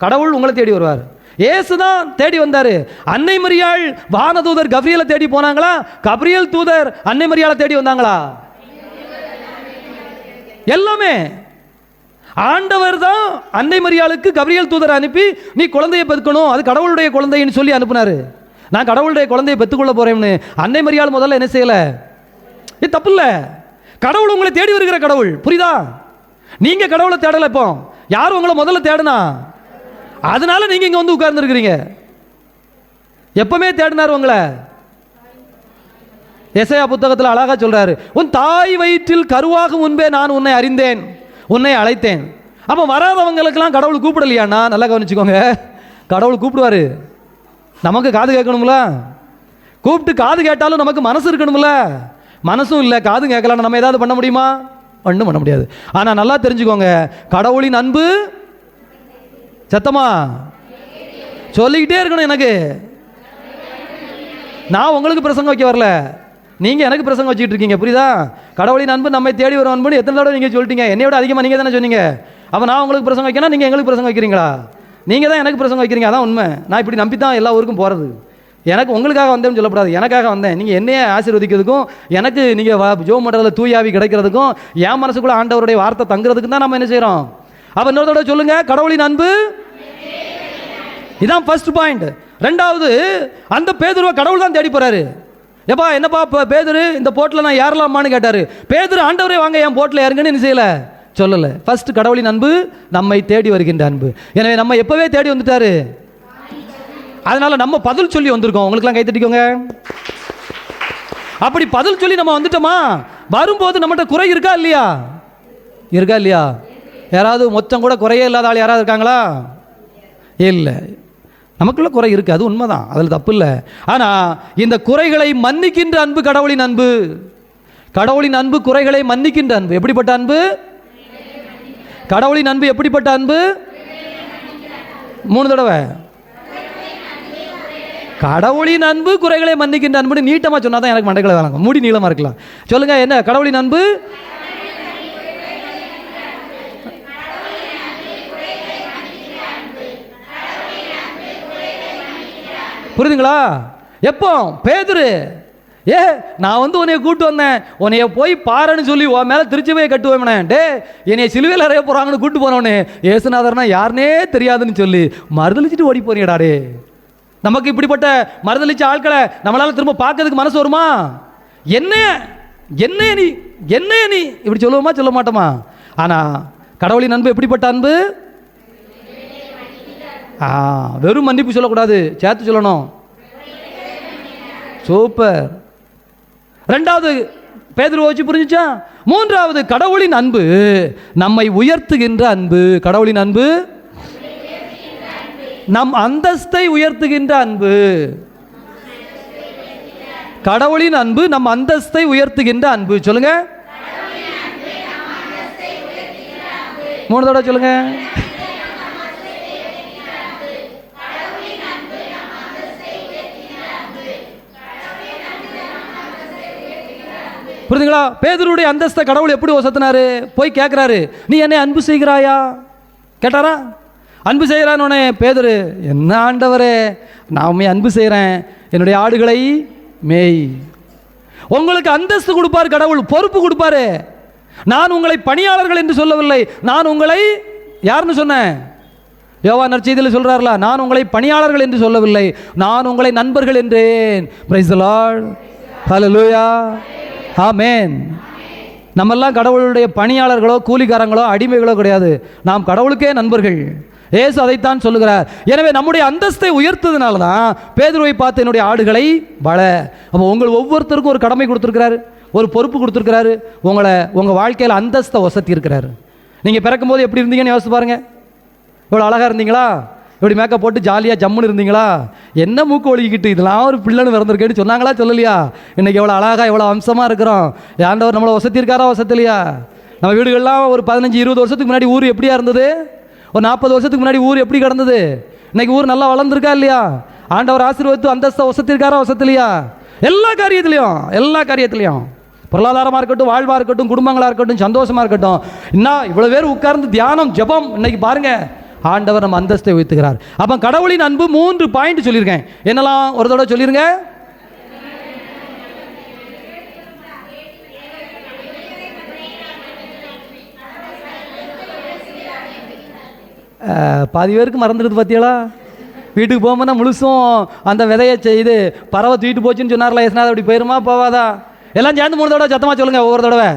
கடவுள் உங்களை தேடி வருவார். இயேசு தான் தேடி வந்தாரு. அன்னை மரியாள் வானதூதர் கப்ரியலை தேடி போனாங்களா? கப்ரியல் தூதர் அன்னை மரியாளை தேடி வந்தாங்களா? எல்லாமே ஆண்டவர் தான் அன்னை மரியாளுக்கு கப்ரியல் தூதரை அனுப்பி நீ குழந்தையை பெற்றுக்கணும், அது கடவுளுடைய குழந்தைன்னு சொல்லி அனுப்புனாரு. நான் கடவுளுடைய குழந்தையை பெற்றுக்கொள்ள போறேன்னு அன்னை மரியாள் முதல்ல என்ன செய்யல? இது தப்பு இல்லை. கடவுள் உங்களை தேடி வருகிற கடவுள். புரியுதா? நீங்க கடவுளை தேடல. இப்போ யார் உங்களை முதல்ல தேடுனா? அதனால நீங்க இங்க வந்து உட்கார்ந்து இருக்கிறீங்க. எப்பவுமே தேடினார் உங்களை. எசையா புத்தகத்தில் அழகா சொல்றாரு, உன் தாய் வயிற்றில் கருவாக முன்பே நான் உன்னை அறிந்தேன், உன்னை அழைத்தேன். அப்போ வராதவங்களுக்கெல்லாம் கடவுள் கூப்பிடலையாண்ணா? நல்லா கவனிச்சுக்கோங்க. கடவுள் கூப்பிடுவாரு. நமக்கு காது கேட்கணும்ல. கூப்பிட்டு காது கேட்டாலும் நமக்கு மனசு இருக்கணும்ல. மனசும் இல்லை, காது கேட்கலாம், நம்ம ஏதாவது பண்ண முடியுமா? ஒன்றும் பண்ண முடியாது. ஆனால் நல்லா தெரிஞ்சுக்கோங்க, கடவுளின் அன்பு சத்தமா சொல்லிக்கிட்டே இருக்கணும். எனக்கு நான் உங்களுக்கு பிரசங்கம் வைக்க வரல, நீங்கள் எனக்கு பிரசங்கம் வச்சுக்கிட்டு இருக்கீங்க. புரியுதா? கடவுளின் அன்பு நம்மை தேடி வரும் அன்புன்னு எத்தனை தடவை நீங்கள் சொல்லிட்டீங்க. என்னை விட அதிகமாக நீங்கள் தானே சொன்னீங்க. அப்போ நான் உங்களுக்கு பிரசங்கம் வைக்கணும், நீங்கள் எங்களுக்கு பிரசங்கம் வைக்கிறீங்களா? நீங்கள் தான் எனக்கு பிரசங்கம் வைக்கிறீங்க. அதான் உண்மை. நான் இப்படி நம்பி தான் எல்லா ஊருக்கும் போகிறது. எனக்கு உங்களுக்காக வந்தேன்னு சொல்லக்கூடாது, எனக்காக வந்தேன். நீங்கள் என்னையே ஆசீர்வதிக்கிறதுக்கும் எனக்கு நீங்கள் ஜோ மண்டலத்தில் தூயாவி கிடைக்கிறதுக்கும் என் மனசுக்குள்ள ஆண்டவருடைய வார்த்தை தங்குறதுக்கு தான் நம்ம என்ன செய்கிறோம். அப்போ இன்னொரு தடவை சொல்லுங்க, கடவுளின் அன்பு. இதான் ஃபர்ஸ்ட் பாயிண்ட். ரெண்டாவது, அந்த பேதுருவை கடவுள் தான் தேடி போறாரு. எப்பா என்னப்பா பேதுரு இந்த போட்டில் நான் ஏறலாமான்னு கேட்டாரு. பேதுரு ஆண்டவரே வாங்க என் போட்டில் இறங்குன்னு என்ன செய்யல, சொல்லல. ஃபர்ஸ்ட் கடவுளின் அன்பு நம்மை தேடி வருகின்ற அன்பு. எனவே நம்ம எப்பவே தேடி வந்துட்டாரு. அதனால நம்ம பதில் சொல்லி வந்திருக்கோம். உங்களுக்குலாம் கை தட்டிக்கோங்க. அப்படி பதில் சொல்லி நம்ம வந்துட்டோமா, வரும்போது நம்மகிட்ட குறை இருக்கா இல்லையா? இருக்கா இல்லையா? யாராவது மொத்தம் கூட குறையே இல்லாத ஆள் யாராவது இருக்காங்களா? இல்லை, நமக்குள்ள குறை இருக்கு, அது உண்மைதான், அதில் தப்பு இல்லை. ஆனால் இந்த குறைகளை மன்னிக்கின்ற அன்பு கடவுளின் அன்பு. கடவுளின் அன்பு குறைகளை மன்னிக்கின்ற அன்பு. எப்படிப்பட்ட அன்பு? கடவுளின் அன்பு எப்படிப்பட்ட அன்பு? 3 தடவை. கடவுளின் அன்பு குறைகளை மன்னிக்கின்ற அன்பு. நீட்டமா சொன்னாதான் எனக்கு மண்டைகளை வழங்கும். மூடி நீளமா இருக்கலாம். சொல்லுங்க, என்ன கடவுளின் அன்பு? புரியுதுங்களா? எப்போ பேதுரு நான் வந்து உன்னைய கூட்டு வந்தேன், உன்னைய போய் பாருன்னு சொல்லி உன் மேல திருச்சபையை கட்டுவேன், டே என்னைய சிலுவையில் அறைய போறாங்கன்னு கூட்டு போனவனே ஏசுநாதர்னா யாருனே தெரியாதுன்னு சொல்லி மறுதளிச்சுட்டு ஓடி போறீங்கடாடே. நமக்கு இப்படிப்பட்ட மறுதளிச்ச ஆட்களை நம்மளால திரும்ப பார்க்கறதுக்கு மனசு வருமா? என்ன நீ என்னைய நீ இப்படி சொல்லுவோமா சொல்ல மாட்டோமா? ஆனால் கடவுளின் அன்பு எப்படிப்பட்ட அன்பு? வெறும் மன்னிப்பு சொல்லக்கூடாது, சேர்த்து சொல்லணும். சூப்பர். ரெண்டாவது பேதுருவை வச்சு புரிஞ்சுச்சா? மூன்றாவது கடவுளின் அன்பு நம்மை உயர்த்துகின்ற அன்பு. கடவுளின் அன்பு நம் அந்தஸ்தை உயர்த்துகின்ற அன்பு. கடவுளின் அன்பு நம் அந்தஸ்தை உயர்த்துகின்ற அன்பு. சொல்லுங்க, 3 தடவை சொல்லுங்க. புரியுதுங்களா? பேதுருடைய அந்தஸ்தை கடவுள் எப்படி உசத்தினாரு? போய் கேட்கிறாரு, நீ என்னை அன்பு செய்கிறாயா கேட்டாரா? அன்பு செய்கிறான்னு பேதுரு, என்ன ஆண்டவரே, நான் உண்மை அன்பு செய்கிறேன், என்னுடைய ஆடுகளை மேய். உங்களுக்கு அந்தஸ்து கொடுப்பார் கடவுள், பொறுப்பு கொடுப்பாரு. நான் உங்களை பணியாளர்கள் என்று சொல்லவில்லை, நான் உங்களை யாருன்னு சொன்னேன்? யோவான் நற்செய்தியில் சொல்றாருல, நான் உங்களை பணியாளர்கள் என்று சொல்லவில்லை, நான் உங்களை நண்பர்கள் என்றேன். பிரைஸ் தி லார்ட், ஹல்லேலூயா, ஆமென். நம்மெல்லாம் கடவுளுடைய பணியாளர்களோ கூலிக்காரங்களோ அடிமைகளோ கிடையாது, நாம் கடவுளுக்கே நண்பர்கள். இயேசு அதைத்தான் சொல்லுகிறார். எனவே நம்முடைய அந்தஸ்தை உயர்த்ததுனால தான் பேதுருவை பார்த்து என்னுடைய ஆடுகளை வள. அப்போ உங்கள் ஒவ்வொருத்தருக்கும் ஒரு கடமை கொடுத்துருக்கிறாரு, ஒரு பொறுப்பு கொடுத்துருக்கிறாரு. உங்கள் வாழ்க்கையில் அந்தஸ்தை வசதி இருக்கிறாரு. நீங்கள் பிறக்கும் போது எப்படி இருந்தீங்கன்னு யோசிச்சு பாருங்க. இவ்வளோ அழகாக இருந்தீங்களா? இப்படி மேக்கப் போட்டு ஜாலியாக ஜம்முன்னு இருந்தீங்களா? என்ன மூக்கு ஒழுகிக்கிட்டு இதெல்லாம் ஒரு பிள்ளைன்னு பிறந்திருக்கேன்னு சொன்னாங்களா சொல்லலையா? இன்றைக்கி எவ்வளோ அழகாக எவ்வளோ அம்சமாக இருக்கிறோம். ஆண்டவர் நம்மளை வசத்திருக்காரா வசத்திலையா? நம்ம வீடுகள்லாம் ஒரு 15-20 வருஷத்துக்கு முன்னாடி ஊர் எப்படியா இருந்தது? ஒரு 40 வருஷத்துக்கு முன்னாடி ஊர் எப்படி கிடந்தது? இன்னைக்கு ஊர் நல்லா வளர்ந்துருக்கா இல்லையா? ஆண்டவர் ஆசீர்வதித்து அந்தஸ்தை வசத்திருக்காரா வசத்திலையா? எல்லா காரியத்திலையும் பொருளாதாரமாக இருக்கட்டும், வாழ்வாக இருக்கட்டும், குடும்பங்களாக இருக்கட்டும், சந்தோஷமாக இருக்கட்டும். இன்னும் இவ்வளோ பேர் உட்கார்ந்து தியானம் ஜெபம் இன்னைக்கு பாருங்க, ஆண்டவர் நம்ம அந்தஸ்தை உயர்த்துகிறார். அப்போ கடவுளின் அன்பு 3 பாயிண்ட் சொல்லியிருக்கேன். என்னெல்லாம் ஒரு தடவை சொல்லிருங்க. பாதி பேருக்கு மறந்துடுது பார்த்தியாளா? வீட்டுக்கு போகும்போது முழுசும் அந்த விதையை செய்து பறவை தூக்கிட்டு போச்சுன்னு சொன்னார்ல ஏசுனா, அப்படி போயிருமா போவாதா? எல்லாம் சேர்ந்து 3 தடவை சத்தமாக சொல்லுங்க, ஒவ்வொரு தடவை.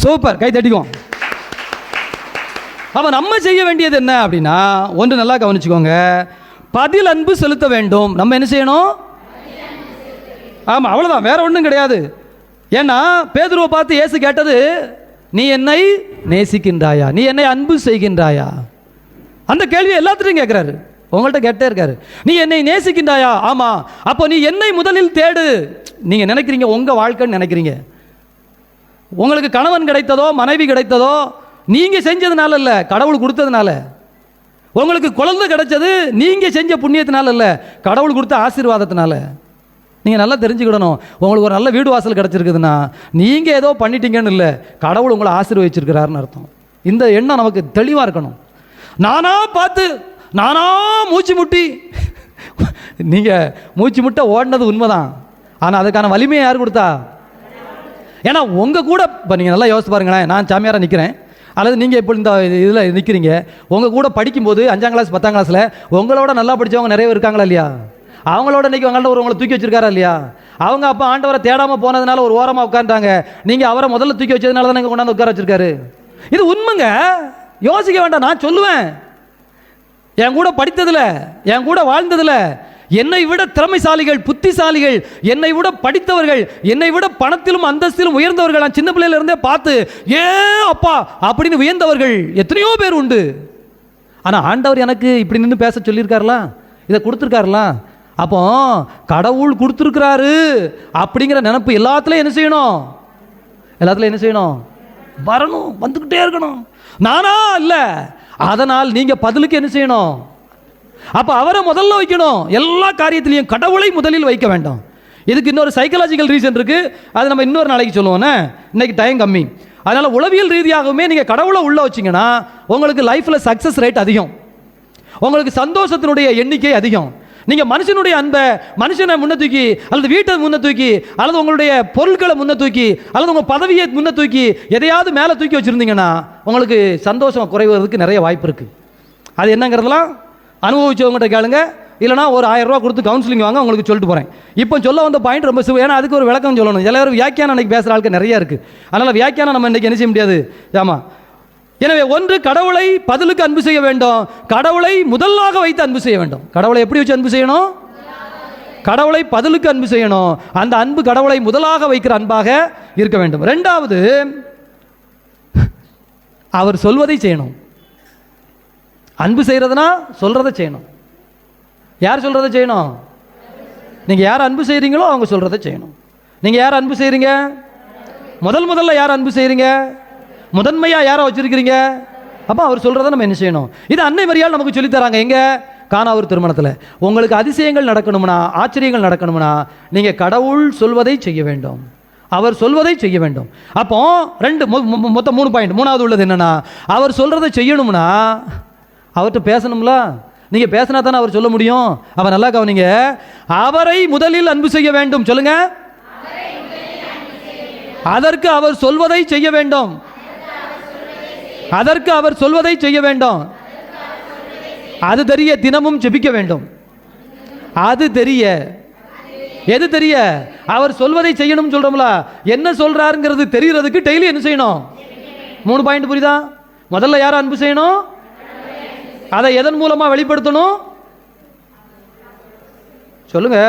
சூப்பர், கை தட்டிக்குவோம். அப்ப நம்ம செய்ய வேண்டியது என்ன அப்படின்னா, ஒன்று நல்லா கவனிச்சுக்கோங்க, பதில் அன்பு செலுத்த வேண்டும். நம்ம என்ன செய்யணும்? ஆமாம், அவ்வளோதான், வேற ஒன்றும் கிடையாது. ஏன்னா பேதுருவை பார்த்து இயேசு கேட்டது, நீ என்னை நேசிக்கின்றாயா, நீ என்னை அன்பு செய்கின்றாயா? அந்த கேள்வியை எல்லாத்துட்டும் கேட்குறாரு, உங்கள்கிட்ட கேட்டே இருக்காரு. நீ என்னை நேசிக்கின்றாயா? ஆமாம். அப்போ நீ என்னை முதலில் தேடு. நீங்கள் நினைக்கிறீங்க உங்கள் வாழ்க்கைன்னு நினைக்கிறீங்க. உங்களுக்கு கணவன் கிடைத்ததோ மனைவி கிடைத்ததோ நீங்கள் செஞ்சதுனால இல்லை, கடவுள் கொடுத்ததுனால. உங்களுக்கு குழந்தை கிடைச்சது நீங்கள் செஞ்ச புண்ணியத்தினால இல்லை, கடவுள் கொடுத்த ஆசீர்வாதத்தினால. நீங்கள் நல்லா தெரிஞ்சுக்கிடணும், உங்களுக்கு ஒரு நல்ல வீடு வாசல் கிடச்சிருக்குதுன்னா நீங்கள் ஏதோ பண்ணிட்டீங்கன்னு இல்லை, கடவுள் உங்களை ஆசீர்வதிச்சிருக்கிறாருன்னு அர்த்தம். இந்த எண்ணம் நமக்கு தெளிவாக இருக்கணும். நானா பார்த்து நானா மூச்சு முட்டி நீங்கள் மூச்சு முட்ட ஓடினது உண்மைதான், ஆனால் அதுக்கான வலிமையை யார் கொடுத்தா? ஏன்னா உங்கள் கூட இப்போ நீங்கள் நல்லா யோசிச்சு பாருங்களேன், நான் சாமியாராக நிற்கிறேன், அல்லது நீங்கள் இப்போ இந்த இதில் நிற்கிறீங்க, உங்கள் கூட படிக்கும்போது 5ஆம் கிளாஸ் 10ஆம் கிளாஸில் உங்களோட நல்லா படித்தவங்க நிறைய இருக்காங்களா இல்லையா? அவங்களோட இன்றைக்கி உங்கள்ட்ட உங்களை தூக்கி வச்சிருக்காரா இல்லையா? அவங்க அப்போ ஆண்டவரை தேடாமல் போனதுனால ஒரு ஓரமாக உட்காந்துட்டாங்க, நீங்கள் அவரை முதல்ல தூக்கி வச்சதுனால தான் நீங்கள் கொண்டாந்து உட்கார வச்சிருக்காரு. இது உண்மைங்க, யோசிக்க வேண்டாம். நான் சொல்லுவேன், என் கூட படித்ததில், என் கூட வாழ்ந்ததில் என்னை விட திறமைசாலிகள், புத்திசாலிகள், என்னை விட படித்தவர்கள், என்னை விட பணத்திலும் அந்தஸ்திலும் உயர்ந்தவர்கள் நான் சின்ன பிள்ளையில இருந்தே பார்த்து ஏ அப்பா அப்படின்னு உயர்ந்தவர்கள் எத்தனையோ பேர் உண்டு. ஆனால் ஆண்டவர் எனக்கு இப்படி நின்று பேச சொல்லியிருக்காருல, இதை கொடுத்துருக்காருல. அப்போ கடவுள் கொடுத்துருக்கிறாரு அப்படிங்கிற நினைப்பு எல்லாத்துலையும் என்ன செய்யணும்? எல்லாத்துலையும் என்ன செய்யணும்? வரணும், வந்துக்கிட்டே இருக்கணும். நானா இல்லை, அதனால் நீங்கள் பதிலுக்கு என்ன செய்யணும்? அப்போ அவரை முதல்ல வைக்கணும். எல்லா காரியத்திலையும் கடவுளை முதலில் வைக்க வேண்டாம். இதுக்கு இன்னொரு சைக்கலாஜிக்கல் ரீசன் இருக்குது, அது நம்ம இன்னொரு நாளைக்கு சொல்லுவோன்னே, இன்னைக்கு டைம் கம்மி. அதனால் உளவியல் ரீதியாகவுமே நீங்கள் கடவுளை உள்ளே வச்சிங்கன்னா உங்களுக்கு லைஃப்பில் சக்ஸஸ் ரேட் அதிகம், உங்களுக்கு சந்தோஷத்தினுடைய எண்ணிக்கை அதிகம். நீங்கள் மனுஷனுடைய அன்பை மனுஷனை முன்ன தூக்கி அல்லது வீட்டை முன்ன தூக்கி அல்லது உங்களுடைய பொருட்களை முன்ன தூக்கி அல்லது உங்கள் பதவியை முன்ன தூக்கி எதையாவது மேலே தூக்கி வச்சுருந்தீங்கன்னா உங்களுக்கு சந்தோஷம் குறைவதற்கு நிறைய வாய்ப்பு இருக்குது. அது என்னங்கிறதெல்லாம் அனுபவிச்சவங்ககிட்ட கேளுங்க, இல்லைனா ஒரு 1000 ரூபா கொடுத்து கவுன்சிலிங் வாங்க, உங்களுக்கு சொல்லிட்டு போகிறேன். இப்போ சொல்ல வந்த பாயிண்ட் ரொம்ப ஏன்னா அதுக்கு ஒரு விளக்கம் சொல்லணும். எல்லாரும் வியாக்கியானம் அன்றைக்கி பேசுகிற ஆளுக்கு நிறைய இருக்குது. அதனால் வியாக்கியானம் நம்ம இன்றைக்கி என்ன செய்ய முடியாது. ஆமாம். எனவே ஒன்று, கடவுளை பதிலுக்கு அன்பு செய்ய வேண்டும். கடவுளை முதலாக வைத்து அன்பு செய்ய வேண்டும். கடவுளை எப்படி வச்சு அன்பு செய்யணும்? கடவுளை பதிலுக்கு அன்பு செய்யணும். அந்த அன்பு கடவுளை முதலாக வைக்கிற அன்பாக இருக்க வேண்டும். ரெண்டாவது, அவர் சொல்வதை செய்யணும். அன்பு செய்யறதுனா சொல்றதை செய்யணும். யார் சொல்றதை செய்யணும்? நீங்க யார் அன்பு செய்றீங்களோ அவங்க சொல்றதை செய்யணும். நீங்க யார் அன்பு செய்றீங்க? முதல்ல யார் அன்பு செய்றீங்க? முதன்மையா யாரை வச்சிருக்கிறீங்க? அப்ப அவர் சொல்றதை நம்ம என்ன செய்யணும்? இது அன்னை மரியாள் நமக்கு சொல்லி தராங்க. எங்க? கானாவூர் திருமணத்தில். உங்களுக்கு அதிசயங்கள் நடக்கணும்னா, ஆச்சரியங்கள் நடக்கணும்னா நீங்க கடவுள் சொல்வதை செய்ய வேண்டும். அவர் சொல்வதை செய்ய வேண்டும். அப்போ மொத்தம் 3 பாயிண்ட். மூணாவது உள்ளது என்னன்னா, அவர் சொல்றதை செய்யணும்னா அவர்கிட்ட பேசணும்ல. நீங்க பேசினா தானே அவர் சொல்ல முடியும். அவர் நல்லா கவனிங்க. அவரை முதலில் அன்பு செய்ய வேண்டும். சொல்லுங்க. அதற்கு அவர் சொல்வதை செய்ய வேண்டும். அதற்கு அவர் சொல்வதை செய்ய வேண்டும். அது தெரிய தினமும் ஜெபிக்க வேண்டும். அது தெரிய எது தெரிய? அவர் சொல்வதை செய்யணும் சொல்றோம்ல. என்ன சொல்றாருங்கிறது தெரியறதுக்கு டெய்லி என்ன செய்யணும்? 3 பாயிண்ட் புரியுதா? முதல்ல யாரை அன்பு செய்யணும்? அதை எதன் மூலமா வெளிப்படுத்தணும்? சொல்லுங்க.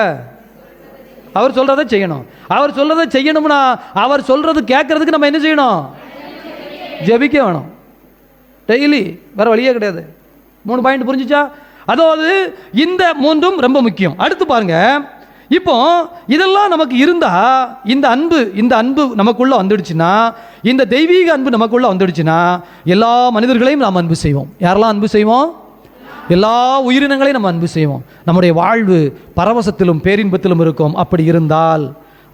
அவர் சொல்றதை செய்யணும். அவர் சொல்றதை செய்யணும்னா அவர் சொல்றது கேட்கறதுக்கு நம்ம என்ன செய்யணும்? ஜெபிக்க வேணும் டெய்லி. வேற வழியே கிடையாது. 3 பாயிண்ட் புரிஞ்சுச்சா? அதாவது இந்த 3ம் ரொம்ப முக்கியம். அடுத்து பாருங்க. இப்போ இதெல்லாம் நமக்கு இருந்தா இந்த அன்பு நமக்குள்ள வந்துடுச்சுன்னா, இந்த தெய்வீக அன்பு நமக்குள்ள வந்துடுச்சுன்னா எல்லா மனிதர்களையும் நாம் அன்பு செய்வோம். யாரெல்லாம் அன்பு செய்வோம்? எல்லா உயிரினங்களையும் நம்ம அன்பு செய்வோம். நம்முடைய வாழ்வு பரவசத்திலும் பேரின்பத்திலும் இருக்கும். அப்படி இருந்தால்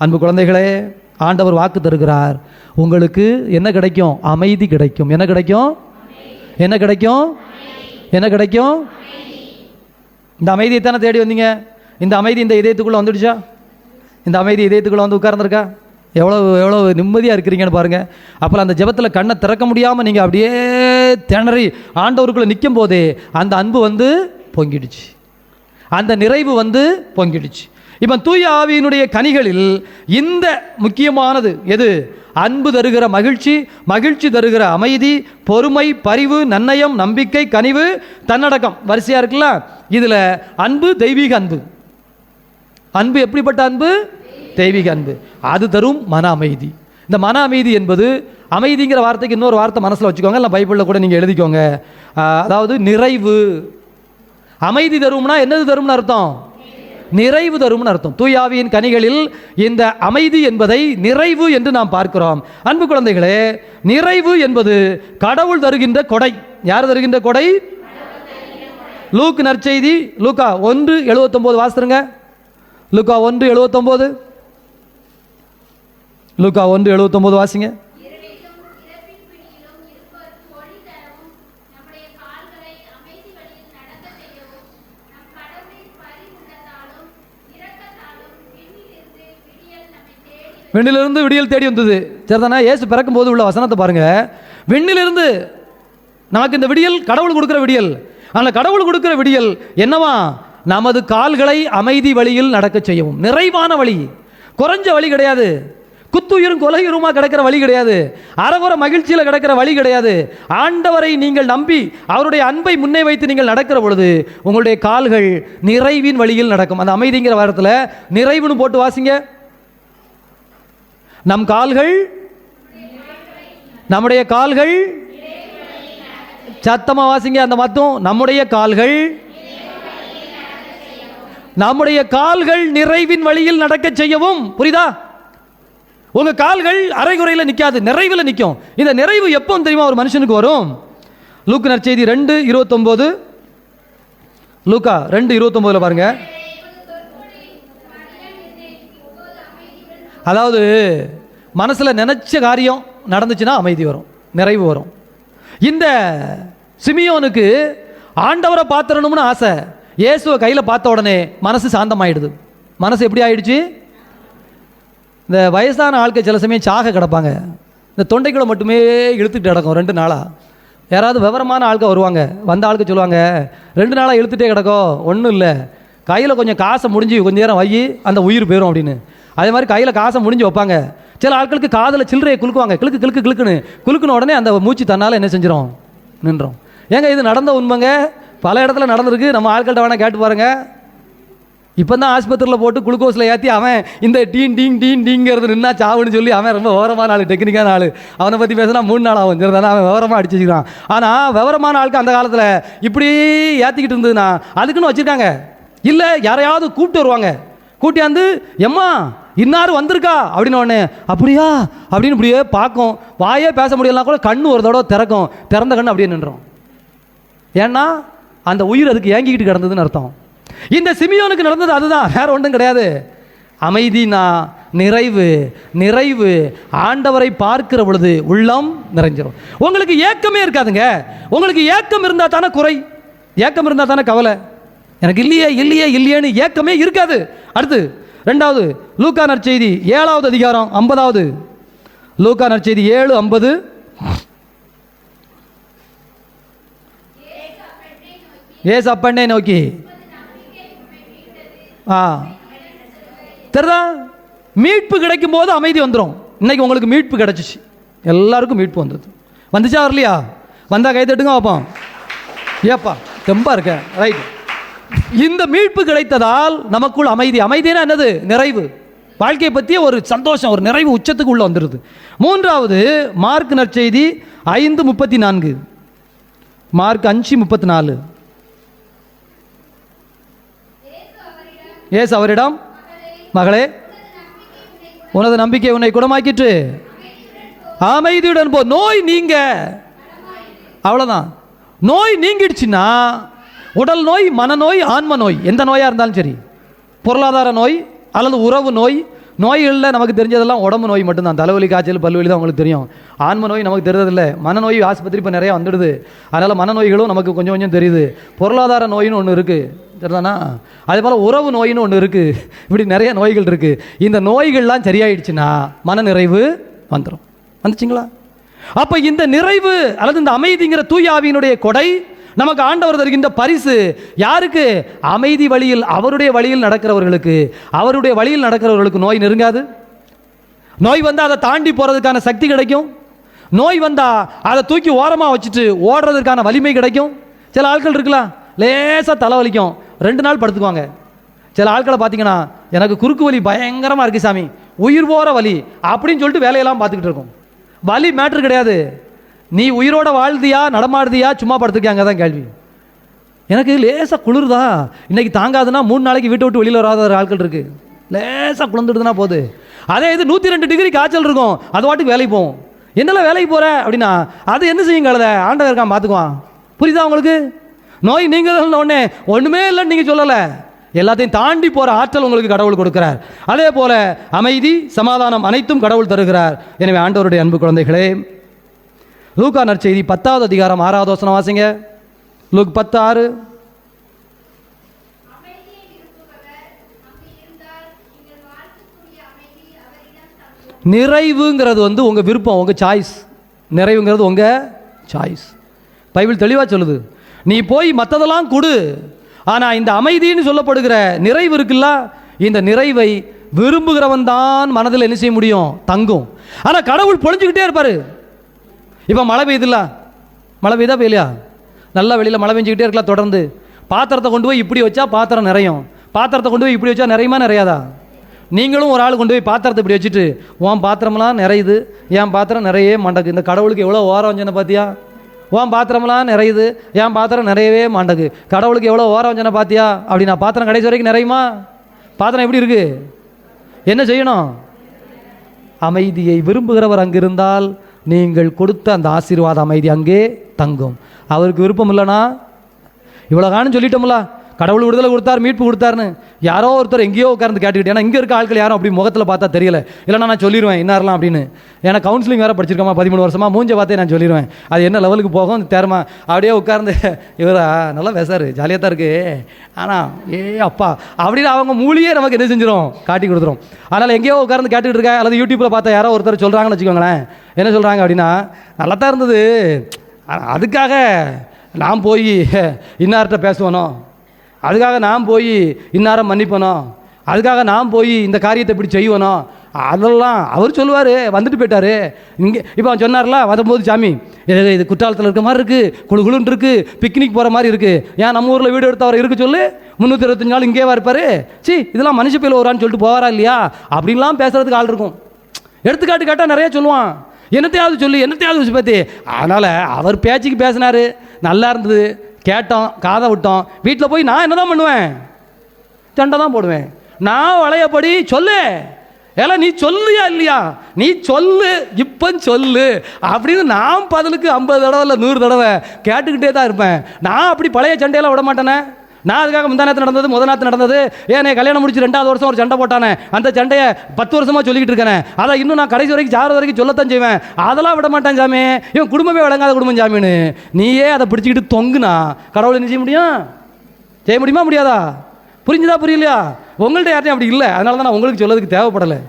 அன்பு குழந்தைகளே, ஆண்டவர் வாக்கு தருகிறார், உங்களுக்கு என்ன கிடைக்கும்? அமைதி கிடைக்கும். என்ன கிடைக்கும்? என்ன கிடைக்கும்? என்ன கிடைக்கும்? இந்த அமைதியை தானே தேடி வந்தீங்க. இந்த அமைதி இந்த இதயத்துக்குள்ளே வந்துடுச்சா? இந்த அமைதி இதயத்துக்குள்ளே வந்து உட்கார்ந்துருக்கா? எவ்வளோ நிம்மதியாக இருக்கிறீங்கன்னு பாருங்கள். அப்புறம் அந்த ஜெபத்தில் கண்ணை திறக்க முடியாமல் நீங்கள் அப்படியே திணறி ஆண்டவருக்குள்ளே நிற்கும் போதே அந்த அன்பு வந்து பொங்கிடுச்சு. அந்த நிறைவு வந்து பொங்கிடுச்சு. இப்போ தூய ஆவியினுடைய கனிகளில் இந்த முக்கியமானது எது? அன்பு தருகிற மகிழ்ச்சி, மகிழ்ச்சி தருகிற அமைதி, பொறுமை, பரிவு, நன்னயம், நம்பிக்கை, கனிவு, தன்னடக்கம். வரிசையா இருக்குல்ல? இதுல அன்பு தெய்வீக அன்பு. அன்பு எப்படிப்பட்ட அன்பு? தெய்வீக அன்பு. அது தரும் மன அமைதி. இந்த மன அமைதி என்பது, அமைதிங்கிற வார்த்தைக்கு இன்னொரு வார்த்தை மனசில் வச்சுக்கோங்க, இல்லை பைபிளில் கூட நீங்கள் எழுதிக்கோங்க. அதாவது நிறைவு. அமைதி தரும்னா என்னது தரும்னு அர்த்தம்? நிறைவு தரும்னு அர்த்தம். தூயாவியின் கனிகளில் இந்த அமைதி என்பதை நிறைவு என்று நாம் பார்க்கிறோம். அன்பு குழந்தைகளே, நிறைவு என்பது கடவுள் தருகின்ற கொடை. யார் தருகின்ற கொடை? லூக் நற்செய்தி லூக்கா 1:79 வாசிருங்க. லூக்கா 1:79. லூக்கா 1:79 வாசிங்க. விண்ணிலிருந்து விடியல் தேடி வந்தது. சரிதானே? இயேசு பிறக்கும் போது உள்ள வசனத்தை பாருங்க. விண்ணிலிருந்து நமக்கு இந்த விடியல் கடவுள் கொடுக்கிற விடியல். அந்த கடவுள் கொடுக்கிற விடியல் என்னவா? நமது கால்களை அமைதி வழியில் நடக்க செய்யவும். நிறைவான வழி, குறைஞ்ச வழி கிடையாது. குத்துயிரும் கொலையுருமா கிடக்கிற வழி கிடையாது. அறகுற மகிழ்ச்சியில் கிடக்கிற வழி கிடையாது. ஆண்டவரை நீங்கள் நம்பி அவருடைய அன்பை முன்னே வைத்து நீங்கள் நடக்கிற பொழுது உங்களுடைய கால்கள் நிறைவின் வழியில் நடக்கும். அந்த அமைதிங்கிற வாரத்தில் நிறைவுன்னு போட்டு வாசிங்க. நம் கால்கள், நம்முடைய கால்கள், சத்தமா வாசிங்க அந்த மொத்தம். நம்முடைய கால்கள், நம்முடைய கால்கள் நிறைவின் வழியில் நடக்க செய்யவும். புரியுதா? உங்க கால்கள் அரைகுறையில் நிற்காது, நிறைவில் நிற்கும். இந்த நிறைவு எப்போ தெரியுமா ஒரு மனுஷனுக்கு வரும்? லூக்கா நற்செய்தி 2:29. லூக்கா 2:29 பாருங்க. அதாவது மனசில் நினைச்ச காரியம் நடந்துச்சுன்னா அமைதி வரும், நிறைவு வரும். இந்த சிமியோனுக்கு ஆண்டவரை பார்த்துடணும்னு ஆசை. இயேசுவை கையில் பார்த்த உடனே மனசு சாந்தமாயிடுது. மனசு எப்படி ஆயிடுச்சு? இந்த வயசான ஆட்கள் சில சமயம் சாக கிடப்பாங்க, இந்த தொண்டைக்குள்ள மட்டுமே இழுத்துட்டு கிடக்கும் 2 நாளாக. யாராவது விவரமான ஆட்கள் வருவாங்க, வந்த ஆளுக்கு சொல்லுவாங்க 2 நாளாக இழுத்துட்டே கிடக்கும், ஒன்றும் இல்லை, கையில் கொஞ்சம் காசை முடிஞ்சு கொஞ்ச நேரம் வை, அந்த உயிர் போயிடும் அப்படின்னு. அதே மாதிரி கையில் காசை முடிஞ்சு வைப்பாங்க. சில ஆட்களுக்கு காதில் சில்லறையை குலுக்குவாங்க, குலுக்குன உடனே அந்த மூச்சு தன்னால் என்ன செஞ்சிடும்? நின்றோம். ஏங்க இது நடந்த உண்மைங்க, பல இடத்துல நடந்திருக்கு. நம்ம ஆட்கள்கிட்ட வேணால் கேட்டு பாருங்க. இப்போ தான் ஆஸ்பத்திரியில் போட்டு குளுக்கோஸில் ஏற்றி அவன் இந்த டீன் டீங் டீன் டீங்கிறது நின்னா சாவுன்னு சொல்லி அவன் ரொம்ப விவரமான ஆள், டெக்னிக்கான ஆள். அவனை பற்றி பேசினா 3 நாள் ஆகும், சரிதானே? அவன் விவரமாக அடிச்சுக்கிறான். ஆனால் விவரமான ஆளுக்கு அந்த காலத்தில் இப்படி ஏற்றிக்கிட்டு இருந்ததுன்னா அதுக்குன்னு வச்சுருக்காங்க. இல்லை யாரையாவது கூப்பிட்டு வருவாங்க, கூட்டியாந்து எம்மா இன்னாரும் வந்திருக்கா அப்படின்னு உடனே அப்படியா அப்படின்னு இப்படியே பார்க்கும். வாயே பேச முடியலாம் கூட கண்ணு ஒரு தடவை திறக்கும், திறந்த கண்ணு அப்படியே நின்றோம். ஏன்னா அந்த உயிர் அதுக்கு ஏங்கிக்கிட்டு கிடந்ததுன்னு அர்த்தம். இந்த சிமியோனுக்கு நடந்தது அதுதான், வேற ஒன்றும் கிடையாது. அமைதினா நிறைவு, நிறைவு ஆண்டவரை பார்க்கிற பொழுது உள்ளம் நிறைஞ்சிடும். உங்களுக்கு ஏக்கமே இருக்காதுங்க. உங்களுக்கு ஏக்கம் இருந்தால் தானே குறை, ஏக்கம் இருந்தால் தானே கவலை. எனக்கு இல்லையே இல்லையே இல்லையேன்னு ஏக்கமே இருக்காது. அடுத்து 2வது லூக்கா நற்செய்தி 7வது அதிகாரம் 50வது. லூக்கா நற்செய்தி 7:50. ஏசு அப்பனை நோக்கி தெரியுதா, மீட்பு கிடைக்கும் போது அமைதி வந்துடும். இன்னைக்கு உங்களுக்கு மீட்பு கிடைச்சிச்சு, எல்லாருக்கும் மீட்பு வந்தது. வந்துச்சா வரலையா? வந்தா கை தட்டுங்க பார்ப்போம். ஏப்பா தெம்பா இருக்க, ரைட். இந்த மீட்பு கிடைத்ததால் நமக்குள் அமைதி. அமைதினா என்னது? நிறைவு. வாழ்க்கையை பற்றிய ஒரு சந்தோஷம், ஒரு நிறைவு உச்சத்துக்கு உள்ள வந்துடுது. 3வது மார்க் நற்செய்தி 5:34. மார்க் 5:34. ஏசு அவரிடம், மகளே உனது நம்பிக்கை உன்னை குணமாக்கிட்டு அமைதியுடன் போ, நோய் நீங்க. அவ்வளோதான். நோய் நீங்கிடுச்சுன்னா உடல் நோய், மனநோய், ஆன்ம நோய், எந்த நோயாக இருந்தாலும் சரி, பொருளாதார நோய் அல்லது உறவு நோய், நோய்களில் நமக்கு தெரிஞ்சதெல்லாம் உடம்பு நோய் மட்டும்தான். தலைவலி, காய்ச்சல், பல்வலி தான் உங்களுக்கு தெரியும். ஆன்ம நோய் நமக்கு தெரிறதில்லை. மனநோய் ஆஸ்பத்திரி இப்போ நிறையா வந்துடுது, அதனால் மனநோய்களும் நமக்கு கொஞ்சம் கொஞ்சம் தெரியுது. பொருளாதார நோயின்னு ஒன்று இருக்குது, சரிதானா? அதே போல் உறவு நோயின்னு ஒன்று இருக்குது. இப்படி நிறைய நோய்கள் இருக்குது. இந்த நோய்கள்லாம் சரியாயிடுச்சுன்னா மன நிறைவு வந்துடும். வந்துச்சிங்களா? அப்போ இந்த நிறைவு அல்லது இந்த அமைதிங்கிற தூய ஆவியினுடைய கொடை நமக்கு ஆண்டவர் தருகின்ற பரிசு. யாருக்கு? அமைதி வழியில், அவருடைய வழியில் நடக்கிறவர்களுக்கு. அவருடைய வழியில் நடக்கிறவர்களுக்கு நோய் நெருங்காது. நோய் வந்தால் அதை தாண்டி போகிறதுக்கான சக்தி கிடைக்கும். நோய் வந்தால் அதை தூக்கி ஓரமாக வச்சுட்டு ஓடுறதுக்கான வலிமை கிடைக்கும். சில ஆட்கள் இருக்கலாம், லேசாக தலைவலிக்கும், 2 நாள் படுத்துக்குவாங்க. சில ஆட்களை பார்த்தீங்கன்னா எனக்கு குறுக்கு வலி பயங்கரமாக இருக்குது சாமி, உயிர் போகிற வலி அப்படின்னு சொல்லிட்டு வேலையெல்லாம் பார்த்துக்கிட்டு இருக்கும். வலி மேட்ரு கிடையாது. நீ உயிரோட வாழ்ந்தியா, நடமாடுதியா, சும்மா படுத்துக்காங்க தான் கேள்வி. எனக்கு லேசாக குளிர்தா, இன்னைக்கு தாங்காதுன்னா 3 நாளைக்கு வீட்டை விட்டு வெளியில் வராத ஆட்கள் இருக்குது. லேசாக குளிர்ந்துடுதுன்னா போகுது. அதே இது 102 டிகிரி காய்ச்சல் இருக்கும், அது வாட்டுக்கு வேலைக்கு போகும். என்னெல்லாம் வேலைக்கு போகிற அப்படின்னா அது என்ன செய்யும்? கழுத ஆண்டவர் இருக்கான் பார்த்துக்குவான். புரியுதா உங்களுக்கு? நோய் நீங்கள் உடனே ஒன்றுமே இல்லைன்னு நீங்கள் சொல்லலை, எல்லாத்தையும் தாண்டி போகிற ஆற்றல் உங்களுக்கு கடவுள் கொடுக்கிறார். அதே போல அமைதி, சமாதானம் அனைத்தும் கடவுள் தருகிறார். எனவே ஆண்டவருடைய அன்பு குழந்தைகளே, லூக்கா நற்செய்தி 10வது அதிகாரம் 6வது வசனம் வாசிங்க. லூக் 10:6. நிறைவுங்கிறது உங்கள் விருப்பம், உங்கள் சாய்ஸ். நிறைவுங்கிறது உங்கள் சாய்ஸ். பைபிள் தெளிவாக சொல்லுது, நீ போய் மற்றதெல்லாம் கொடு, ஆனால் இந்த அமைதின்னு சொல்லப்படுகிற நிறைவு இருக்குல்ல, இந்த நிறைவை விரும்புகிறவன் தான் மனதில் என்ன செய்ய முடியும்? தங்கும். ஆனால் கடவுள் பொழிஞ்சுக்கிட்டே இருப்பார். இப்போ மழை பெய்யுதுல்ல, மழை பெய்தா பெய்யலையா? நல்லா வெளியில் மழை பெஞ்சிக்கிட்டே இருக்கலாம். தொடர்ந்து பாத்திரத்தை கொண்டு போய் இப்படி வச்சா பாத்திரம் நிறையும், பாத்திரத்தை கொண்டு போய் இப்படி வச்சா நிறையுமா நிறையாதா? நீங்களும் ஒரு ஆள் கொண்டு போய் பாத்திரத்தை இப்படி வச்சுட்டு உன் பாத்திரமெல்லாம் நிறையுது, என் பாத்திரம் நிறையவே மாட்டேங்குது. இந்த கடவுளுக்கு எவ்வளோ ஓரம் வஞ்சனை பார்த்தியா? உன் பாத்திரமெல்லாம் நிறையுது, என் பாத்திரம் நிறையவே மாட்டேங்குது. கடவுளுக்கு எவ்வளோ ஓரம் வஞ்சனை பார்த்தியா? அப்படின்னா பாத்திரம் கடைசி வரைக்கும் நிறையுமா? பாத்திரம் எப்படி இருக்கு? என்ன செய்யணும்? அமைதியை விரும்புகிறவர் அங்கு இருந்தால் நீங்கள் கொடுத்த அந்த ஆசீர்வாத அமைதி அங்கே தங்கும். அவருக்கு விருப்பம் இல்லைனா, இவ்வளோ காணும் சொல்லிட்டோம்ல, கடவுள் விடுதலை கொடுத்தார், மீட்பு கொடுத்தாருன்னு யாரோ ஒருத்தர் எங்கேயோ உட்கார்ந்து கேட்டுக்கிட்டு, ஏன்னா இங்கே இருக்க ஆட்கள் யாரும் அப்படி முகத்தில் பார்த்தா தெரியல, இல்லைனா நான் சொல்லிடுவேன் இன்னாரெலாம் அப்படின்னு. ஏன்னா கவுன்சிலிங் வேறு படிச்சிருக்கோமா 13 வருஷமா, மூஞ்ச பார்த்தே நான் சொல்லிடுவேன் அது என்ன லெவலுக்கு போகும் தேரமா. அப்படியே உட்கார்ந்து இவரா நல்லா பேசாரு, ஜாலியாக தான் இருக்குது, ஆனால் அப்பா அப்படின்னு அவங்க மூலியே நமக்கு என்ன செஞ்சிடும், காட்டி கொடுத்துரும். அதனால் எங்கேயோ உட்கார்ந்து கேட்டுக்கிட்டு இருக்கேன், அல்லது யூடியூப்பில் பார்த்தா யாரோ ஒருத்தர் சொல்கிறாங்கன்னு வச்சுக்கோங்களேன், என்ன சொல்கிறாங்க அப்படின்னா, நல்லா தான் இருந்தது, அதுக்காக நான் போய் இன்னார்கிட்ட பேசுவனோ, அதுக்காக நான் போய் இன்னாரை மன்னிப்பனோ, அதுக்காக நான் போய் இந்த காரியத்தை இப்படி செய்வனோ, அதெல்லாம் அவர் சொல்லுவார், வந்துட்டு போயிட்டார். இங்கே இப்போ அவன் சொன்னார்ல வரும்போது, சாமி இது குற்றாலத்தில் இருக்க மாதிரி இருக்குது, குழுன்னு இருக்குது, பிக்னிக் போகிற மாதிரி இருக்குது, ஏன் நம்ம ஊரில் வீடு எடுத்தவர் இருக்கு சொல்லு, 325 நாள் இங்கேவா இருப்பார், சி இதெல்லாம் மனுஷ பேர் வரான்னு சொல்லிட்டு போவாரா இல்லையா அப்படின்லாம் பேசுகிறதுக்கு ஆள் இருக்கும். எடுத்துக்காட்டு கேட்டால் நிறைய சொல்லுவான், என்னத்தையாவது சொல்லி என்னத்தையாவது பற்றி. அதனால் அவர் பேச்சுக்கு பேசினார், நல்லா இருந்தது, கேட்டோம், காதை விட்டோம். வீட்டில் போய் நான் என்ன தான் பண்ணுவேன், சண்டை தான் போடுவேன். நான் வளையபடி சொல்லு, ஏல நீ சொல்லியா இல்லையா, நீ சொல்லு இப்போ சொல்லு அப்படின்னு நான் பதிலுக்கு 50 தடவை இல்லை 100 தடவை கேட்டுக்கிட்டே தான் இருப்பேன். நான் அப்படி பழைய சண்டையெல்லாம் விட மாட்டேனே. நான் அதுக்காக முந்தானத்து நடந்தது, முதநாத்து நடந்தது, ஏன் கல்யாணம் முடிச்சு 2வது வருஷம் ஒரு சண்டை போட்டானே, அந்த சண்டையை 10 வருஷமாக சொல்லிக்கிட்டு இருக்கேன், அதை இன்னும் நான் கடைசி வரைக்கும் 6 வரைக்கும் சொல்லத்தான் செய்வேன். அதெல்லாம் விட மாட்டேன் சாமி, இவன் குடும்பமே விளங்காத குடும்பம் சாமின்னு நீயே அதை பிடிச்சிக்கிட்டு தொங்குனா கடவுளை என்ன செய்ய முடியும், செய்ய முடியுமா முடியாதா? புரிஞ்சுதா புரியலையா? உங்கள்கிட்ட யார்ட்டையும் அப்படி இல்லை, அதனால தான் நான் உங்களுக்கு சொல்லதுக்கு தேவைப்படலை.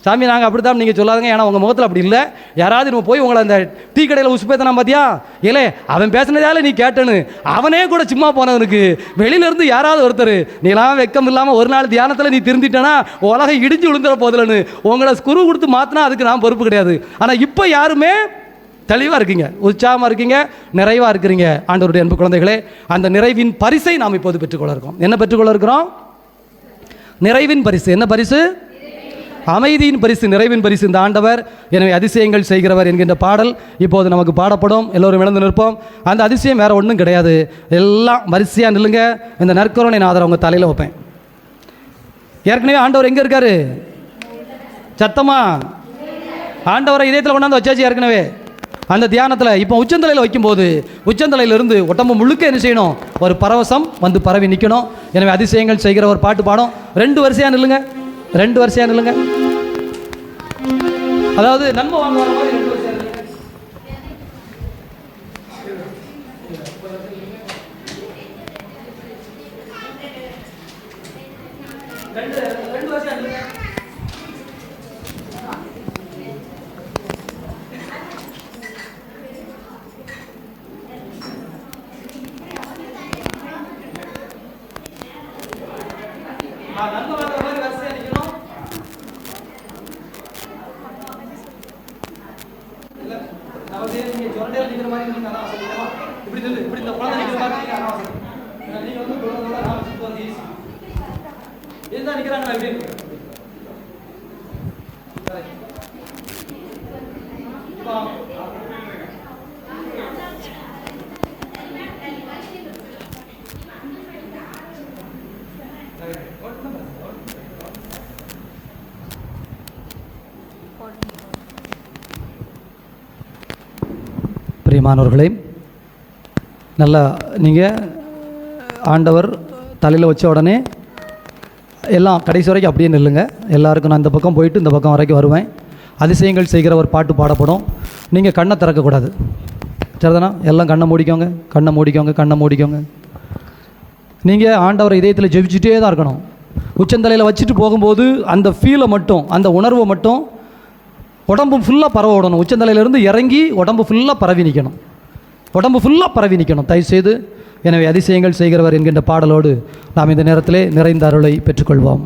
சாமி நாங்கள் அப்படி தான் நீங்கள் சொல்லாதுங்க, ஏன்னா உங்கள் முகத்தில் அப்படி இல்லை. யாராவது நம்ம போய் உங்களை அந்த டீ கடையில் உசுப்பேத்தனா பார்த்தியா, இல்லை அவன் பேசினதால நீ கேட்டேன்னு அவனே கூட சும்மா போனவனுக்கு வெளியிலேருந்து யாராவது ஒருத்தர் நீலாம் வெக்கம் இல்லாமல் ஒரு நாள் தியானத்தில் நீ திருந்திட்டேன்னா உலகம் இடிஞ்சு விழுந்துட போதில்லைன்னு உங்களை ஸ்குரு கொடுத்து மாற்றினா அதுக்கு நான் பொறுப்பு கிடையாது. ஆனால் இப்போ யாருமே தெளிவாக இருக்கீங்க, உற்சாகமாக இருக்கீங்க, நிறைவாக இருக்கிறீங்க. ஆண்டவருடைய அன்பு குழந்தைகளே, அந்த நிறைவின் பரிசை நாம் இப்போது பெற்றுக்கொள்ள இருக்கோம். என்ன பெற்றுக்கொள்ள இருக்கிறோம்? நிறைவின் பரிசு. என்ன பரிசு? அமைதியின் பரிசு, நிறைவின் பரிசு இந்த ஆண்டவர். எனவே அதிசயங்கள் செய்கிறவர் என்கின்ற பாடல் இப்போது நமக்கு பாடப்படும். எல்லோரும் இழந்து நிற்போம். அந்த அதிசயம் வேறு ஒன்றும் கிடையாது, எல்லாம் வரிசையாக நில்லுங்க. இந்த நற்கருணை நான் அதை உங்கள் தலையில் வைப்பேன். ஏற்கனவே ஆண்டவர் எங்கே இருக்காரு? சத்தமா ஆண்டவரை இதயத்தில் கொண்டாந்து வச்சாச்சு ஏற்கனவே அந்த தியானத்தில். இப்போ உச்சந்தலையில் வைக்கும்போது உச்சந்தலையிலிருந்து உடம்பு முழுக்க என்ன செய்யணும், ஒரு பரவசம் வந்து பரவி நிற்கணும். எனவே அதிசயங்கள் செய்கிற ஒரு பாட்டு பாடும். 2 வரிசையாக நில்லுங்க, 2 வரிசையாக நில்லுங்க. அதாவது நன்மை வாங்க வர மாதிரி 2 வரிசையாக நில்லுங்க. ரெண்டு வரிசையாக நில்லுங்க. பிரியமானவர்களே, நல்லா நீங்கள் ஆண்டவர் தலையில் வச்ச உடனே எல்லாம் கடைசி வரைக்கும் அப்படியே நில்லுங்க. எல்லாருக்கும் நான் இந்த பக்கம் போயிட்டு இந்த பக்கம் வரைக்கும் வருவேன். அதிசயங்கள் செய்கிற ஒரு பாட்டு பாடப்படும். நீங்கள் கண்ணை திறக்கக்கூடாது, சரிதானா? எல்லாம் கண்ணை மூடிக்கோங்க, கண்ணை மூடிக்கோங்க, கண்ணை மூடிக்கோங்க. நீங்கள் ஆண்டவரை இதயத்தில் ஜெபிச்சுட்டே தான் இருக்கணும். உச்சந்தலையில் வச்சுட்டு போகும்போது அந்த ஃபீலை மட்டும், அந்த உணர்வை மட்டும் உடம்பு ஃபுல்லாக பரவ விடணும். உச்சந்தலையிலேருந்து இறங்கி உடம்பு ஃபுல்லாக பரவி நிற்கணும், உடம்பு ஃபுல்லாக பரவி நிற்கணும் தயவுசெய்து. எனவே அதிசயங்கள் செய்கிறவர் என்கின்ற பாடலோடு நாம் இந்த நேரத்திலே நிறைந்த அருளை பெற்றுக்கொள்வோம்.